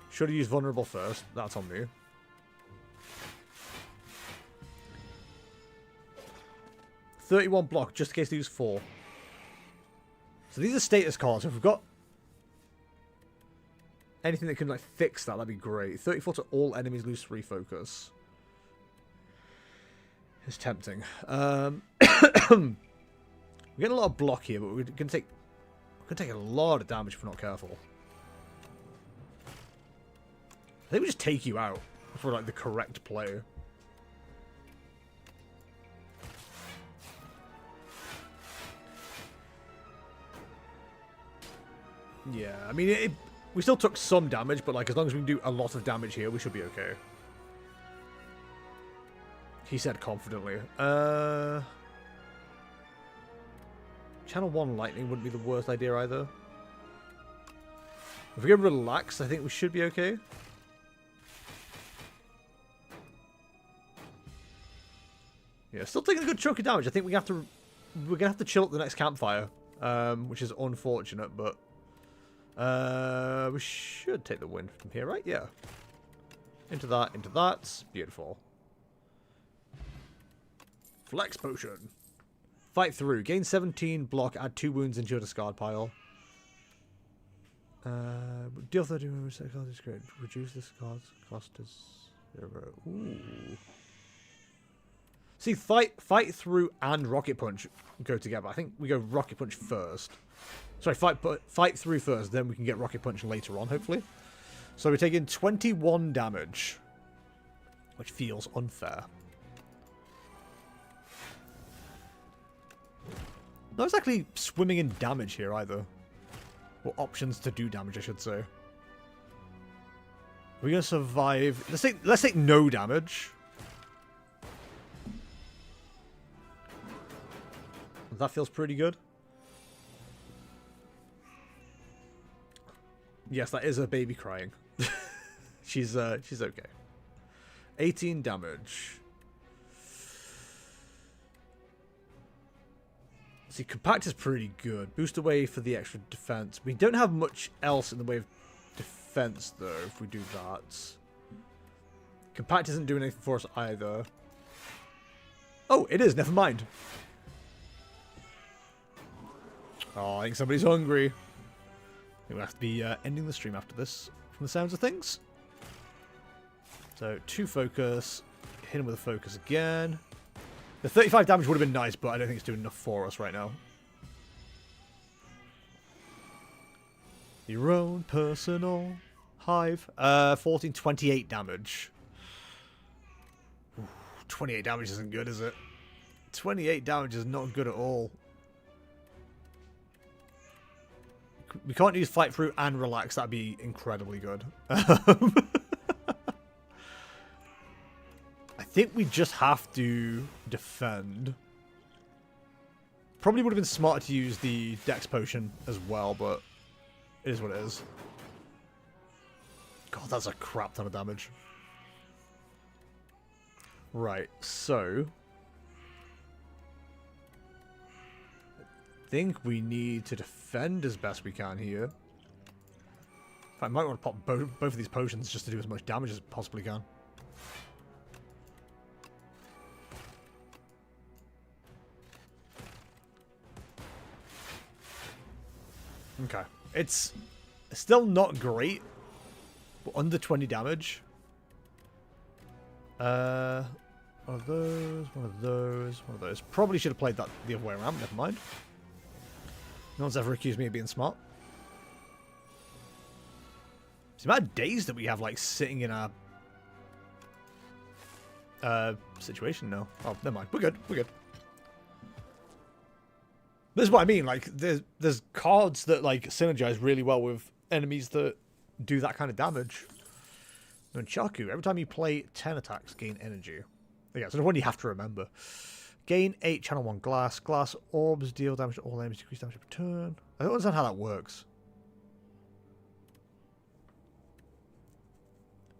Should have used Vulnerable first. That's on me. $31 block, just in case they use 4. So these are status cards. If we've got anything that can like fix that, that'd be great. 34 to all enemies, lose 3 focus. It's tempting. We're getting a lot of block here, but we're gonna take a lot of damage if we're not careful. I think we just take you out if we're like the correct player. Yeah, I mean, we still took some damage, but like as long as we can do a lot of damage here, we should be okay. He said confidently. Channel 1 lightning wouldn't be the worst idea either. If we get relaxed, I think we should be okay. Yeah, still taking a good chunk of damage. I think we're gonna have to chill at the next campfire, which is unfortunate, but we should take the win from here, right? Yeah. Into that. Beautiful. Flex potion. Fight through. Gain 17 block. Add 2 wounds into your discard pile. Deal 30 wounds. Is great. Reduce this card's cost to 0. Ooh. See, fight through and rocket punch go together. I think we go rocket punch first. Sorry, fight through first. Then we can get rocket punch later on, hopefully. So we're taking 21 damage, which feels unfair. Not exactly swimming in damage here either. Or options to do damage, I should say. We're gonna survive. Let's take no damage. That feels pretty good. Yes, that is a baby crying. she's okay. 18 damage. See, compact is pretty good. Boost away for the extra defense. We don't have much else in the way of defense, though, if we do that. Compact isn't doing anything for us either. Oh, it is. Never mind. Oh, I think somebody's hungry. We'll have to be ending the stream after this, from the sounds of things. So, 2 focus. Hit him with a focus again. The 35 damage would have been nice, but I don't think it's doing enough for us right now. Your own personal hive. 14, 28 damage. Ooh, 28 damage isn't good, is it? 28 damage is not good at all. We can't use fight through and relax. That'd be incredibly good. I think we just have to defend. Probably would have been smarter to use the Dex potion as well, but it is what it is. God, that's a crap ton of damage. Right, so I think we need to defend as best we can here. I might want to pop both of these potions just to do as much damage as possibly can. Okay. It's still not great, but under 20 damage. One of those, one of those, one of those. Probably should have played that the other way around, never mind. No one's ever accused me of being smart. the amount of days that we have, like, sitting in our situation now. Oh, never mind. We're good. We're good. This is what I mean. Like, there's cards that, like, synergize really well with enemies that do that kind of damage. Nunchaku. Every time you play 10 attacks, gain energy. Yeah, so the one you have to remember. Gain 8 channel 1 glass. Glass orbs deal damage to all enemies, decrease damage per turn. I don't understand how that works.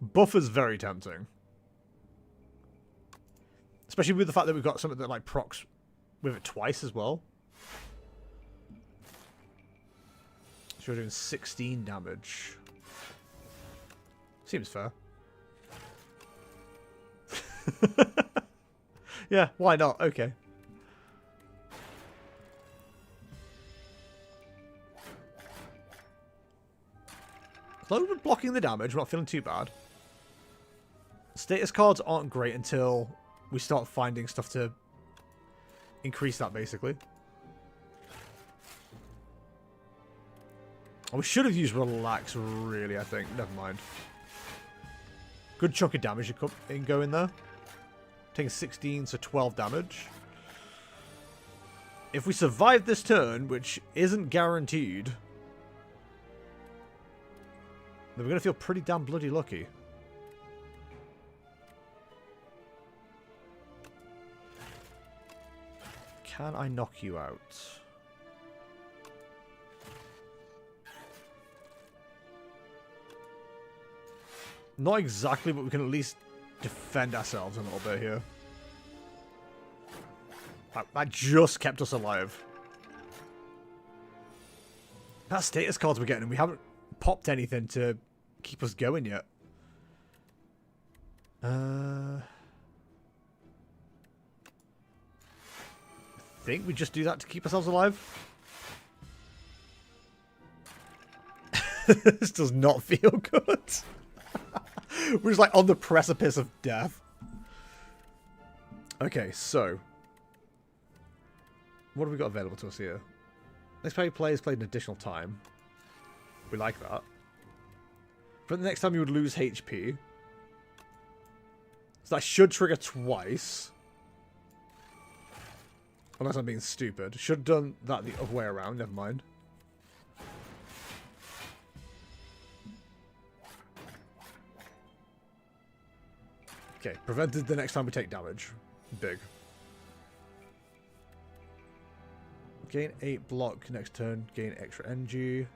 Buffer's very tempting. Especially with the fact that we've got something that like procs with it twice as well. So we're doing 16 damage. Seems fair. Yeah, why not? Okay. As long as we're blocking the damage, we're not feeling too bad. Status cards aren't great until we start finding stuff to increase that, basically. Oh, we should have used Relax, really, I think. Never mind. Good chunk of damage in going there. Taking 16, so 12 damage. If we survive this turn, which isn't guaranteed, then we're going to feel pretty damn bloody lucky. Can I knock you out? Not exactly, but we can at least defend ourselves a little bit here. That just kept us alive. That status cards we're getting, and we haven't popped anything to keep us going yet. I think we just do that to keep ourselves alive. This does not feel good. We're just like on the precipice of death. Okay, so what have we got available to us here? Next time you play is played an additional time. We like that. But the next time you would lose HP. So that should trigger twice. Unless I'm being stupid. Should have done that the other way around, never mind. Okay, prevented the next time we take damage. Big. Gain 8 block next turn, gain extra energy.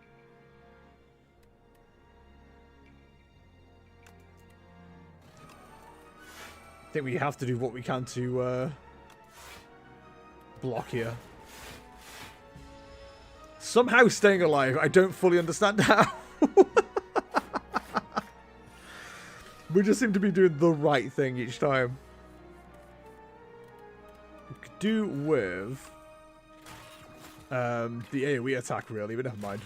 I think we have to do what we can to block here. Somehow staying alive, I don't fully understand how. We just seem to be doing the right thing each time. We could do with the AoE attack, really, but never mind.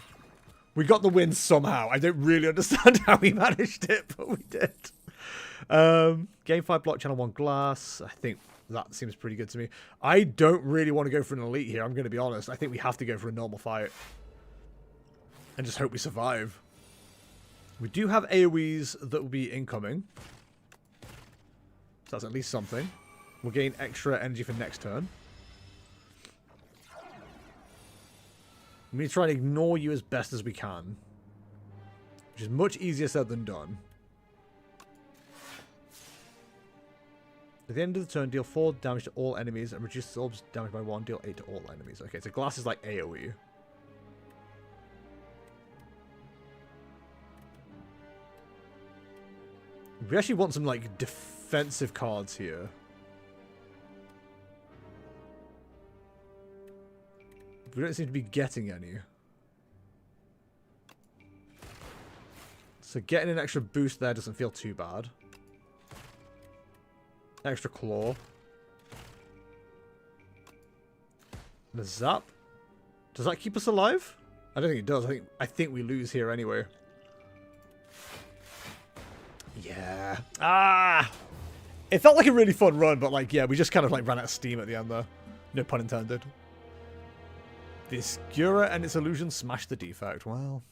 We got the win somehow. I don't really understand how we managed it, but we did. Game 5 block, channel 1 glass. I think that seems pretty good to me. I don't really want to go for an elite here, I'm going to be honest. I think we have to go for a normal fight. And just hope we survive. We do have AoEs that will be incoming. So that's at least something. We'll gain extra energy for next turn. We need to try and ignore you as best as we can. Which is much easier said than done. At the end of the turn, deal 4 damage to all enemies and reduce the orbs damage by 1, deal 8 to all enemies. Okay, so glass is like AoE. We actually want some, like, defensive cards here. We don't seem to be getting any. So getting an extra boost there doesn't feel too bad. Extra claw. And a zap. Does that keep us alive? I don't think it does. I think we lose here anyway. Yeah. Ah! It felt like a really fun run, but like, yeah, we just kind of like ran out of steam at the end there. No pun intended. The Obscura and its illusion smashed the defect. Well,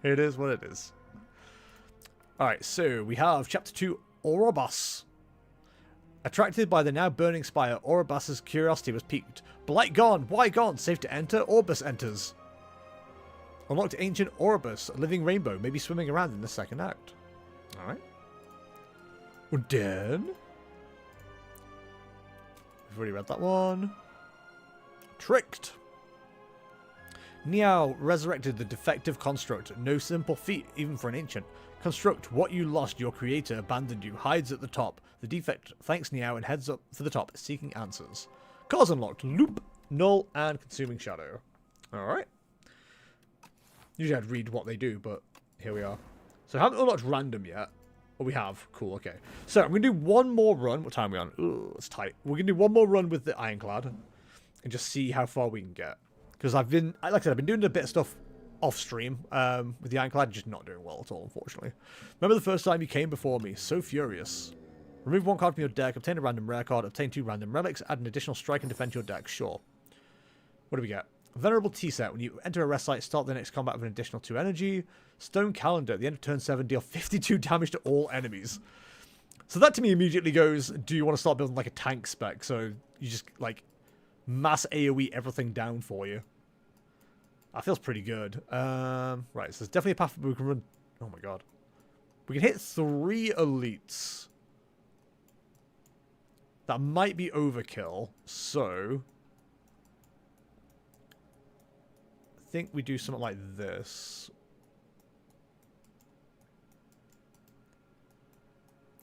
it is what it is. Alright, so we have Chapter 2, Orobas. Attracted by the now burning spire, Orobas's curiosity was piqued. Blight gone, why gone? Safe to enter, Orbus enters. Unlocked ancient Orobas, a living rainbow, maybe swimming around in the second act. Alright. And then... we've already read that one. Tricked. Niao resurrected the defective construct. No simple feat, even for an ancient. Construct, what you lost, your creator abandoned you, hides at the top. The defect thanks Niao and heads up for the top, seeking answers. Cause unlocked, loop, null, and consuming shadow. Alright. Usually I'd read what they do, but here we are. So I haven't unlocked random yet. Well, we have. Cool, okay. So I'm going to do one more run. What time are we on? Ooh, it's tight. We're going to do one more run with the Ironclad and just see how far we can get. Because I've been, like I said, I've been doing a bit of stuff off stream with the Ironclad, just not doing well at all, unfortunately. Remember the first time you came before me? So furious. Remove one card from your deck, obtain a random rare card, obtain 2 random relics, add an additional strike and defend your deck. Sure. What do we get? Venerable T-set. When you enter a rest site, start the next combat with an additional 2 energy. Stone Calendar. At the end of turn 7, deal 52 damage to all enemies. So that to me immediately goes, do you want to start building like a tank spec? So you just like mass AoE everything down for you. That feels pretty good. Right, so there's definitely a path we can run. Oh my god. We can hit 3 elites. That might be overkill. So I think we do something like this.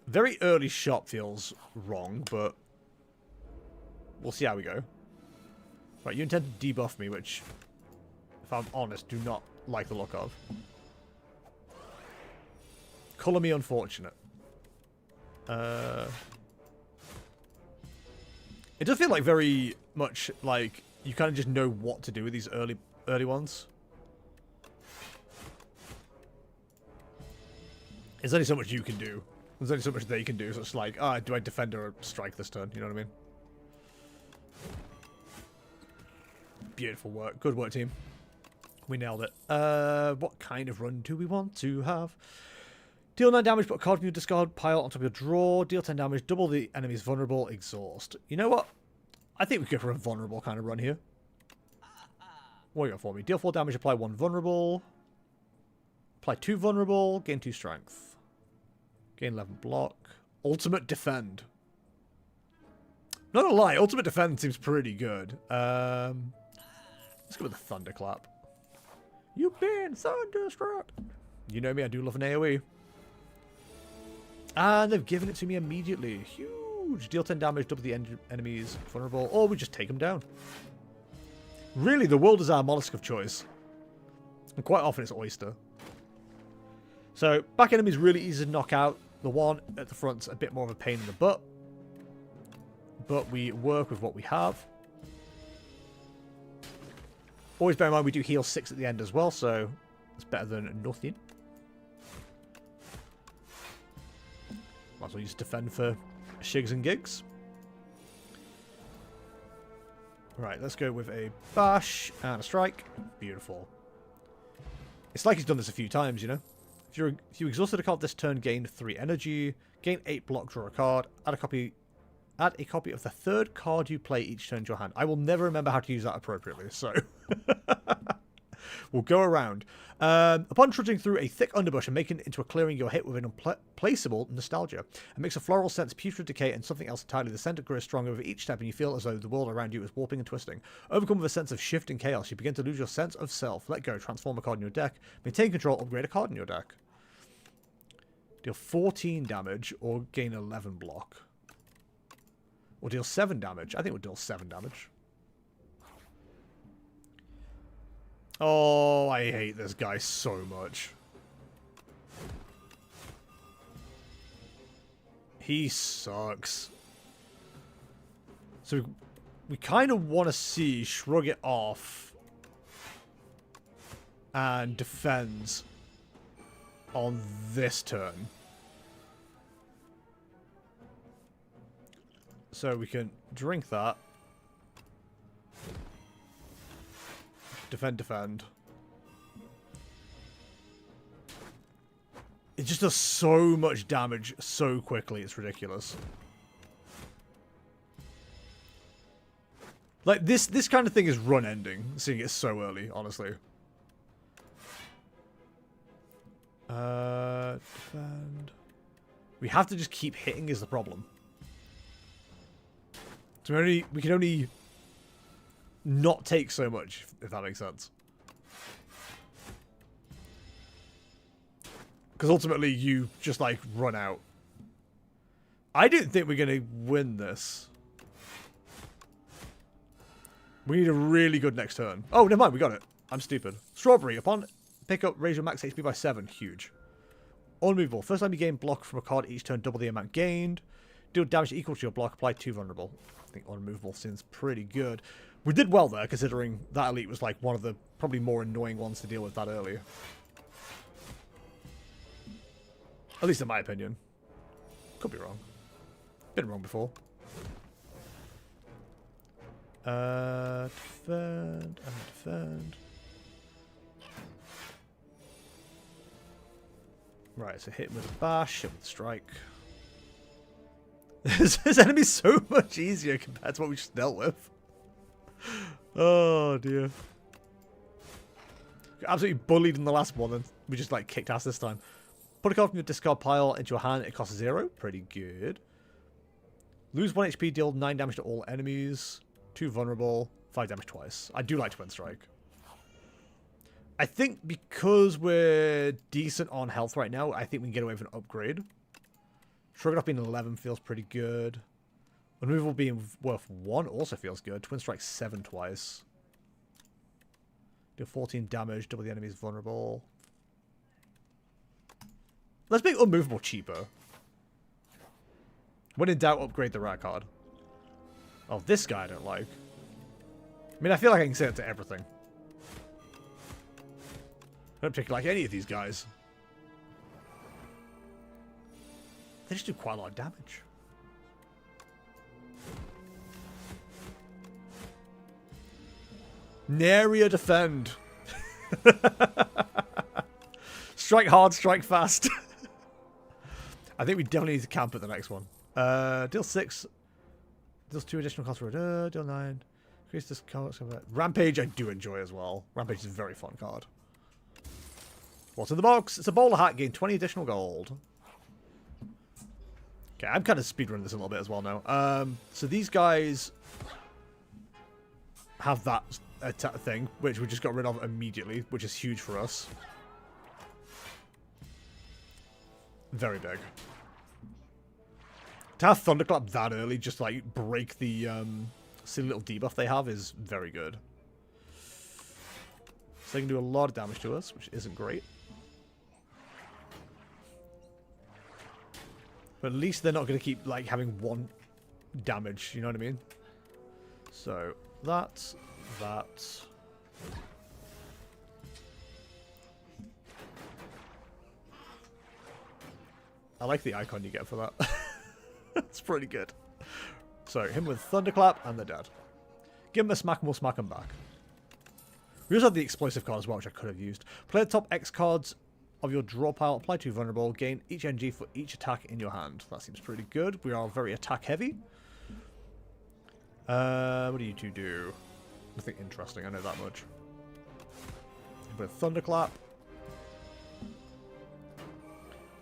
Very early shot feels wrong, but we'll see how we go. Right, you intend to debuff me, which, if I'm honest, do not like the look of. Colour me unfortunate. It does feel like very much like you kind of just know what to do with these early ones. There's only so much you can do. There's only so much they can do, so it's like, do I defend or strike this turn? You know what I mean? Beautiful work. Good work, team. We nailed it. What kind of run do we want to have? Deal 9 damage, put a card from your discard pile on top of your draw. Deal 10 damage, double the enemy's vulnerable, exhaust. You know what? I think we could go for a vulnerable kind of run here. What do you got for me? Deal 4 damage, apply 1 vulnerable. Apply 2 vulnerable, gain 2 strength. Gain 11 block. Ultimate defend. Not gonna lie, ultimate defend seems pretty good. Let's go with the thunderclap. You've been thunderstruck. You know me, I do love an AoE. And they've given it to me immediately. Huge. Deal 10 damage, double the enemy's vulnerable. Or we just take them down. Really, the world is our mollusk of choice. And quite often it's oyster. So, back enemy's really easy to knock out. The one at the front's a bit more of a pain in the butt. But we work with what we have. Always bear in mind we do heal 6 at the end as well, so it's better than nothing. Might as well use defend for shigs and gigs. Right, let's go with a bash and a strike. Beautiful. It's like he's done this a few times, you know? If you exhausted a card this turn, gain 3 energy, gain 8 block, draw a card, add a copy of the 3rd card you play each turn to your hand. I will never remember how to use that appropriately, so we'll go around. Upon trudging through a thick underbush and making it into a clearing, you're hit with an unplaceable nostalgia. A mix of floral scents, putrid decay, and something else entirely. The center grows stronger with each step, and you feel as though the world around you is warping and twisting. Overcome with a sense of shift and chaos, you begin to lose your sense of self. Let go, transform a card in your deck, maintain control, upgrade a card in your deck. Deal 14 damage or gain 11 block. Or deal 7 damage. I think we'll deal 7 damage. Oh, I hate this guy so much. He sucks. So we kind of want to see shrug it off and defends on this turn. So we can drink that. Defend, defend. It just does so much damage so quickly, it's ridiculous. Like, this kind of thing is run-ending, seeing it so early, honestly. Defend. We have to just keep hitting is the problem. So we can only not take so much, if that makes sense. Because ultimately you just like run out. I don't think we're going to win this. We need a really good next turn. Oh, never mind, we got it. I'm stupid. Strawberry, upon pickup, raise your max HP by 7. Huge. Unmovable. First time you gain block from a card each turn, double the amount gained. Deal damage equal to your block, apply 2 vulnerable. I think unmovable seems pretty good. We did well there, considering that elite was like one of the probably more annoying ones to deal with that early. At least in my opinion. Could be wrong. Been wrong before. Defend and defend. Right, so hit him with a bash, hit with a strike. This enemy's so much easier compared to what we just dealt with. Oh dear. Got absolutely bullied in the last one and we just like kicked ass this time. Put a card from your discard pile into your hand, it costs 0. Pretty good. Lose 1 HP, deal 9 damage to all enemies. 2 vulnerable, 5 damage twice. I do like Twin Strike. I think because we're decent on health right now, I think we can get away with an upgrade. Shrug It Off being 11 feels pretty good. Unmovable being worth 1 also feels good. Twin Strike 7 twice. Do 14 damage, double the enemy's vulnerable. Let's make Unmovable cheaper. When in doubt, upgrade the rare card. Oh, this guy I don't like. I mean, I feel like I can say it to everything. I don't particularly like any of these guys. They just do quite a lot of damage. Narea defend. Strike hard, strike fast. I think we definitely need to camp at the next one. Deal 6. Deals 2 additional costs for it. Deal 9. Increase this card. Rampage I do enjoy as well. Rampage is a very fun card. What's in the box? It's a bowler hat. Gain 20 additional gold. Okay, I'm kind of speedrunning this a little bit as well now. So these guys have that thing, which we just got rid of immediately, which is huge for us. Very big. To have Thunderclap that early, just like break the silly little debuff they have, is very good. So they can do a lot of damage to us, which isn't great. But at least they're not going to keep like having 1 damage, you know what I mean? So that. I like the icon you get for that. That's pretty good. So, him with Thunderclap, and they're dead. Give him a smack and we'll smack him back. We also have the explosive card as well, which I could have used. Play the top X cards of your draw pile, apply 2 vulnerable, gain each NG for each attack in your hand. That seems pretty good. We are very attack heavy. What do you two do? Nothing interesting, I know that much. With Thunderclap.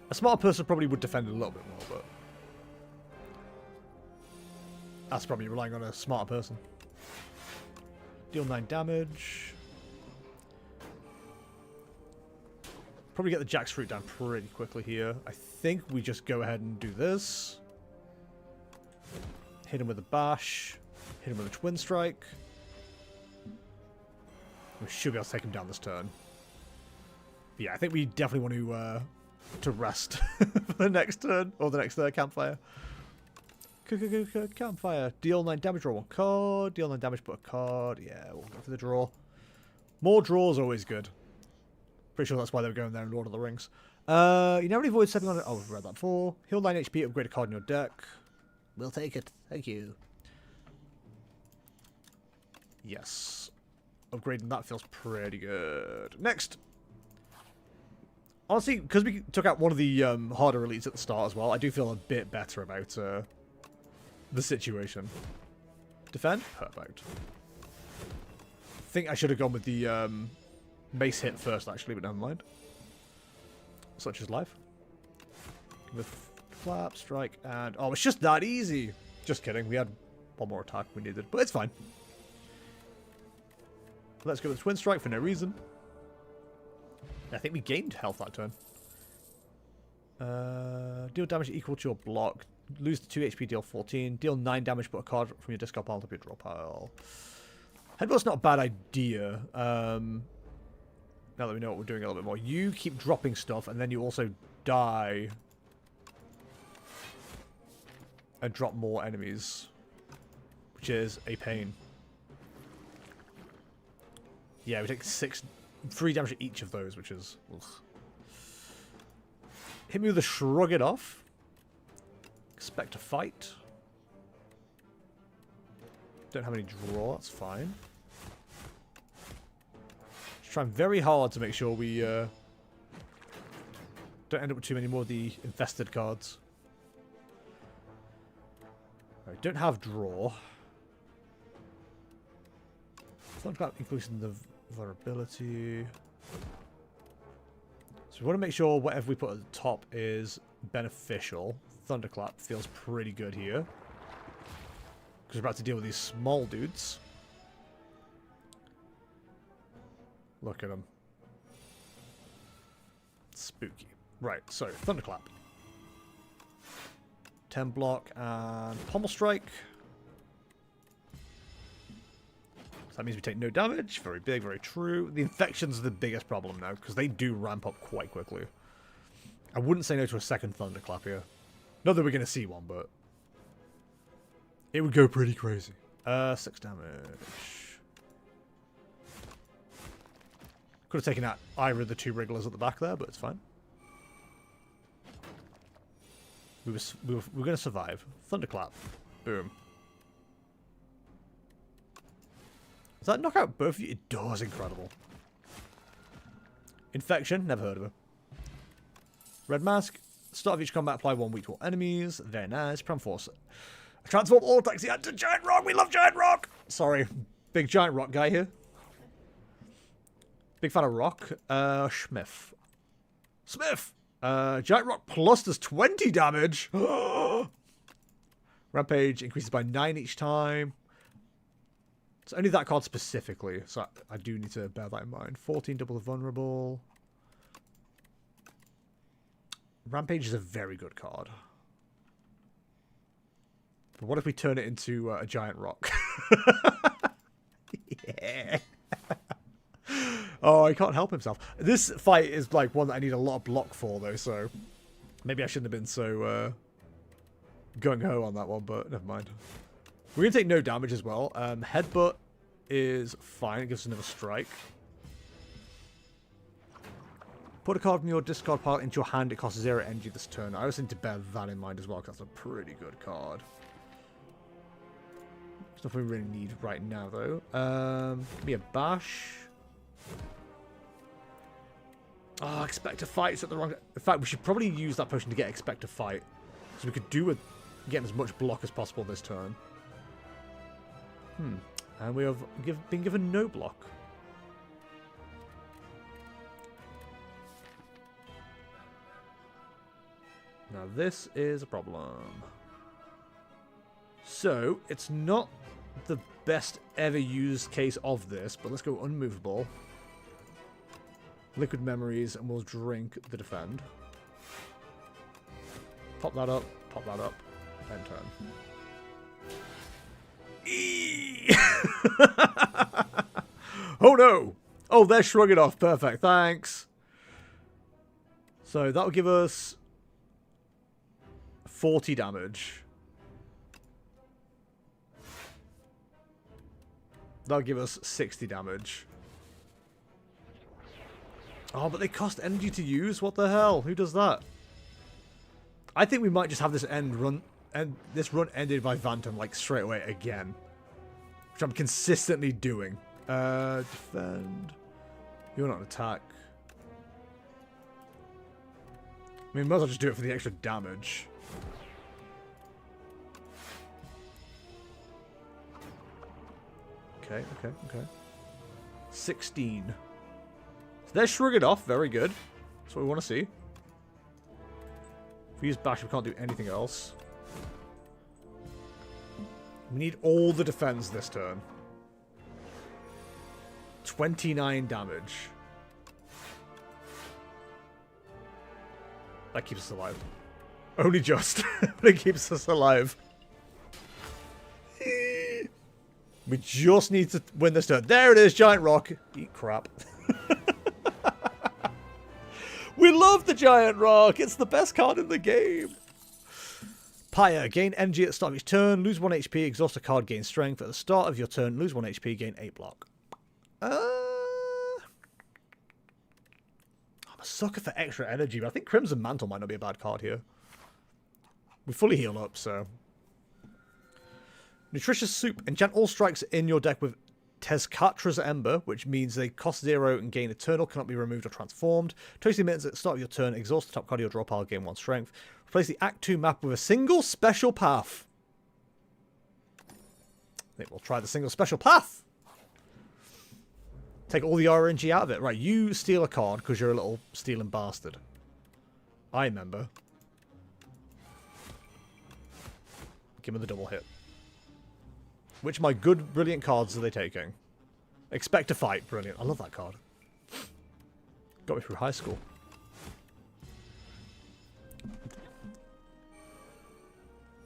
A smarter person probably would defend a little bit more, but that's probably relying on a smarter person. Deal 9 damage. Probably get the Jack's Fruit down pretty quickly here. I think we just go ahead and do this. Hit him with a bash. Hit him with a Twin Strike. We should be able to take him down this turn. But yeah, I think we definitely want to rest for the next turn, or the next campfire. Campfire. Deal 9 damage, draw 1 card. Deal 9 damage, put a card. Yeah, we'll go for the draw. More draws, always good. Pretty sure that's why they were going there in Lord of the Rings. You never avoid stepping on it. Oh, we've read that before. Heal 9 HP, upgrade a card in your deck. We'll take it. Thank you. Yes. Upgrading that feels pretty good. Next. Honestly, because we took out one of the harder elites at the start as well, I do feel a bit better about the situation. Defend? Perfect. I think I should have gone with the mace hit first, actually, but never mind. Such is life. With flap, strike, and... Oh, it's just that easy! Just kidding, we had one more attack we needed, but it's fine. Let's go with Twin Strike for no reason. I think we gained health that turn. Deal damage equal to your block. Lose the 2 HP, deal 14. Deal 9 damage, put a card from your discard pile to your draw pile. Headbutt's not a bad idea. Now that we know what we're doing a little bit more. You keep dropping stuff, and then you also die. And drop more enemies. Which is a pain. Yeah, we take 3 damage at each of those, which is... Ugh. Hit me with a Shrug It Off. Expect to fight. Don't have any draw, that's fine. Just trying very hard to make sure we don't end up with too many more of the infested cards. I don't have draw. Thunderclap increasing the vulnerability. So we want to make sure whatever we put at the top is beneficial. Thunderclap feels pretty good here. Because we're about to deal with these small dudes. Look at them. Spooky. Right, so Thunderclap. 10 block and Pommel Strike. So that means we take no damage. Very big, very true. The infections are the biggest problem now, because they do ramp up quite quickly. I wouldn't say no to a second Thunderclap here. Not that we're going to see one, but it would go pretty crazy. 6 damage. Could have taken out either of the 2 Wrigglers at the back there, but it's fine. We were going to survive. Thunderclap. Boom. Does that knock out both of you? It does. Incredible. Infection. Never heard of her. Red Mask. Start of each combat, apply 1 weak to all enemies. Very nice. Pram Force. Transform all attacks into Giant Rock. We love Giant Rock. Sorry. Big Giant Rock guy here. Big fan of Rock. Smith. Smith. Giant Rock Plus does 20 damage. Rampage increases by 9 each time. It's only that card specifically, so I do need to bear that in mind. 14 double the vulnerable. Rampage is a very good card. But what if we turn it into a giant rock? Yeah. Oh, he can't help himself. This fight is like one that I need a lot of block for, though, so maybe I shouldn't have been so gung-ho on that one, but never mind. We're going to take no damage as well. Headbutt is fine. It gives us another strike. Put a card from your discard pile into your hand. It costs 0 energy this turn. I also need to bear that in mind as well, because that's a pretty good card. Stuff we really need right now, though. Be a bash. Oh, expect to fight. It's at the wrong... In fact, we should probably use that potion to get expect to fight. So we could do with getting as much block as possible this turn. And we have been given no block. Now this is a problem. So, it's not the best ever used case of this, but let's go unmovable. Liquid memories, and we'll drink the defend. Pop that up, end turn. Oh no! Oh, they're shrugging off. Perfect, thanks. So that'll give us 40 damage. That'll give us 60 damage. Oh, but they cost energy to use? What the hell? Who does that? I think we might just have this run ended by Phantom like straight away again. Which I'm consistently doing. Defend. You're not an attack. I mean, might as well just do it for the extra damage. Okay, okay, okay. 16. So they're shrugging off. Very good. That's what we want to see. If we use Bash, we can't do anything else. We need all the defense this turn. 29 damage. That keeps us alive. Only just. But it keeps us alive. We just need to win this turn. There it is, Giant Rock. Eat crap. We love the Giant Rock. It's the best card in the game. Pyre. Gain energy at the start of each turn. Lose 1 HP. Exhaust a card. Gain strength. At the start of your turn, lose 1 HP. Gain 8 block. I'm a sucker for extra energy, but I think Crimson Mantle might not be a bad card here. We fully heal up, so... Nutritious Soup. Enchant all strikes in your deck with Tezcatra's Ember, which means they cost 0 and gain Eternal, cannot be removed or transformed. 20 minutes at the start of your turn, exhaust the top card of your draw pile, gain 1 strength. Replace the Act 2 map with a single special path. I think we'll try the single special path. Take all the RNG out of it. Right, you steal a card because you're a little stealing bastard. I remember. Give me the double hit. Which of my good, brilliant cards are they taking? Expect to fight. Brilliant. I love that card. Got me through high school.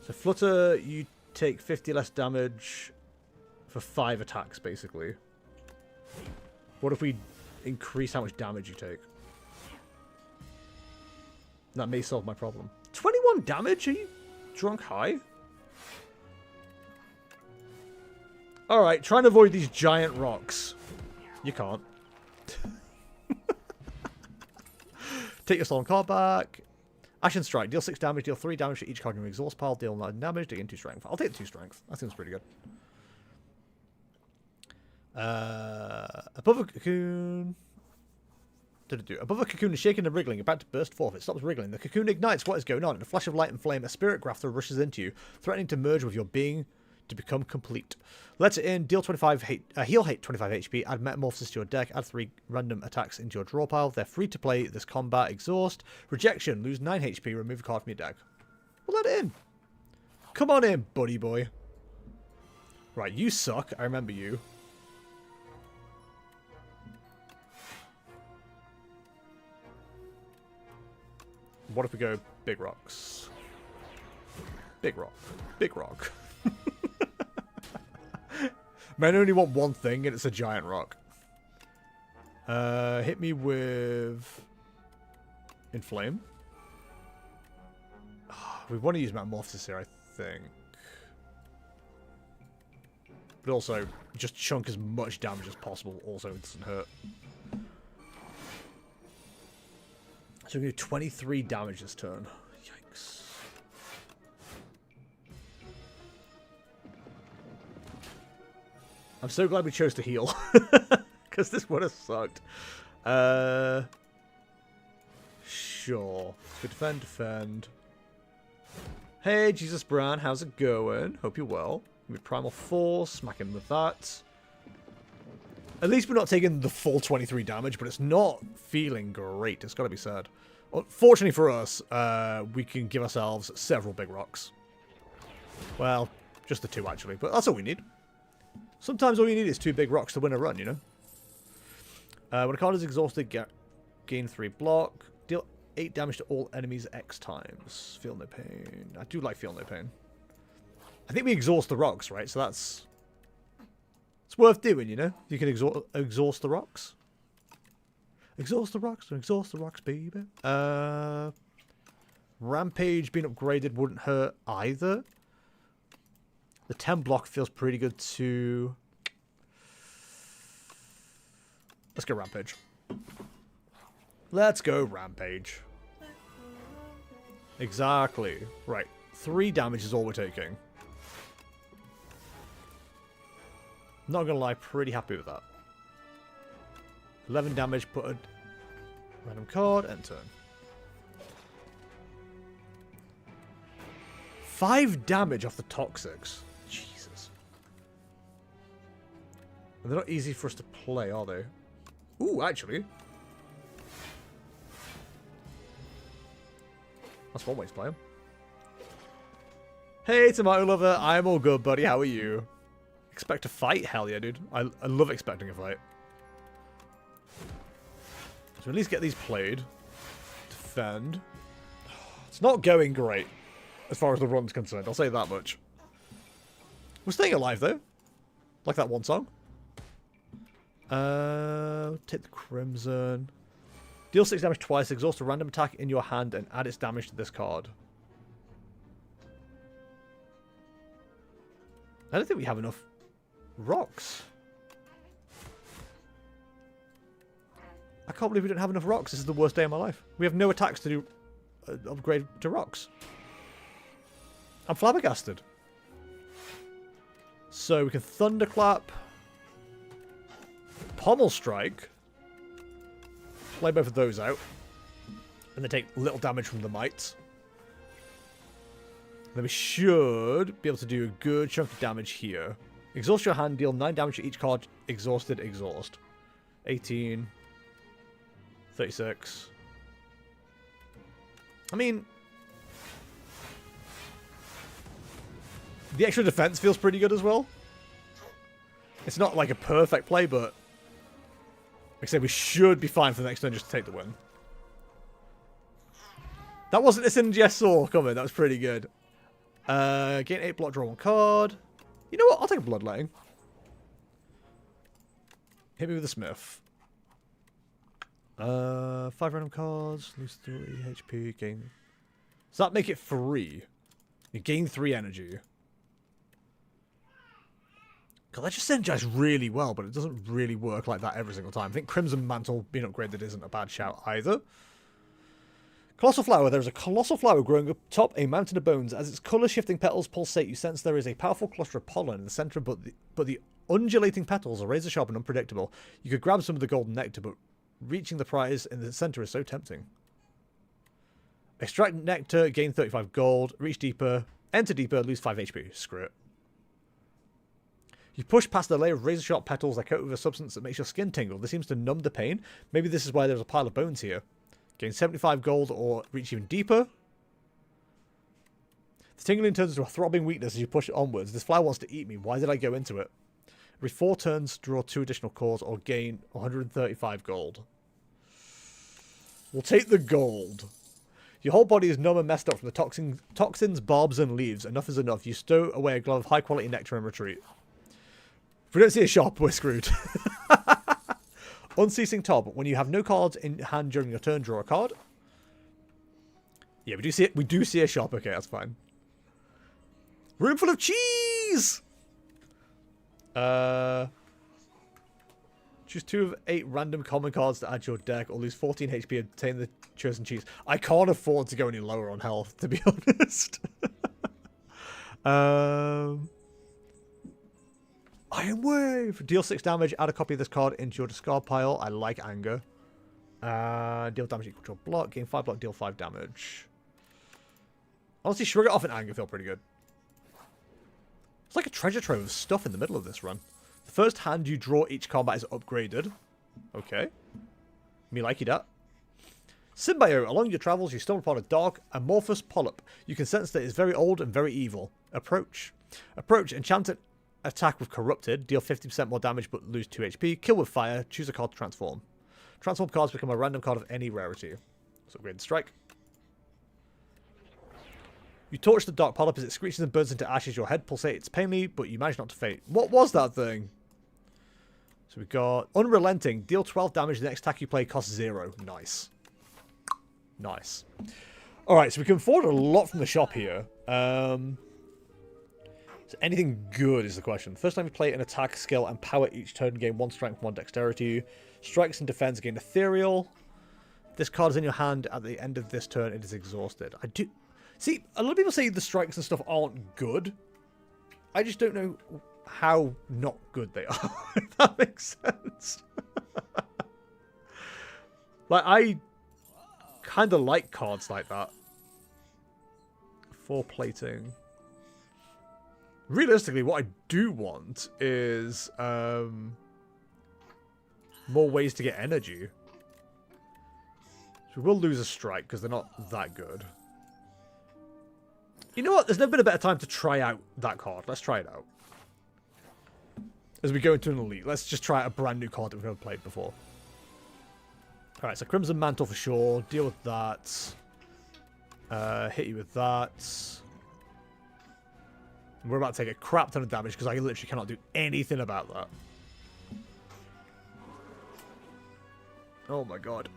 So Flutter, you take 50 less damage for 5 attacks, basically. What if we increase how much damage you take? That may solve my problem. 21 damage? Are you drunk high? Alright, try and avoid these giant rocks. You can't. Take your stolen card back. Ashen Strike. Deal 6 damage, deal 3 damage to each card in your exhaust pile, deal 9 damage, dig in 2 strength. I'll take the 2 strength. That seems pretty good. Above a cocoon... Above a cocoon is shaking and wriggling, about to burst forth. It stops wriggling. The cocoon ignites. What is going on? In a flash of light and flame, a spirit grafter rushes into you, threatening to merge with your being to become complete. Let it in. Deal 25 heal hate 25 HP. Add Metamorphosis to your deck. Add 3 random attacks into your draw pile. They're free to play this combat. Exhaust. Rejection. Lose 9 HP. Remove a card from your deck. We'll let it in. Come on in, buddy boy. Right, you suck. I remember you. What if we go big rocks? Big rock. Big rock. Man, I only want one thing, and it's a giant rock. Hit me with... Inflame. We want to use Metamorphosis here, I think. But also, just chunk as much damage as possible. Also, it doesn't hurt. So we do 23 damage this turn. Yikes. I'm so glad we chose to heal. Because this would have sucked. Sure. Good defend, defend. Hey, Jesus Bran, how's it going? Hope you're well. With Primal Force, smack him with that. At least we're not taking the full 23 damage, but it's not feeling great. It's got to be said. Fortunately for us, we can give ourselves several big rocks. Well, just the 2 actually, but that's all we need. Sometimes all you need is 2 big rocks to win a run, you know? When a card is exhausted, gain 3 block. Deal 8 damage to all enemies X times. Feel no pain. I do like feel no pain. I think we exhaust the rocks, right? So that's... It's worth doing, you know? You can exhaust the rocks. Exhaust the rocks and exhaust the rocks, baby. Rampage being upgraded wouldn't hurt either. The 10 block feels pretty good too. Let's go Rampage. Let's go Rampage. Exactly. Right. 3 damage is all we're taking. Not gonna lie, pretty happy with that. 11 damage, put a random card, end turn. 5 damage off the toxics. Jesus. And they're not easy for us to play, are they? Ooh, actually. That's one way to play them. Hey, Tomato Lover. I'm all good, buddy. How are you? Expect a fight? Hell yeah, dude. I love expecting a fight. So at least get these played. Defend. It's not going great as far as the run's concerned. I'll say that much. We're staying alive, though. Like that one song. Take the Crimson. Deal 6 damage twice. Exhaust a random attack in your hand and add its damage to this card. I don't think we have enough rocks. I can't believe we don't have enough rocks. This is the worst day of my life. We have no attacks to do upgrade to rocks. I'm flabbergasted. So we can Thunderclap. Pommel Strike. Play both of those out. And then take little damage from the mites. Then we should be able to do a good chunk of damage here. Exhaust your hand, deal 9 damage to each card. Exhausted, exhaust. 18. 36. I mean, the extra defense feels pretty good as well. It's not like a perfect play, but like I said, we should be fine for the next turn just to take the win. That wasn't a synergy I saw coming. That was pretty good. Gain 8 block, draw 1 card. You know what? I'll take a Bloodletting. Hit me with a Smith. 5 random cards, lose 3 HP, gain. Does that make it 3? You gain 3 energy. God, that just synergizes really well, but it doesn't really work like that every single time. I think Crimson Mantle being upgraded isn't a bad shout either. Colossal Flower. There is a colossal flower growing atop a mountain of bones. As its colour-shifting petals pulsate, you sense there is a powerful cluster of pollen in the centre, but the undulating petals are razor-sharp and unpredictable. You could grab some of the golden nectar, but reaching the prize in the centre is so tempting. Extract nectar, gain 35 gold. Reach deeper, enter deeper, lose 5 HP. Screw it. You push past a layer of razor-sharp petals that coat with a substance that makes your skin tingle. This seems to numb the pain. Maybe this is why there's a pile of bones here. Gain 75 gold or reach even deeper. The tingling turns into a throbbing weakness as you push it onwards. This flower wants to eat me. Why did I go into it? Every 4 turns, draw 2 additional cores or gain 135 gold. We'll take the gold. Your whole body is numb and messed up from the toxins, barbs, and leaves. Enough is enough. You stow away a glove of high-quality nectar and retreat. If we don't see a shop, we're screwed. Unceasing Top. When you have no cards in hand during your turn, draw a card. Yeah, we do see it. We do see a shop. Okay, that's fine. Room full of cheese! Choose 2 of 8 random common cards to add to your deck, or lose 14 HP and obtain the chosen cheese. I can't afford to go any lower on health, to be honest. Iron Wave! Deal 6 damage, add a copy of this card into your discard pile. I like Anger. Deal damage equal to a block, gain 5 block, deal 5 damage. Honestly, shrug it off and Anger feel pretty good. It's like a treasure trove of stuff in the middle of this run. The first hand you draw each combat is upgraded. Okay. Me likey that. Symbio. Along your travels, you stumble upon a dark, amorphous polyp. You can sense that it is very old and very evil. Approach. Approach. Enchanted attack with Corrupted. Deal 50% more damage but lose 2 HP. Kill with fire. Choose a card to transform. Transform cards become a random card of any rarity. So upgrade the strike. You torch the dark polyp as it screeches and burns into ashes. Your head pulsates painfully, but you manage not to faint. What was that thing? So we got Unrelenting. Deal 12 damage. The next attack you play costs 0. Nice. Nice. Alright, so we can afford a lot from the shop here. So anything good is the question. First time you play an attack, skill, and power each turn, gain 1 strength, 1 dexterity. Strikes and defense gain ethereal. This card is in your hand at the end of this turn. It is exhausted. I do... See, a lot of people say the strikes and stuff aren't good. I just don't know how not good they are, if that makes sense. Like, I kind of like cards like that. 4 plating. Realistically, what I do want is more ways to get energy. So we will lose a strike because they're not that good. You know what? There's never been a better time to try out that card. Let's try it out. As we go into an elite, let's just try out a brand new card that we've never played before. Alright, so Crimson Mantle for sure. Deal with that. Hit you with that. We're about to take a crap ton of damage because I literally cannot do anything about that. Oh my god.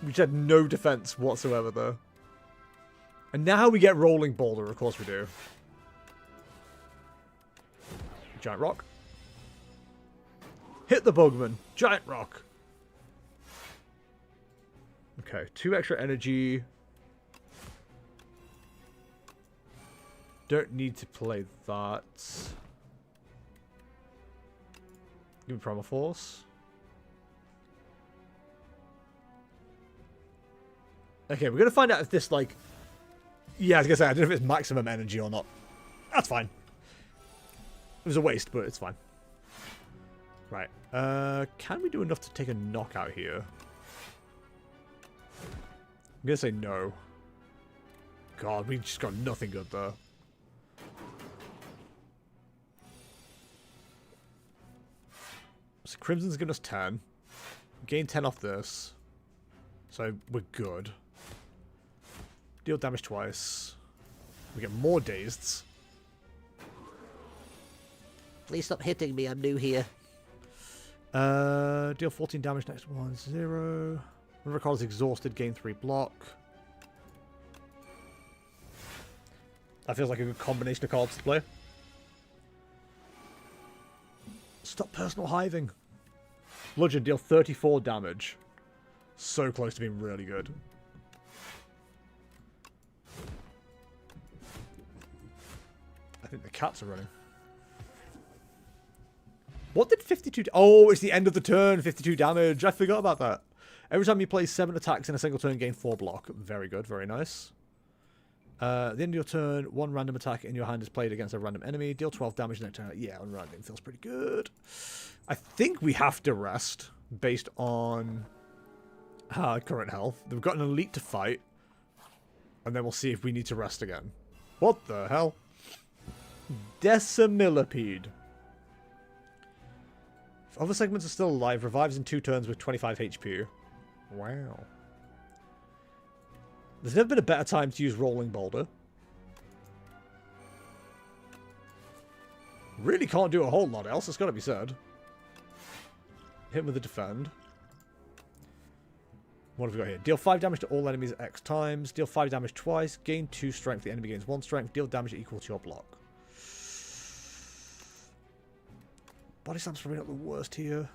We just had no defense whatsoever though. And now we get Rolling Boulder, of course we do. Giant Rock. Hit the Bugman. Giant Rock. Okay, 2 extra energy. Don't need to play that. Give me Primal Force. Okay, we're going to find out if this, like... Yeah, I was going to say, I don't know if it's maximum energy or not. That's fine. It was a waste, but it's fine. Right. Can we do enough to take a knockout here? I'm going to say no. God, we just got nothing good there. So Crimson's given us 10. Gain 10 off this. So we're good. Deal damage twice. We get more dazed. Please stop hitting me, I'm new here. Deal 14 damage next one. 0. Whenever a card is exhausted, gain 3 block. That feels like a good combination of cards to play. Stop personal hiving. Bludgeon, deal 34 damage. So close to being really good. I think the cats are running. What did 52... Oh, it's the end of the turn. 52 damage. I forgot about that. Every time you play 7 attacks in a single turn, gain 4 block. Very good. Very nice. At the end of your turn, 1 random attack in your hand is played against a random enemy. Deal 12 damage next turn. Yeah, on random. Feels pretty good. I think we have to rest based on current health. We've got an elite to fight. And then we'll see if we need to rest again. What the hell? Decimillipede. If other segments are still alive, revives in 2 turns with 25 HP. Wow. There's never been a better time to use Rolling Boulder. Really can't do a whole lot else, it's got to be said. Hit him with a defend. What have we got here? Deal 5 damage to all enemies X times. Deal 5 damage twice. Gain 2 strength. The enemy gains 1 strength. Deal damage equal to your block. Body slam's probably not the worst here.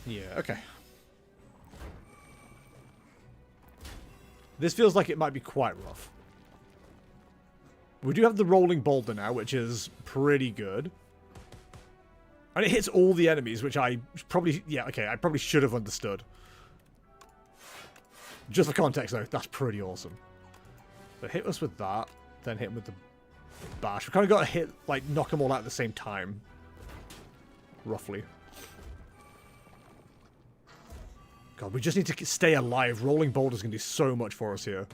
Yeah, okay. This feels like it might be quite rough. We do have the Rolling Boulder now, which is pretty good. And it hits all the enemies, which I probably... Yeah, okay, I probably should have understood. Just for context, though, that's pretty awesome. So hit us with that, then hit him with the bash. We've kind of got to hit, like, knock them all out at the same time. Roughly. God, we just need to stay alive. Rolling Boulder's going to do so much for us here.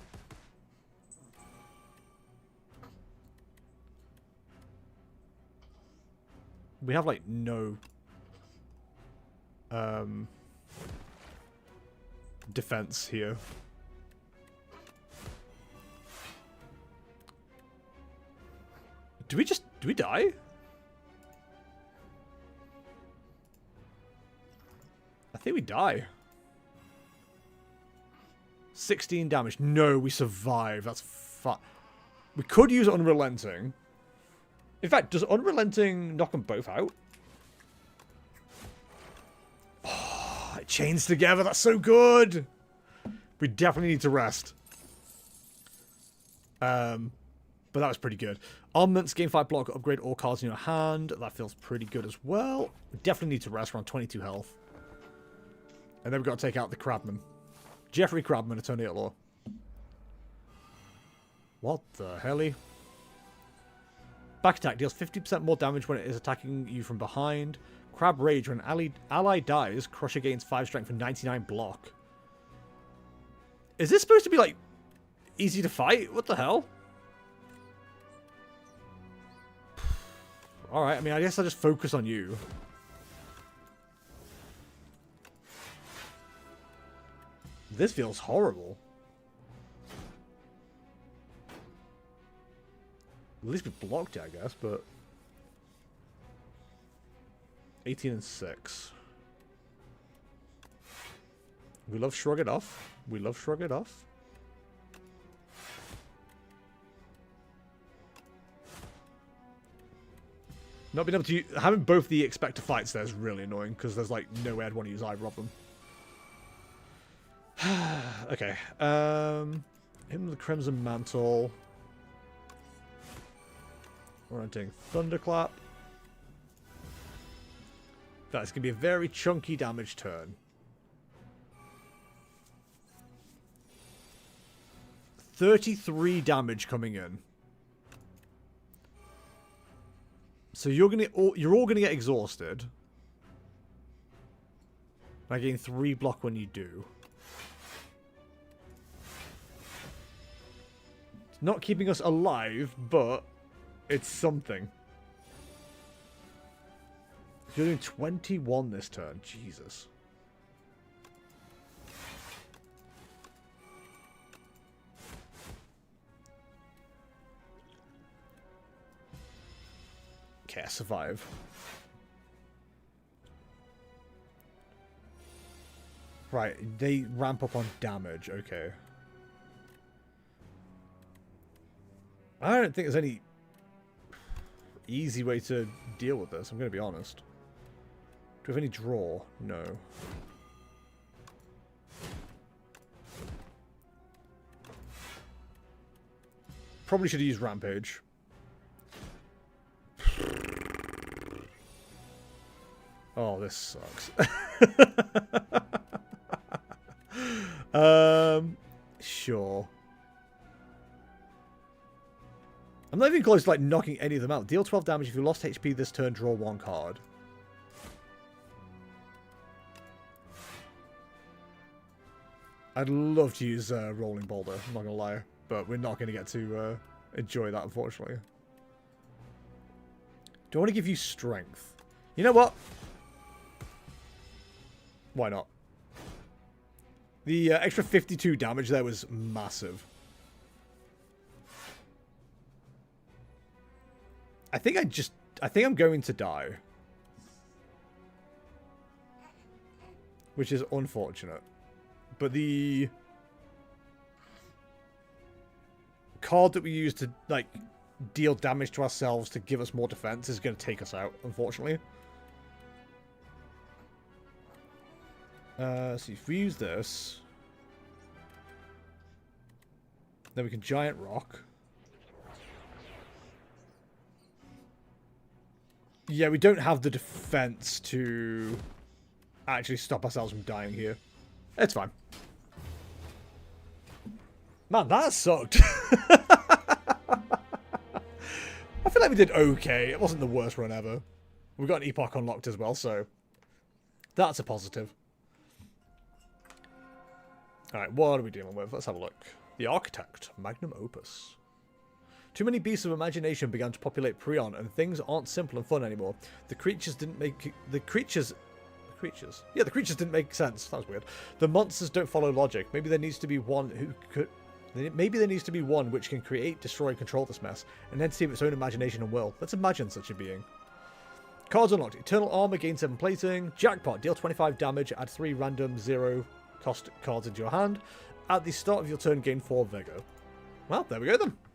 We have, like, no... defense here. Do we die? I think we die. 16 damage. No, we survive. That's fun. We could use Unrelenting. In fact, does Unrelenting knock them both out? Oh, it chains together. That's so good. We definitely need to rest. But that was pretty good. Armaments, gain 5 block, upgrade all cards in your hand. That feels pretty good as well. We definitely need to rest. We're on 22 health. And then we've got to take out the Crabman. Jeffrey Crabman, Attorney at Law. What the helly? Back attack deals 50% more damage when it is attacking you from behind. Crab Rage, when an ally dies, Crusher gains 5 strength and 99 block. Is this supposed to be, like, easy to fight? What the hell? Alright, I mean, I guess I'll just focus on you. This feels horrible. At least we blocked it, I guess, but... 18 and 6. We love Shrug It Off. We love Shrug It Off. Not being able to use, having both the expector fights there is really annoying because there's like no way I'd want to use either of them. Okay. Him with the Crimson Mantle. We're doing Thunderclap. That's going to be a very chunky damage turn. 33 damage coming in. So you're all gonna get exhausted. I gain 3 block when you do. It's not keeping us alive, but it's something. You're doing 21 this turn. Jesus. Okay, I survive. Right, they ramp up on damage. Okay. I don't think there's any easy way to deal with this, I'm going to be honest. Do we have any draw? No. Probably should have used Rampage. Oh, this sucks. Sure. I'm not even close to like knocking any of them out. Deal 12 damage if you lost HP this turn, draw 1 card. I'd love to use Rolling Boulder, I'm not going to lie. But we're not going to get to enjoy that, unfortunately. Do I want to give you Strength? You know what? Why not? The extra 52 damage there was massive. I think I'm going to die. Which is unfortunate. But the card that we use to, like, deal damage to ourselves to give us more defense is going to take us out, unfortunately. So if we use this, then we can Giant Rock. Yeah, we don't have the defense to actually stop ourselves from dying here. It's fine. Man, that sucked. I feel like we did okay. It wasn't the worst run ever. We got an Epoch unlocked as well, so that's a positive. Alright, what are we dealing with? Let's have a look. The Architect, Magnum Opus. Too many beasts of imagination began to populate Prion, and things aren't simple and fun anymore. The creatures didn't make... The creatures didn't make sense. That was weird. The monsters don't follow logic. Maybe there needs to be one who could... Maybe there needs to be one which can create, destroy, and control this mess. An entity of its own imagination and will. Let's imagine such a being. Cards unlocked. Eternal Armor, gain 7 plating. Jackpot, deal 25 damage, add 3 random 0 cost cards into your hand. At the start of your turn, gain 4 vigor. Well, there we go then.